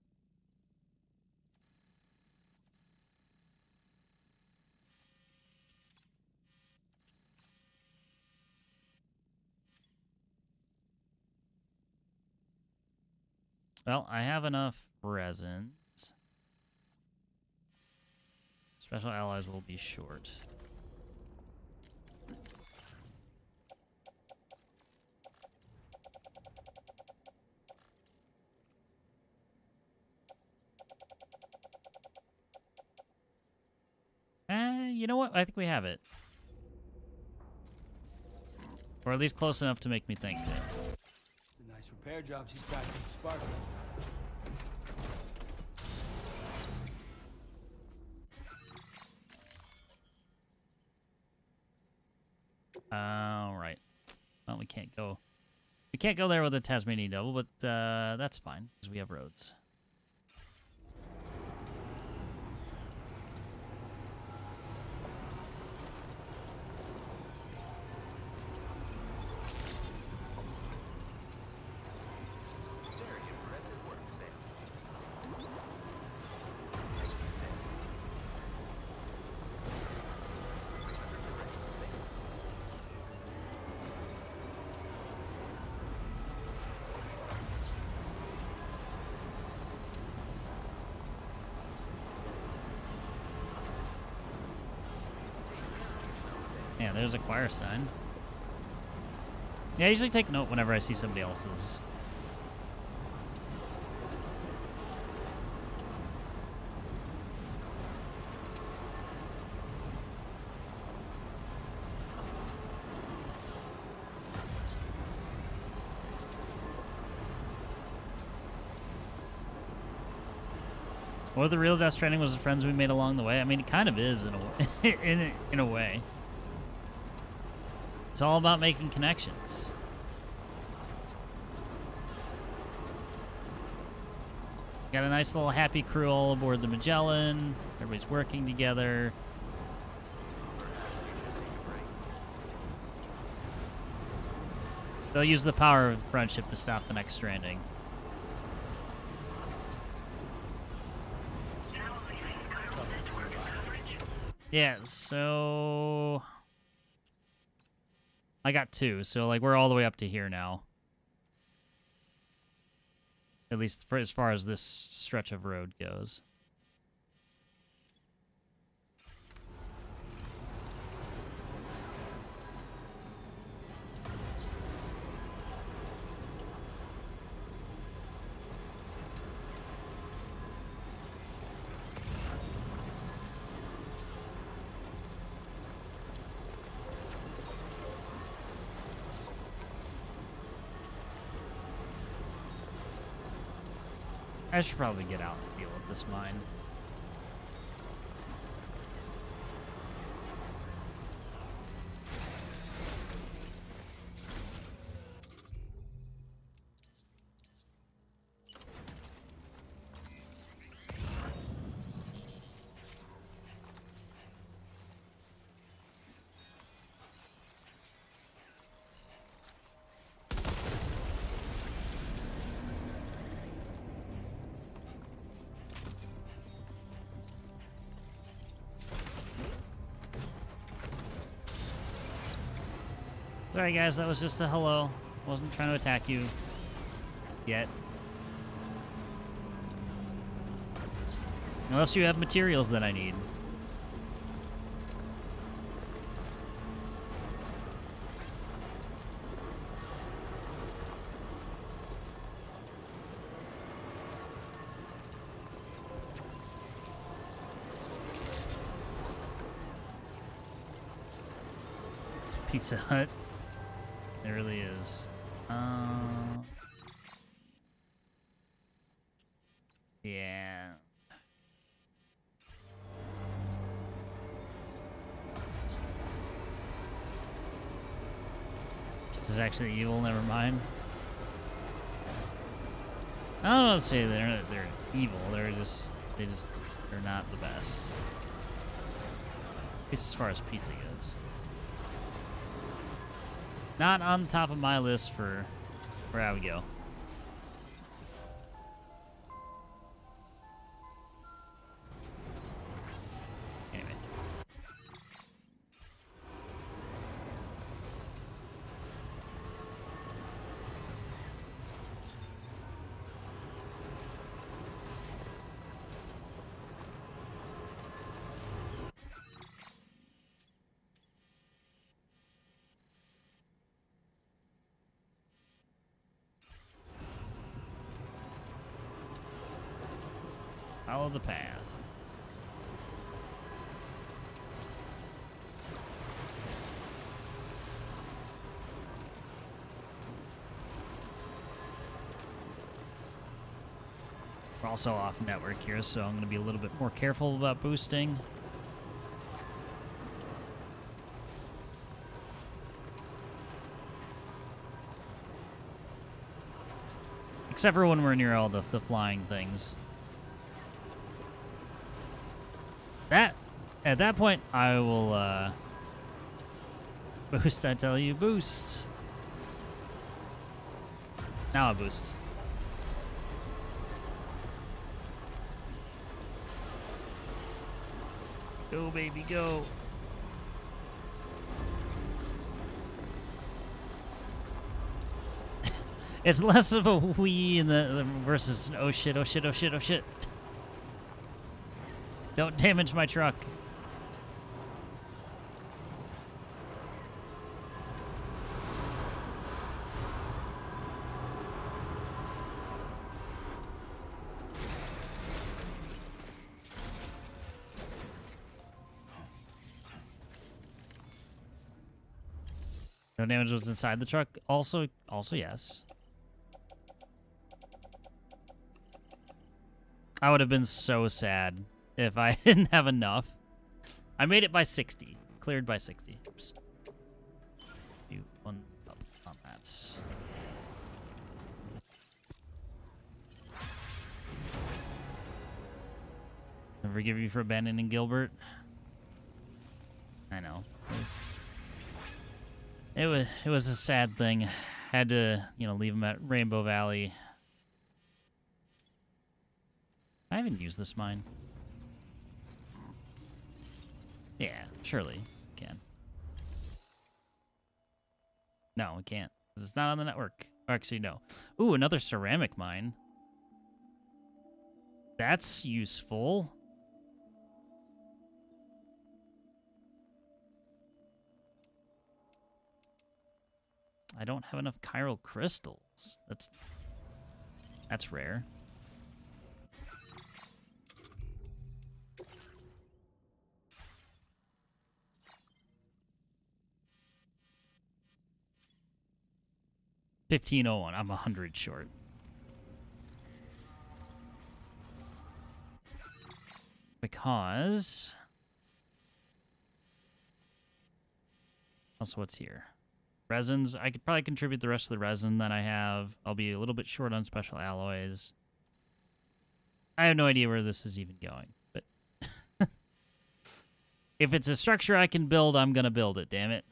Well, I have enough resins. Special allies will be short. You know what? I think we have it. Or at least close enough to make me think that. It's a nice repair job she's practicing Spartan. Alright. Well, we can't go. We can't go there with a Tasmanian Devil, but that's fine, because we have roads. Yeah, there's a choir sign. Yeah, I usually take note whenever I see somebody else's. Or the real Death Stranding was the friends we made along the way. I mean, it kind of is in a way. in a way. It's all about making connections. Got a nice little happy crew all aboard the Magellan. Everybody's working together. They'll use the power of friendship to stop the next Stranding. Yeah, so I got 2, so like we're all the way up to here now. At least for as far as this stretch of road goes. I should probably get out and deal with this mine. Sorry guys, that was just a hello. Wasn't trying to attack you yet. Unless you have materials that I need. Pizza Hut. It really is. Yeah. This is actually evil, never mind. I don't want to say they're evil, they're not the best. At least as far as pizza goes. Not on the top of my list for where I would go. Anyway. Follow the path. We're also off network here, so I'm going to be a little bit more careful about boosting. Except for when we're near all the flying things. At that point, I will, boost, I tell you, boost. Now I boost. Go, baby, go. It's less of a wee in the versus oh shit, oh shit, oh shit, oh shit. Don't damage my truck. No damage was inside the truck. Also yes. I would have been so sad if I didn't have enough. I made it by 60. Cleared by 60. Oops. Do one up on that. I forgive you for abandoning Gilbert. I know. It was a sad thing. Had to, leave him at Rainbow Valley. I haven't used this mine. Yeah, surely can. No, we can't. It's not on the network. Or actually, no. Ooh, another ceramic mine. That's useful. I don't have enough chiral crystals. That's rare. $15.01. I'm 100 short. Because also what's here? Resins. I could probably contribute the rest of the resin that I have. I'll be a little bit short on special alloys. I have no idea where this is even going, but if it's a structure I can build, I'm gonna build it, damn it.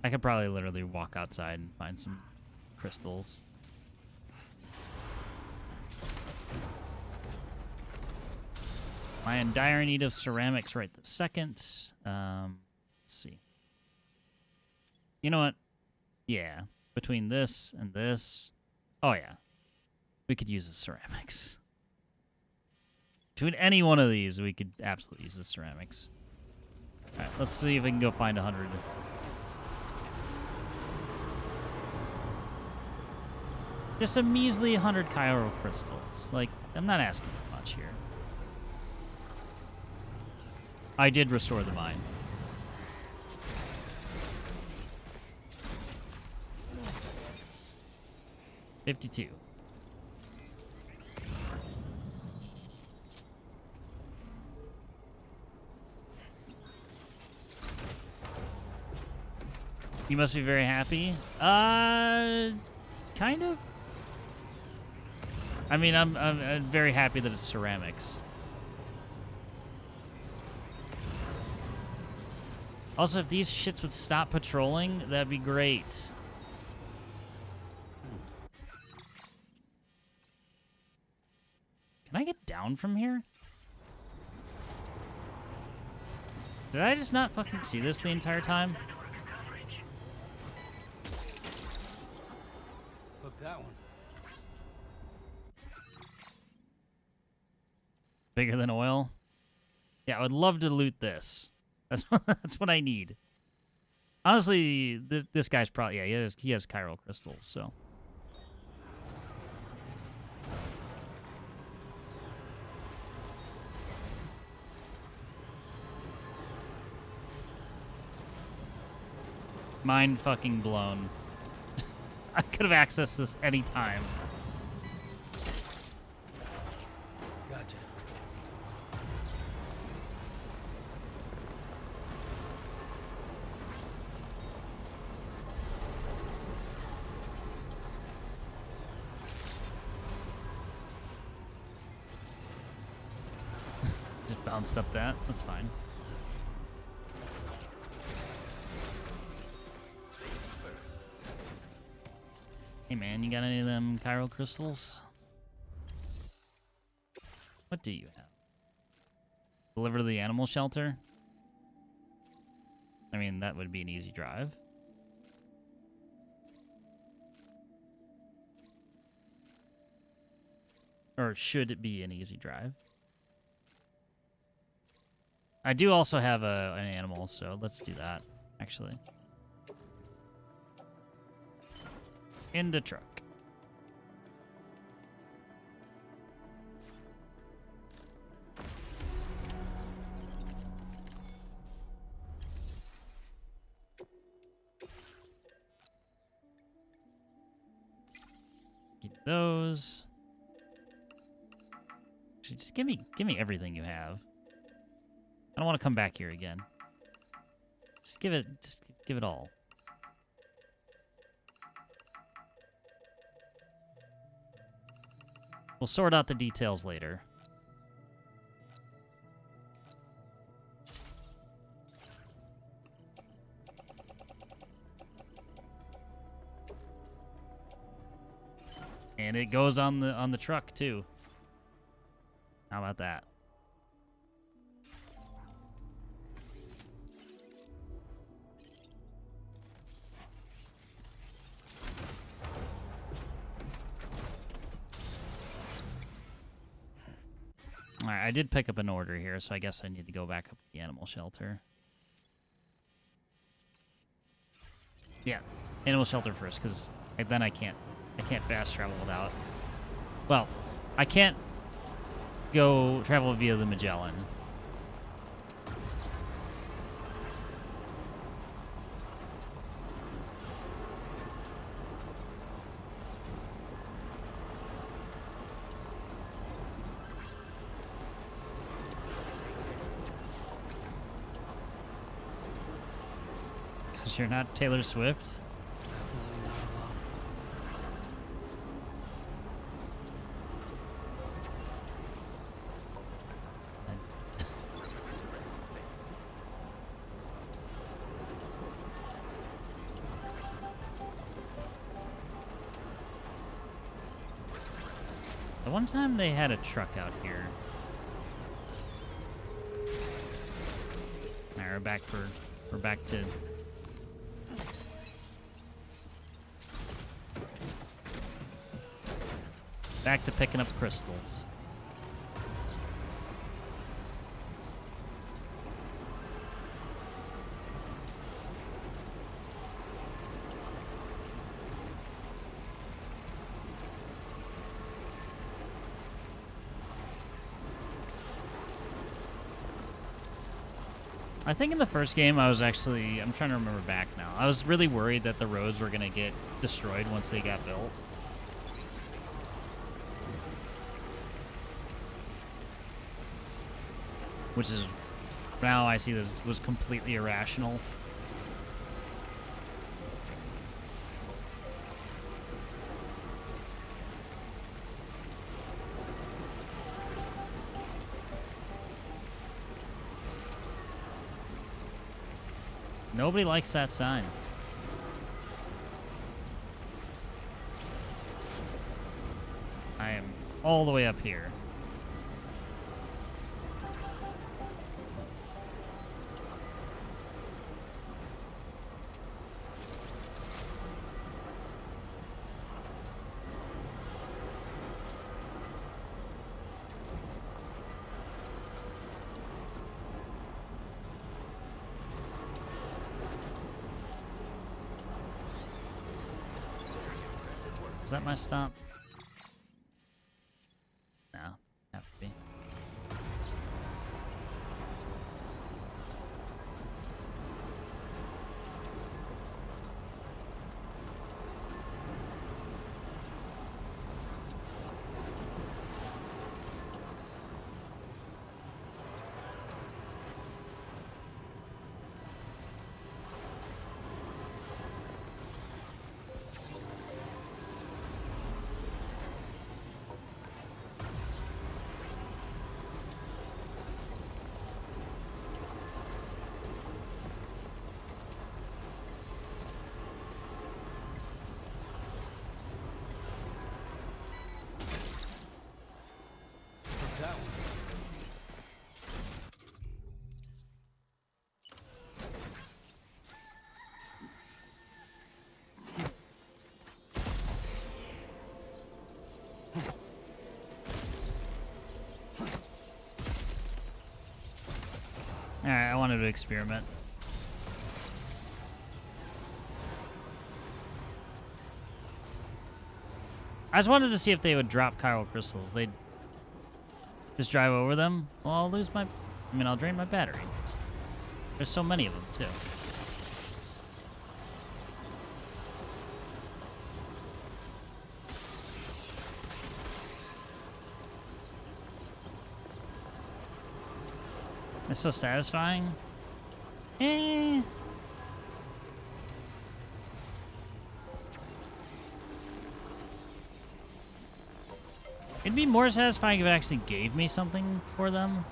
I could probably literally walk outside and find some crystals. I am in dire need of ceramics right this second. Let's see. You know what? Yeah. Between this and this. Oh, yeah. We could use the ceramics. Between any one of these, we could absolutely use the ceramics. Alright, let's see if we can go find 100. Just a measly 100 Cairo crystals. Like, I'm not asking for much here. I did restore the mine. $52. You must be very happy. Kind of. I mean, I'm very happy that it's ceramics. Also, if these shits would stop patrolling, that'd be great. Can I get down from here? Did I just not fucking see this the entire time? Look, that one. Bigger than oil? Yeah, I would love to loot this. That's what I need. Honestly, this guy's probably, yeah, he has chiral crystals, so. Mind fucking blown. I could have accessed this anytime. Gotcha. Just bounced up that. That's fine. Hey man, you got any of them chiral crystals? What do you have? Deliver to the animal shelter? I mean, that would be an easy drive. Or should it be an easy drive? I do also have an animal, so let's do that, actually. In the truck. Keep those. Actually, just give me everything you have. I don't want to come back here again. Just give it all. We'll sort out the details later. And it goes on the truck too. How about that? Alright, I did pick up an order here, so I guess I need to go back up to the animal shelter. Yeah, animal shelter first, because then I can't fast travel without. Well, I can't go travel via the Magellan. You're not Taylor Swift? The one time they had a truck out here. Alright, we're back to picking up crystals. I think in the first game I'm trying to remember back now. I was really worried that the roads were going to get destroyed once they got built. Which is, now I see this was completely irrational. Nobody likes that sign. I am all the way up here. Is that my stop? No, have to be. Alright, I wanted to experiment. I just wanted to see if they would drop chiral crystals. They'd just drive over them. Well, I'll lose my... I'll drain my battery. There's so many of them, too. It's so satisfying. Eh. It'd be more satisfying if it actually gave me something for them.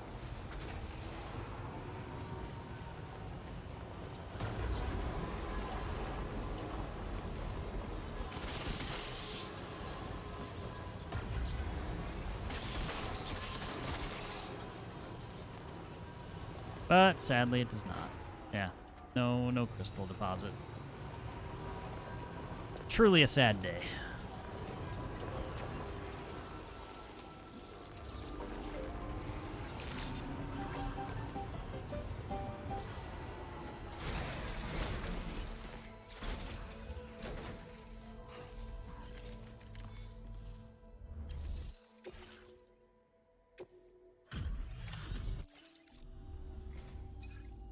But sadly it does not. Yeah. No crystal deposit. Truly a sad day.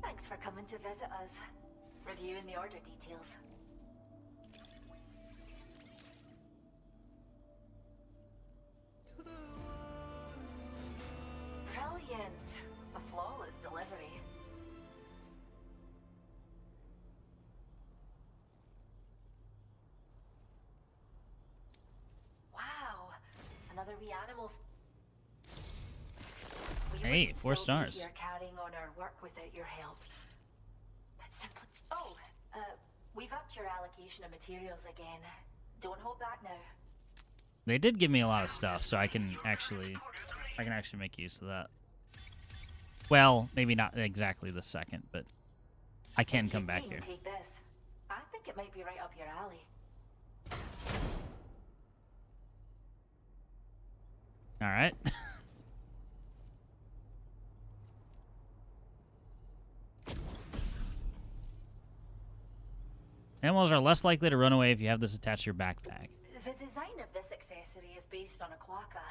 Thanks for coming to visit us. Reviewing the order details. Brilliant! A flawless delivery. Wow! Another wee animal. Hey, 4 stars. You're carrying on our work without your help. But simply... Oh, we've upped your allocation of materials again. Don't hold back now. They did give me a lot of stuff, so I can actually make use of that. Well, maybe not exactly the second, but I can come back here. Take this. I think it might be right up your alley. All right. Animals are less likely to run away if you have this attached to your backpack. The design of this accessory is based on a quokka.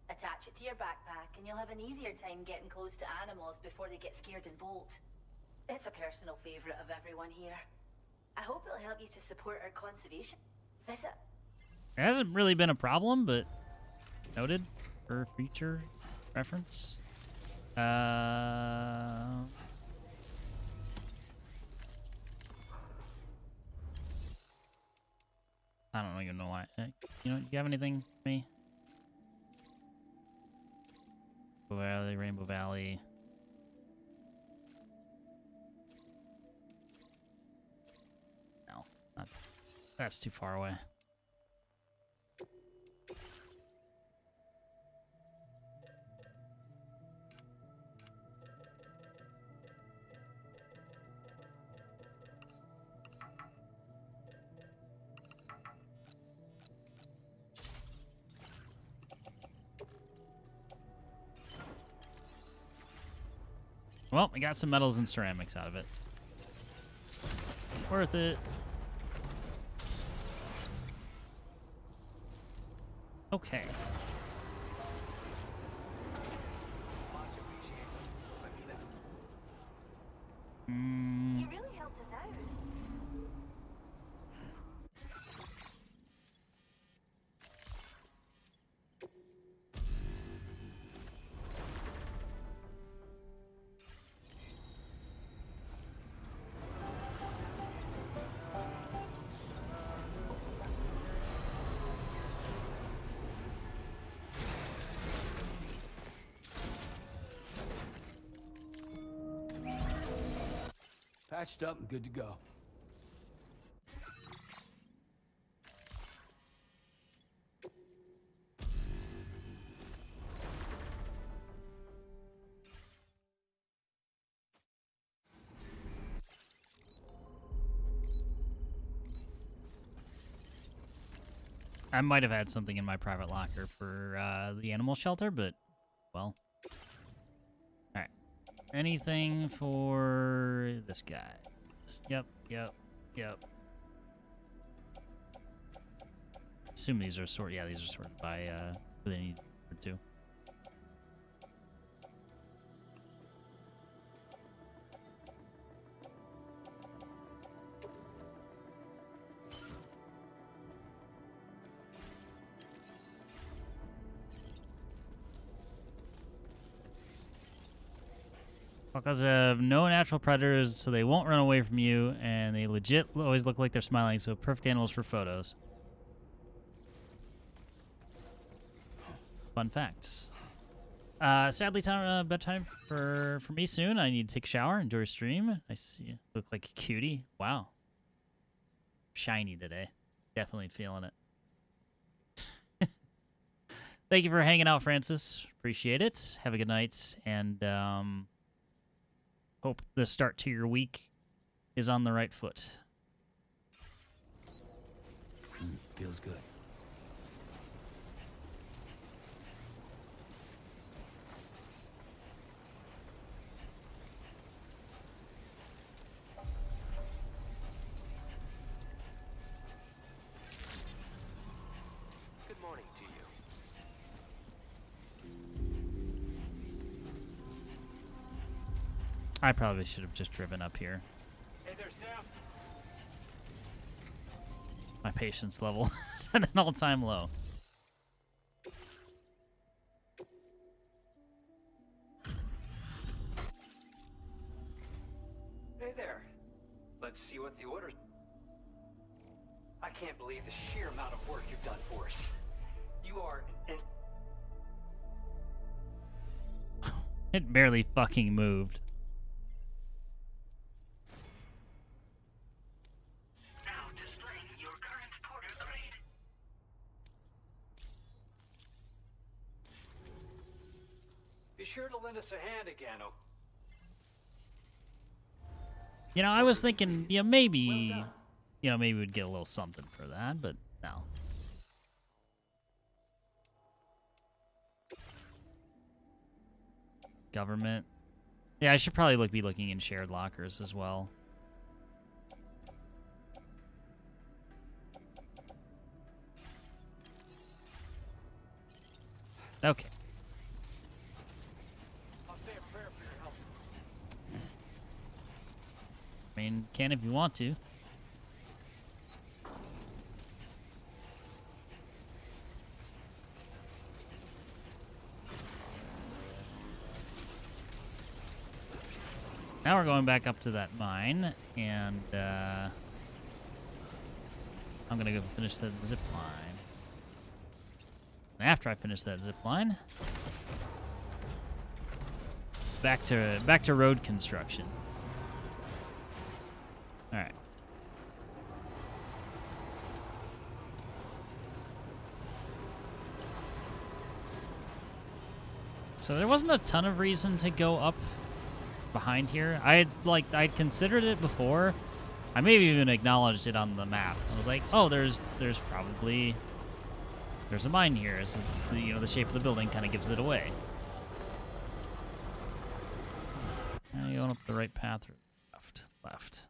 Attach it to your backpack and you'll have an easier time getting close to animals before they get scared and bolt. It's a personal favorite of everyone here. I hope it'll help you to support our conservation visit. It hasn't really been a problem, but noted for future reference. I don't even know why. You know, do you have anything for me? Rainbow Valley. No, not. That's too far away. Well, I got some metals and ceramics out of it. Worth it. Okay. You really helped us out. Patched up and good to go. I might have had something in my private locker for the animal shelter, but, well. Alright. Anything for this guy? Yep. Assume these are sorted. Yeah, these are sorted by what they need for two. Because of no natural predators, so they won't run away from you, and they legit always look like they're smiling, so perfect animals for photos. Fun facts. Sadly, bedtime for me soon. I need to take a shower, enjoy your stream. I see you look like a cutie. Wow. Shiny today. Definitely feeling it. Thank you for hanging out, Francis. Appreciate it. Have a good night, and hope the start to your week is on the right foot. Feels good. Good morning to you. I probably should have just driven up here. Hey there, Sam. My patience level is at an all-time low. Hey there. Let's see what the order... I can't believe the sheer amount of work you've done for us. You are It barely fucking moved. Now displaying your current porter grade. us a hand again, oh. You know, I was thinking, maybe, maybe we'd get a little something for that, but no. Government. Yeah, I should probably be looking in shared lockers as well. Okay. I'll say a prayer for your help. I mean, can if you want to. Now we're going back up to that mine, and I'm gonna go finish that zip line. And after I finish that zip line, back to road construction. All right. So there wasn't a ton of reason to go up behind here. I'd considered it before. I maybe even acknowledged it on the map. I was like, oh, there's probably a mine here. Since the shape of the building kind of gives it away. Are you going up the right path or left?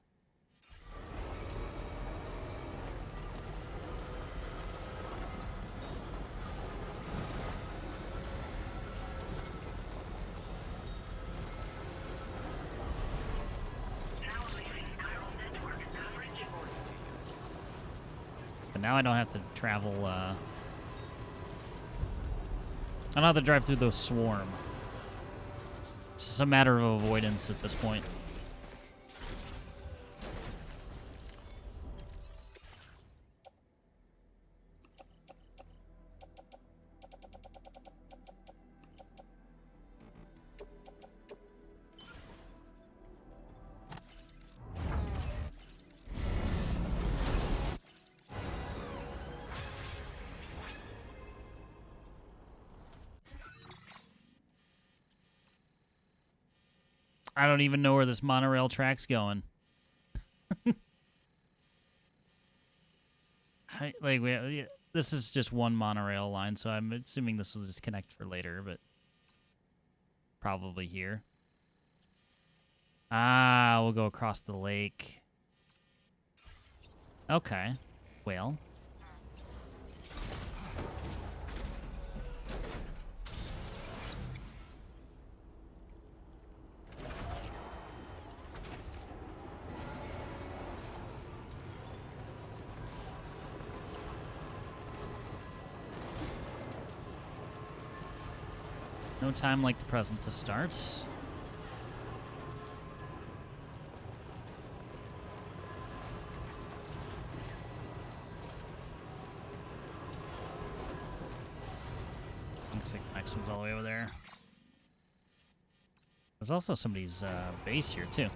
But now I don't have to travel, I don't have to drive through the swarm. It's just a matter of avoidance at this point. I don't even know where this monorail track's going. This is just one monorail line, so I'm assuming this will just connect for later, but probably here. Ah, we'll go across the lake. Okay. Well. No time like the present to start. Looks like the next one's all the way over there. There's also somebody's base here, too.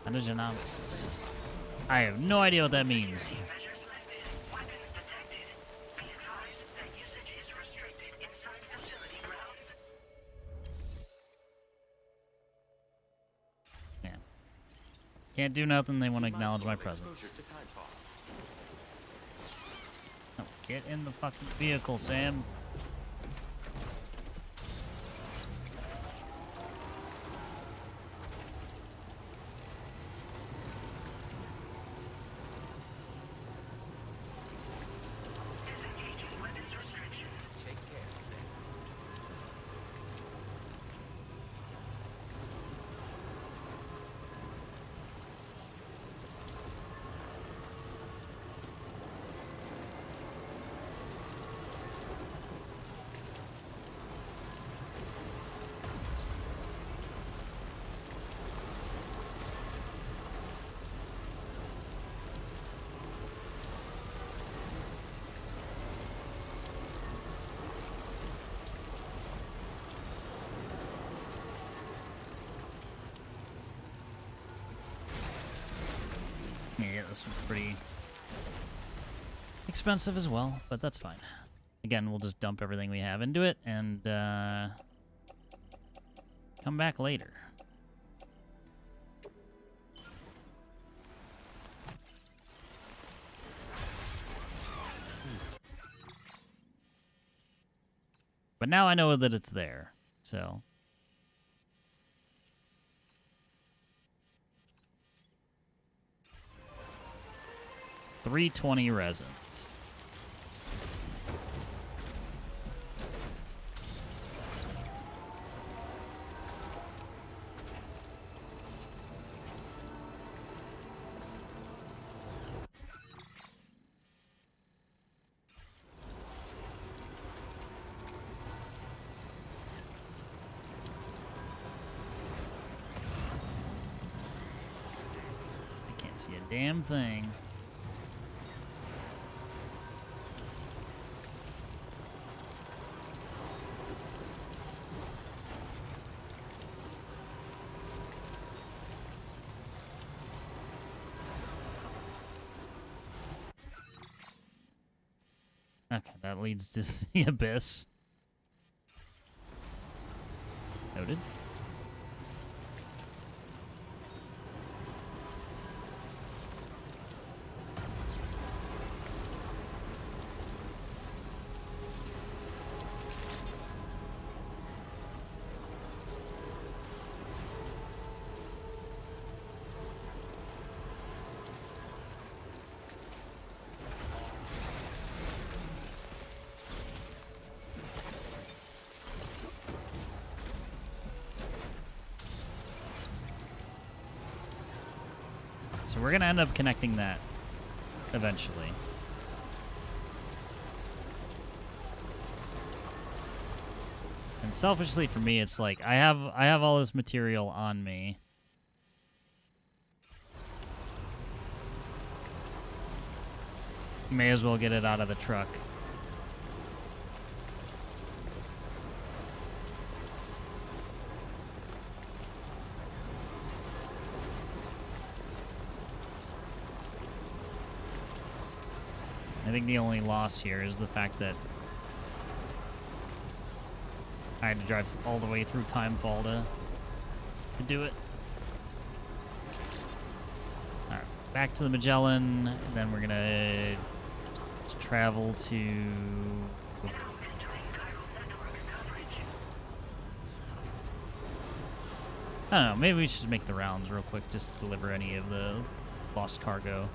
Antigenomics. I have no idea what that means. Man. Can't do nothing, they want to acknowledge my presence. Oh, get in the fucking vehicle, Sam. Yeah, this one's pretty expensive as well, but that's fine. Again, we'll just dump everything we have into it and come back later. But now I know that it's there, so. 320 resins. I can't see a damn thing. Okay, that leads to the abyss. Noted. So we're gonna end up connecting that eventually. And selfishly for me, it's like I have all this material on me. May as well get it out of the truck. I think the only loss here is the fact that I had to drive all the way through Timefall to do it. Alright, back to the Magellan, then we're gonna travel to... I don't know, maybe we should make the rounds real quick, just to deliver any of the lost cargo.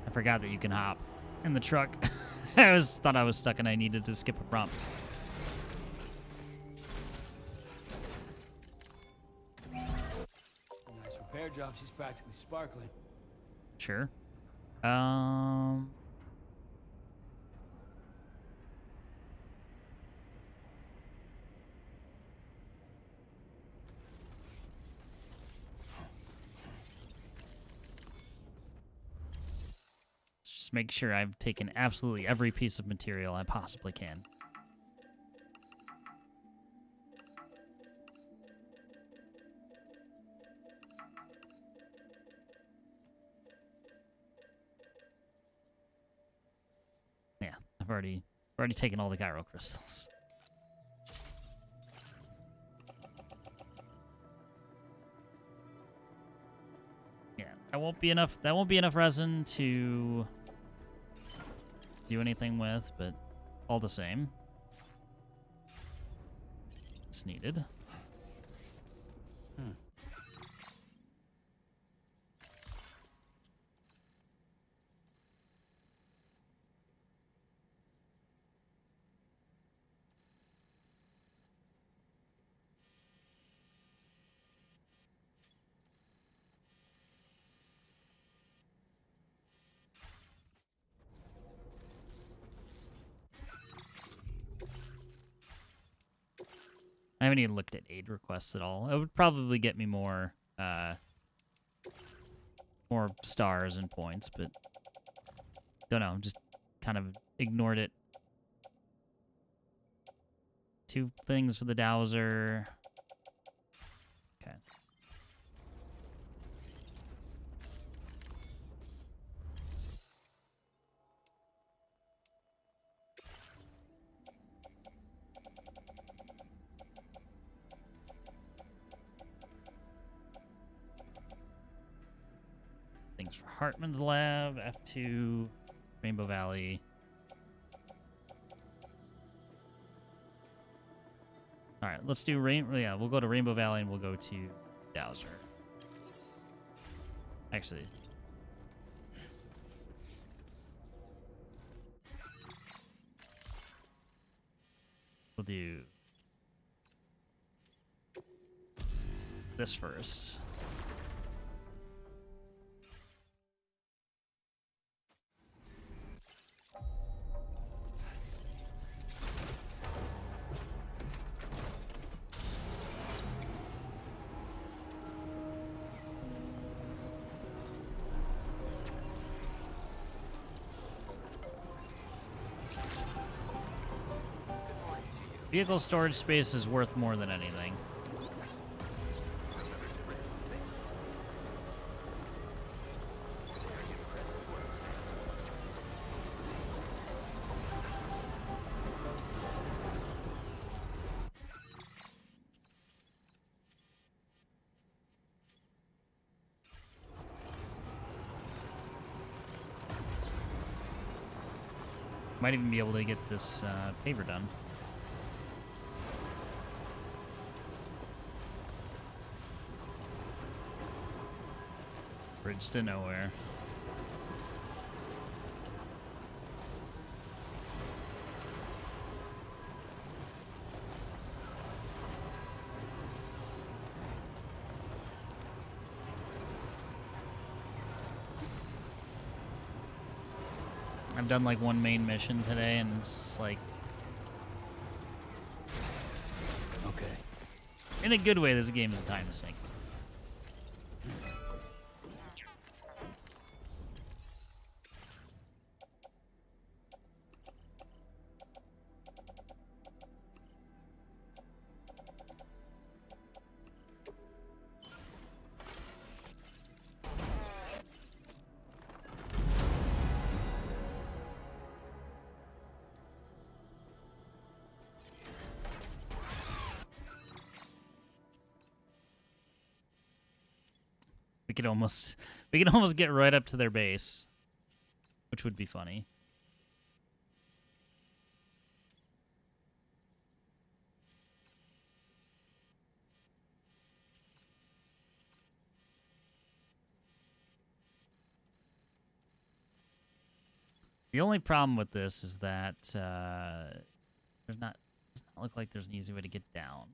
I forgot that you can hop in the truck. I thought I was stuck and I needed to skip a prompt. Nice repair job. She's practically sparkling. Sure. Just make sure I've taken absolutely every piece of material I possibly can. Yeah, I've already taken all the gyro crystals. Yeah, that won't be enough resin to do anything with, but all the same, it's needed. haven't even looked at aid requests at all. It would probably get me more stars and points, but don't know. Just kind of ignored it. 2 things for the dowser. Okay. Things for Heartman's lab, F2, Rainbow Valley. All right, let's do yeah, we'll go to Rainbow Valley and we'll go to Dowser. Actually, we'll do this first. Vehicle storage space is worth more than anything. Might even be able to get this paver done. Bridge to nowhere. I've done like 1 main mission today and it's like... Okay. In a good way, this game is a time sink. We could almost get right up to their base, which would be funny. The only problem with this is that does not look like there's an easy way to get down.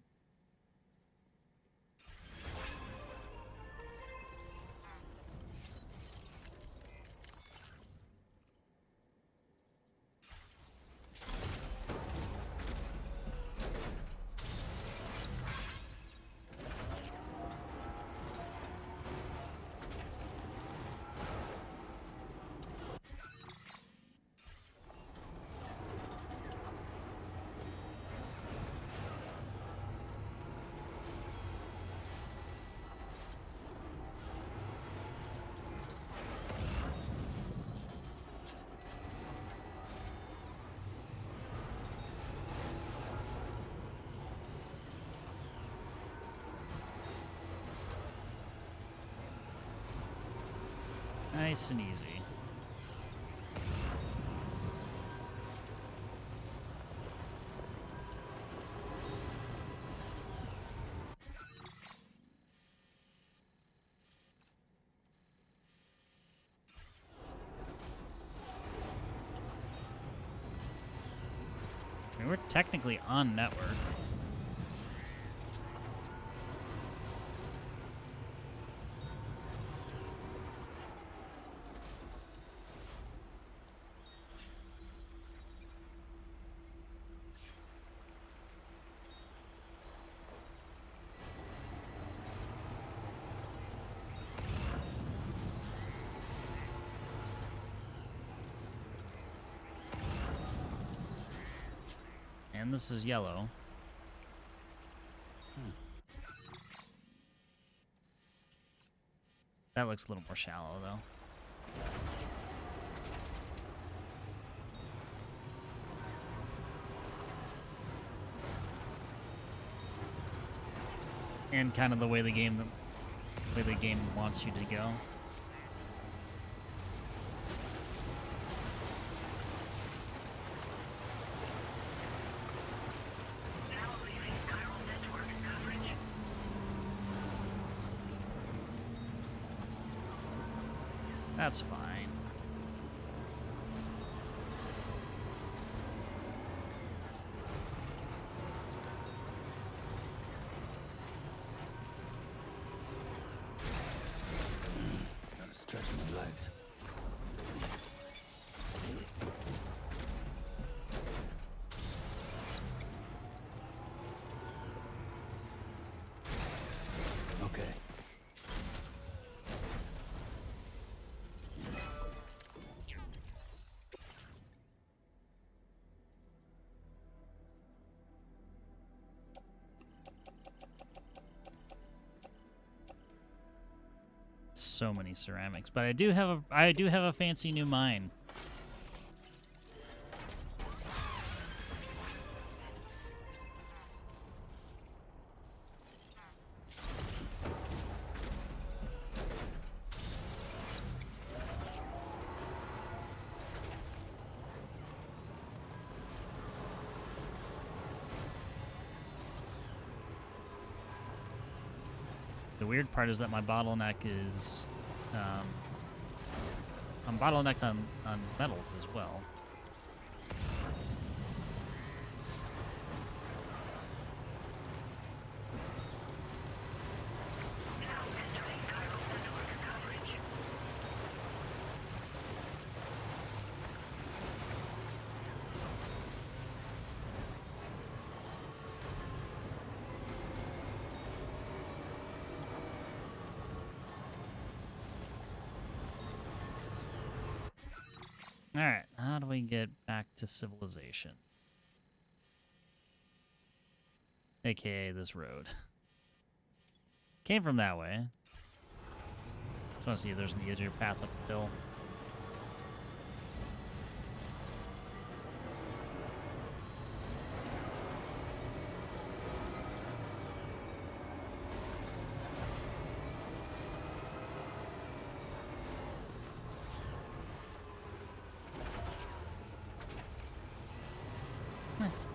Nice and easy. I mean, we're technically on network. and this is yellow. That looks a little more shallow, though. And kind of the way the game wants you to go. That's fine. Gotta stretch my legs. Okay. So many ceramics, but I do have a fancy new mine. The weird part is that my bottleneck is, I'm bottlenecked on metals as well. Alright, how do we get back to civilization? AKA this road. Came from that way. Just want to see if there's an easier path up the hill.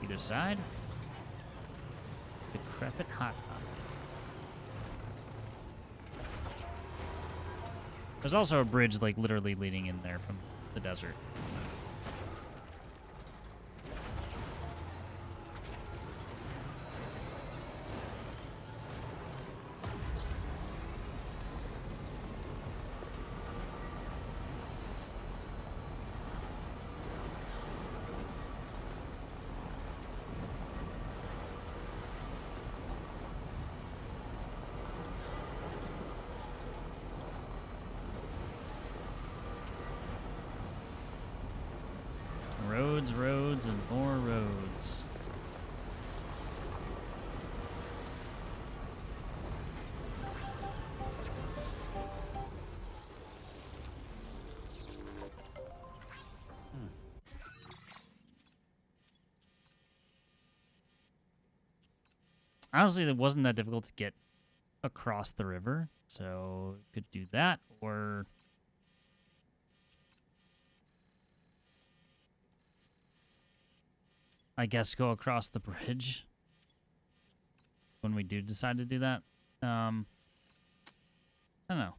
Either side. Decrepit hot pocket. There's also a bridge, like, literally leading in there from the desert. Roads, roads, and more roads. Honestly, it wasn't that difficult to get across the river, so could do that, or I guess go across the bridge when we do decide to do that. I don't know.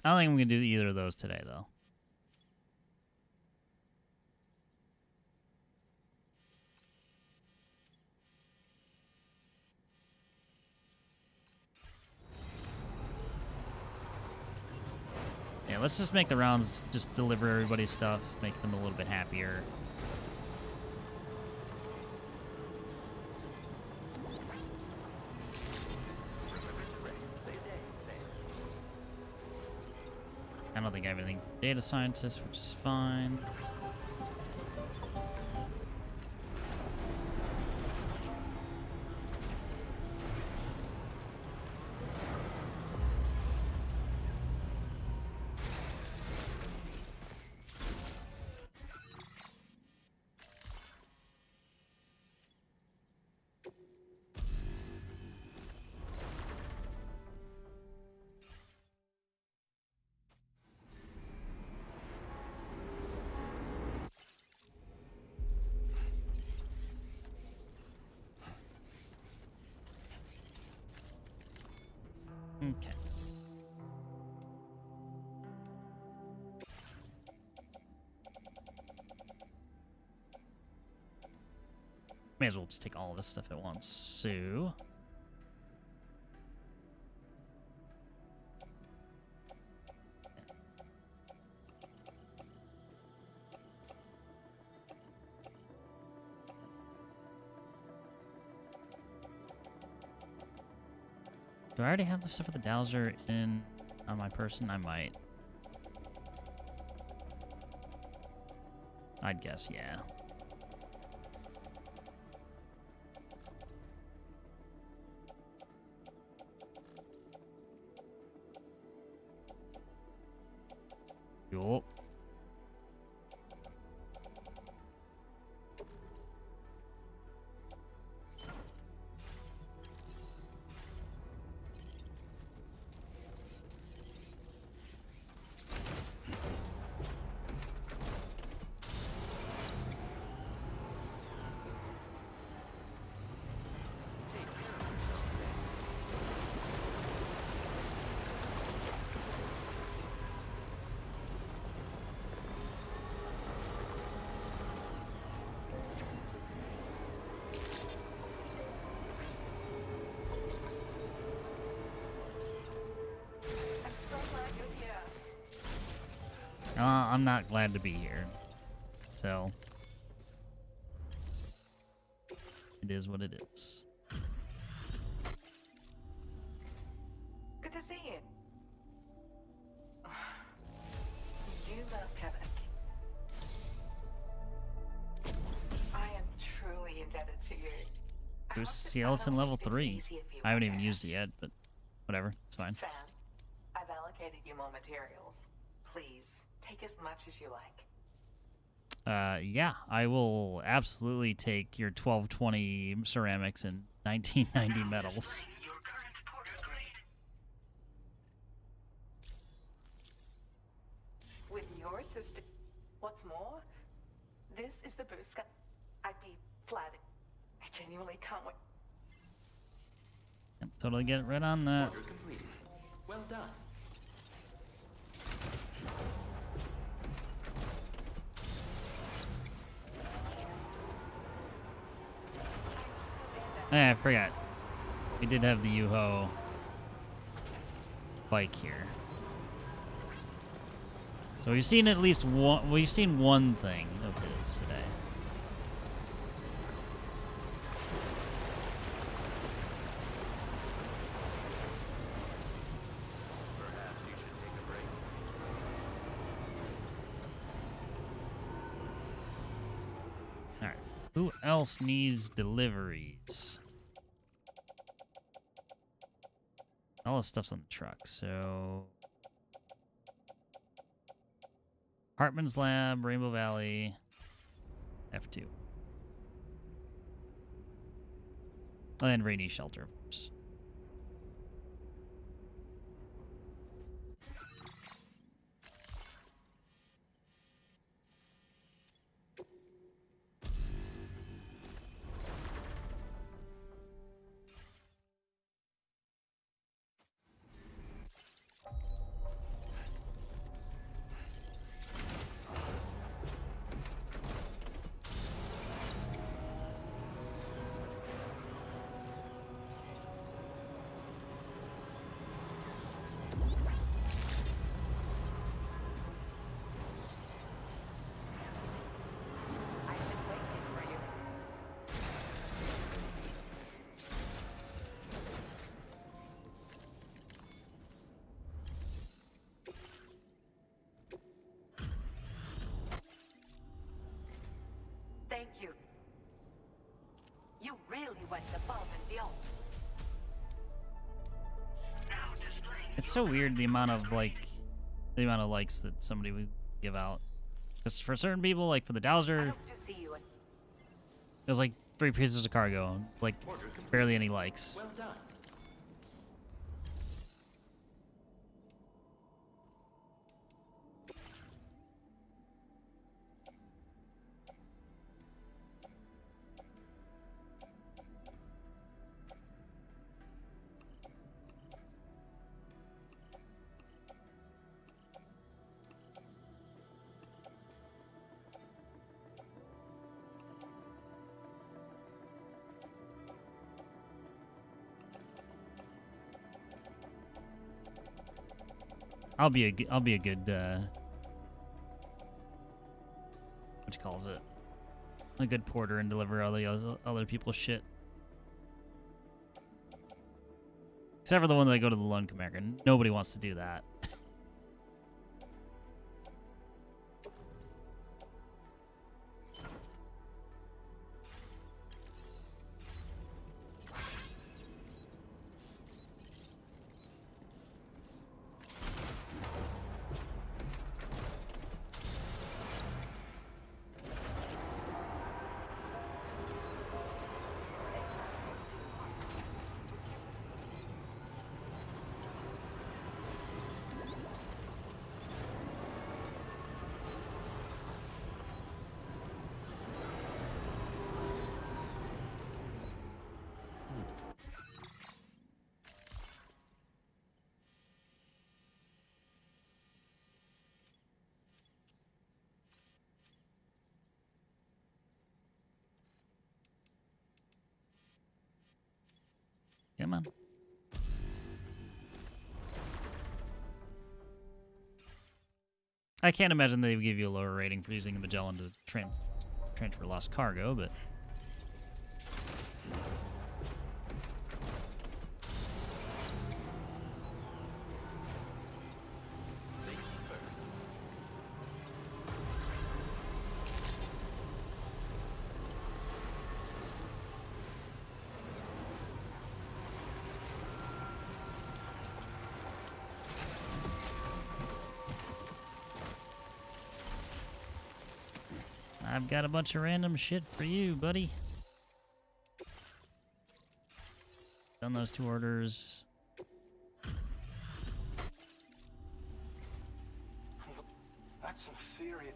I don't think I'm going to do either of those today, though. Yeah, let's just make the rounds, just deliver everybody's stuff, make them a little bit happier. Kind don't think I have anything for data scientist, which is fine. Okay. May as well just take all of this stuff at once. So... Do I already have the stuff with the dowser in on my person? I might. I'd guess, yeah. Cool. I'm not glad to be here. So, it is what it is. Good to see you. You must have I am truly indebted to you. It was skeleton level 3. I haven't even used it yet, but whatever, it's fine. Sam, I've allocated you more materials. Please, take as much as you like. Yeah, I will absolutely take your 1220 ceramics and 1990 metals. With your system, what's more, this is the boost. I'd be flattered. I genuinely can't wait. Yep, totally get right on that. Order completed. Well done. I forgot. We did have the Yuho bike here. So we've seen at least one. We've seen one thing of his today. Perhaps you should take a break. All right. Who else needs deliveries? All this stuff's on the truck, so... Heartman's Lab, Rainbow Valley, F2. And Rainy Shelter, of course. went above and beyond. It's so weird the amount of likes that somebody would give out. Because for certain people, like for the Dowser, it was like 3 pieces of cargo, like barely any likes. Well done. I'll be a good what you calls it? A good porter and deliver all the other people's shit. Except for the one that go to the Lone Commander. Nobody wants to do that. Come on. I can't imagine they would give you a lower rating for using the Magellan to transfer lost cargo, but... I've got a bunch of random shit for you, buddy. Done those 2 orders. That's some serious...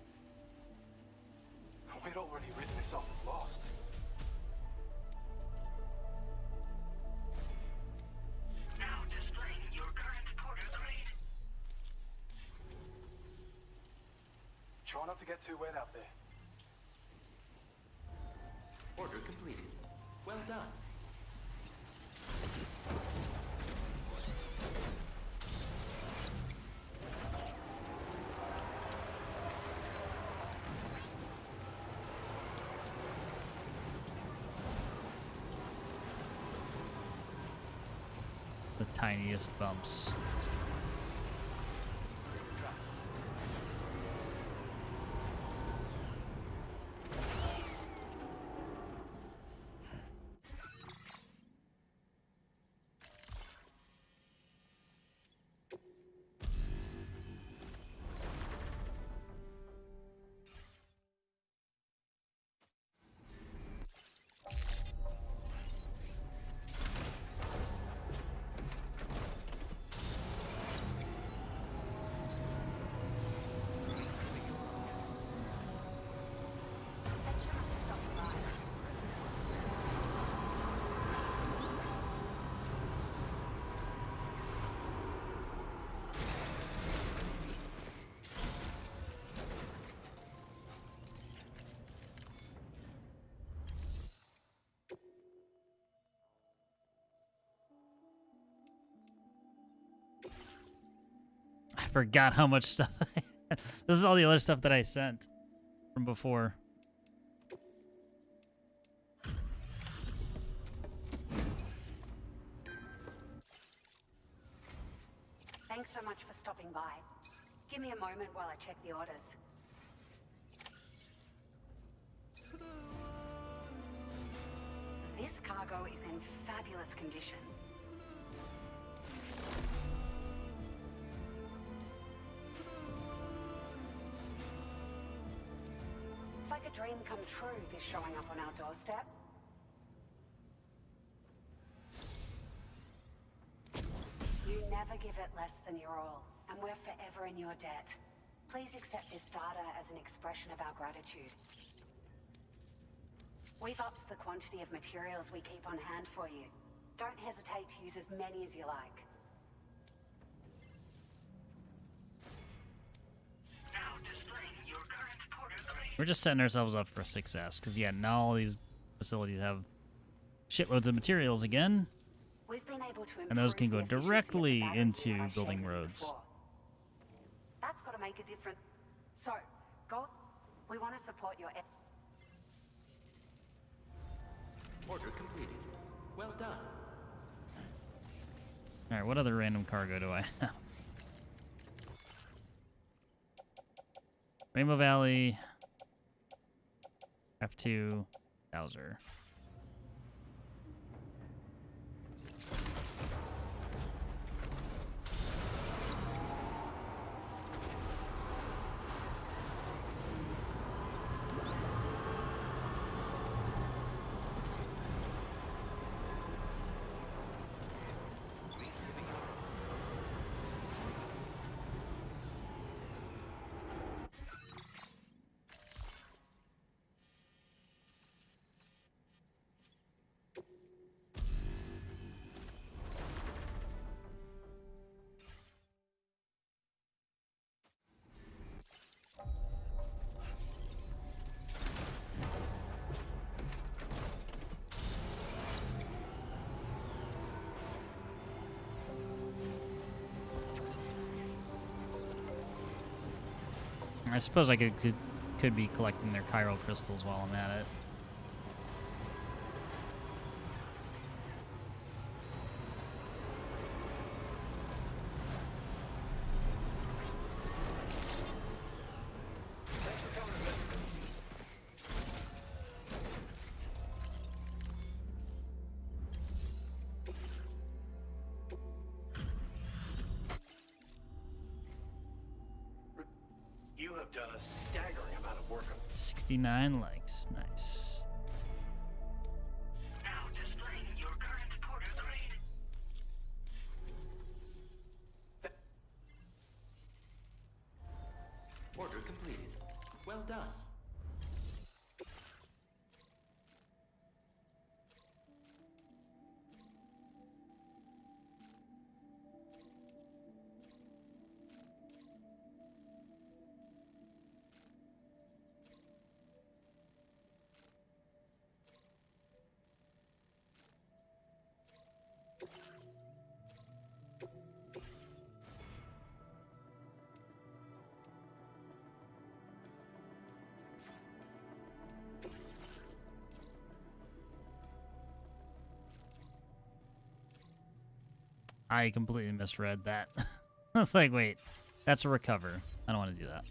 We'd already written this off as lost. Now displaying your current porter grade. Try not to get too wet out there. Order completed. Well done. The tiniest bumps. I forgot how much stuff This is all the other stuff that I sent from before. Thanks so much for stopping by. Give me a moment while I check the orders. This cargo is in fabulous condition. It's like a dream come true, this showing up on our doorstep. You never give it less than your all, and we're forever in your debt. Please accept this data as an expression of our gratitude. We've upped the quantity of materials we keep on hand for you. Don't hesitate to use as many as you like. Now displaying your current porter grade. We're just setting ourselves up for success, because yeah, now all these facilities have shitloads of materials again, We've been able to and those can go improve the efficiency of the directly battery into by building shaping roads. before. That's got to make a difference. So, go. We want to support your. Order completed. Well done. Alright, what other random cargo do I have? Rainbow Valley, F2, Bowser. I suppose I could be collecting their chiral crystals while I'm at it. You have done a staggering amount of work. 69 likes, nice. Now displaying your current porter grade. Order completed. Well done. I completely misread that. I was like, wait, that's a recover. I don't want to do that.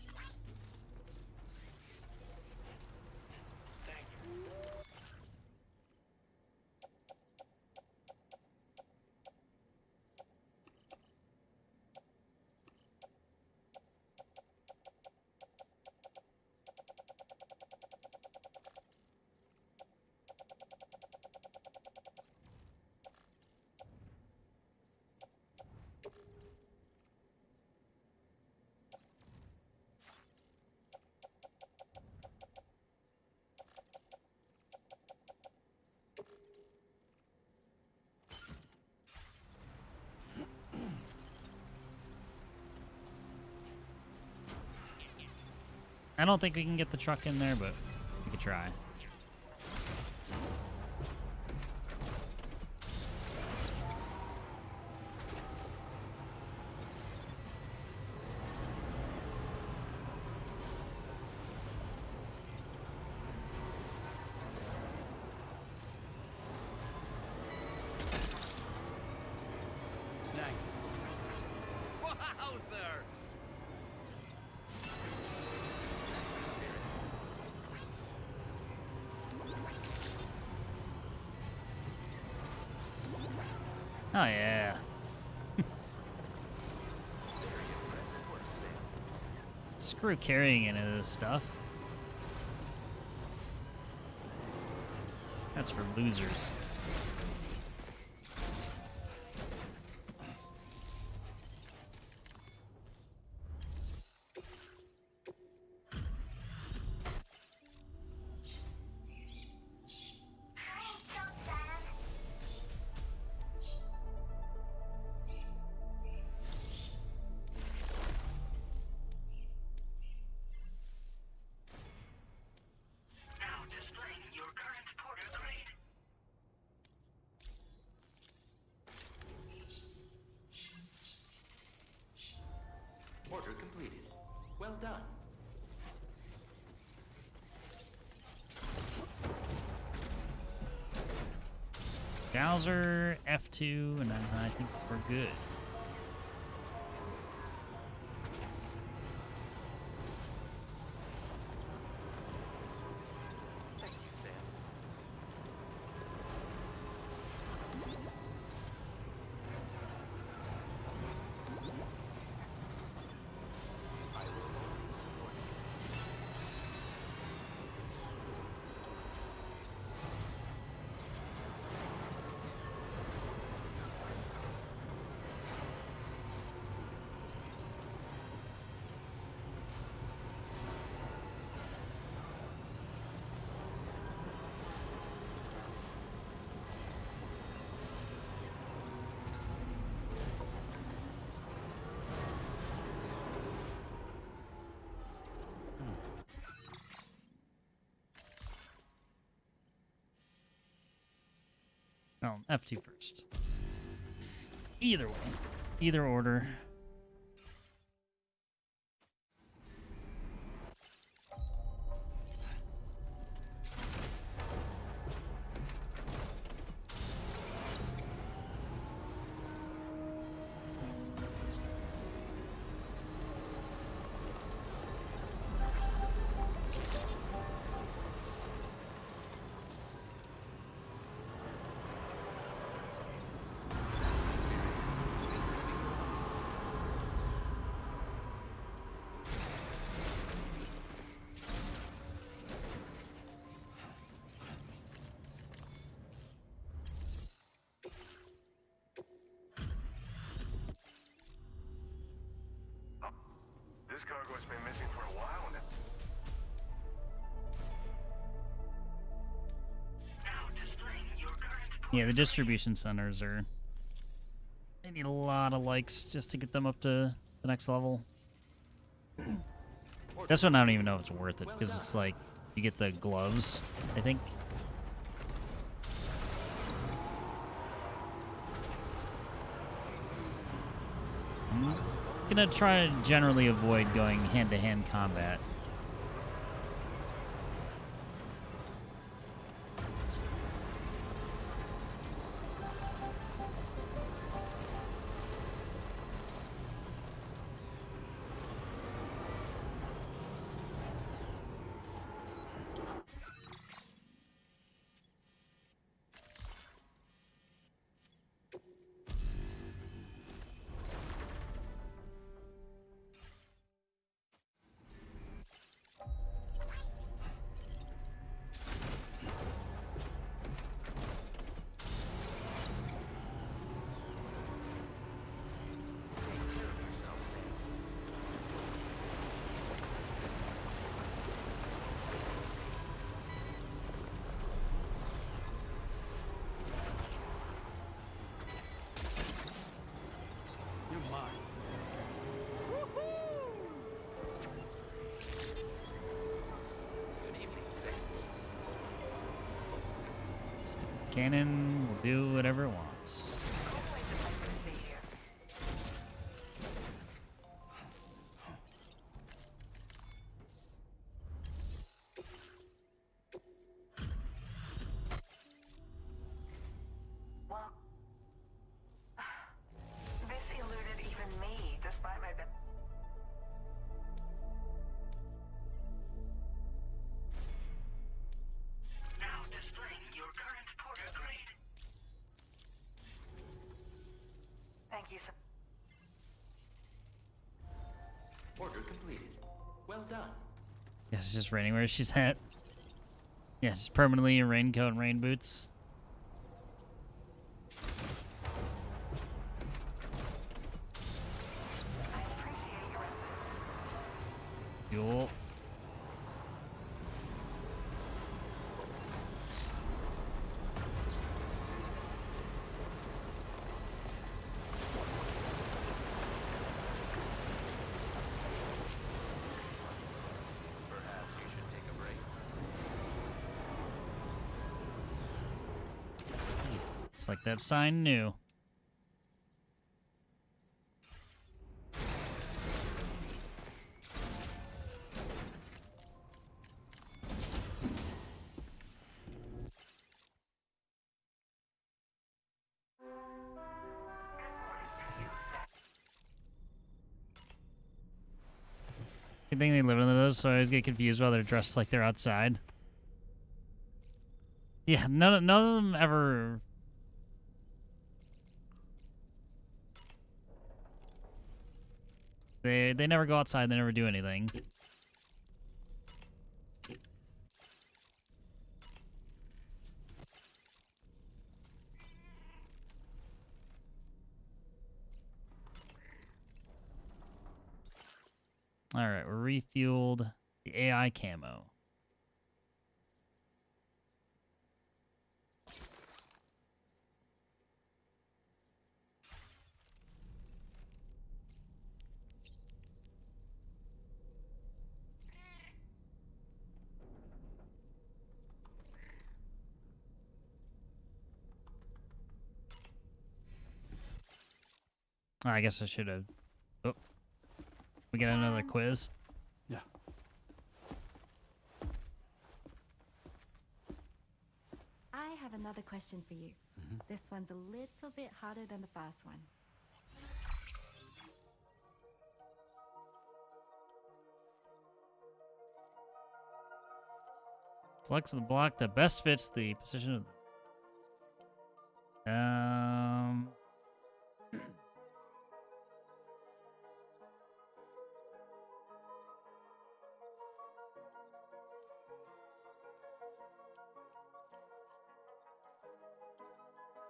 I don't think we can get the truck in there, but we could try. Wowzer! Oh yeah. Screw carrying any of this stuff. That's for losers. Now displaying your current porter grade. Order completed. Well done. Bowser, F2, and then I think we're good. Thank you, Sam. I will always support you. Well, F2 first. Either way. Either order. This cargo's been missing for a while now. Now displaying your current Yeah, the distribution centers are... They need a lot of likes just to get them up to the next level. This one I don't even know if it's worth it, because it's like, you get the gloves, I think. I'm gonna try to generally avoid going hand-to-hand combat. Cannon will do whatever it wants. Well, this eluded even me, despite my best. Now displaying your current porter grade. you for... Order completed. Well done. Yeah, it's just raining where she's at. Yeah, she's permanently in raincoat and rain boots. Fuel. Perhaps you should take a break. It's like that sign knew. I think they live in those, so I always get confused while they're dressed like they're outside. Yeah, none of them ever. They never go outside. They never do anything. All right, we're refueled. The AI camo. I guess I should have. Oh, we got another quiz. Yeah. I have another question for you. This one's a little bit harder than the first one. Flex the block that best fits the position of the...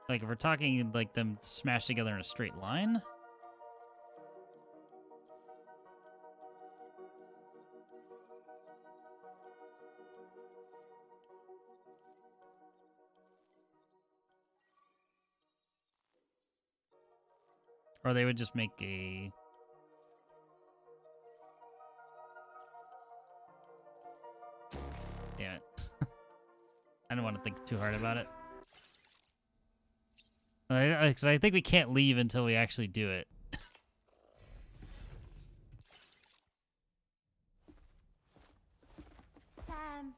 Like, if we're talking, like, them smashed together in a straight line? Or they would just make a... Damn it. I don't want to think too hard about it. Because I think we can't leave until we actually do it. Sam.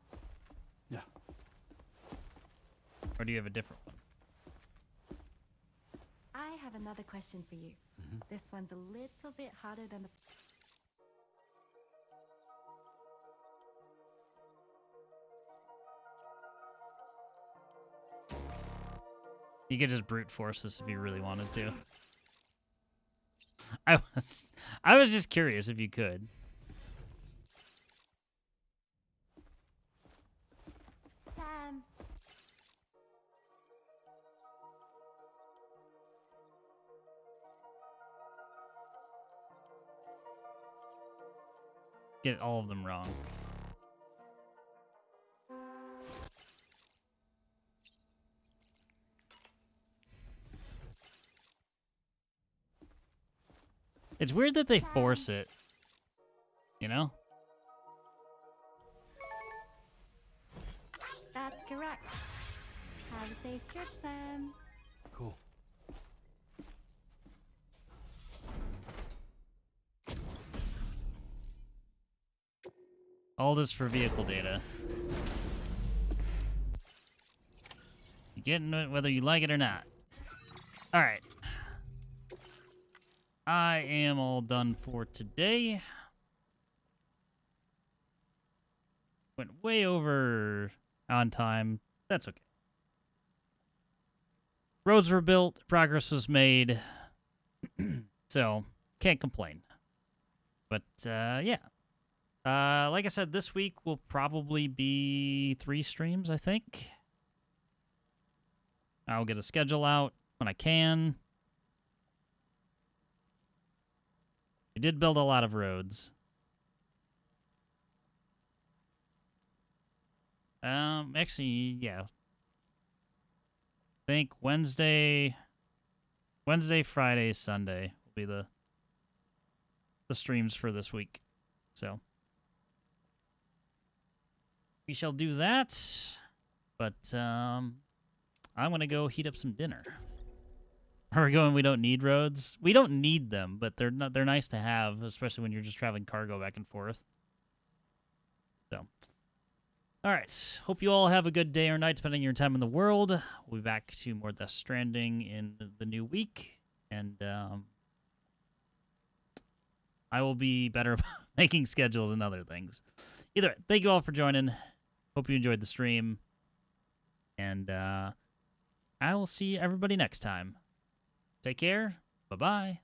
Yeah. Or do you have a different one? I have another question for you. This one's a little bit harder than the... You could just brute force this if you really wanted to. I was just curious if you could. Sam. Get all of them wrong. It's weird that they force it. You know? That's correct. Have a safe trip, Sam. Cool. All this for vehicle data. You getting it whether you like it or not. Alright. I am all done for today. Went way over on time. That's okay. Roads were built. Progress was made. So, can't complain. But, yeah. Like I said, this week will probably be 3 streams, I think. I'll get a schedule out when I can. We did build a lot of roads. Actually, yeah. I think Wednesday, Friday, Sunday will be the streams for this week. So we shall do that. But I'm gonna go heat up some dinner. Are we going? We don't need roads. We don't need them, but they're nice to have, especially when you're just traveling cargo back and forth. So, all right. Hope you all have a good day or night, depending on your time in the world. We'll be back to more Death Stranding in the new week, and I will be better about making schedules and other things. Either way, thank you all for joining. Hope you enjoyed the stream, and I will see everybody next time. Take care. Bye-bye.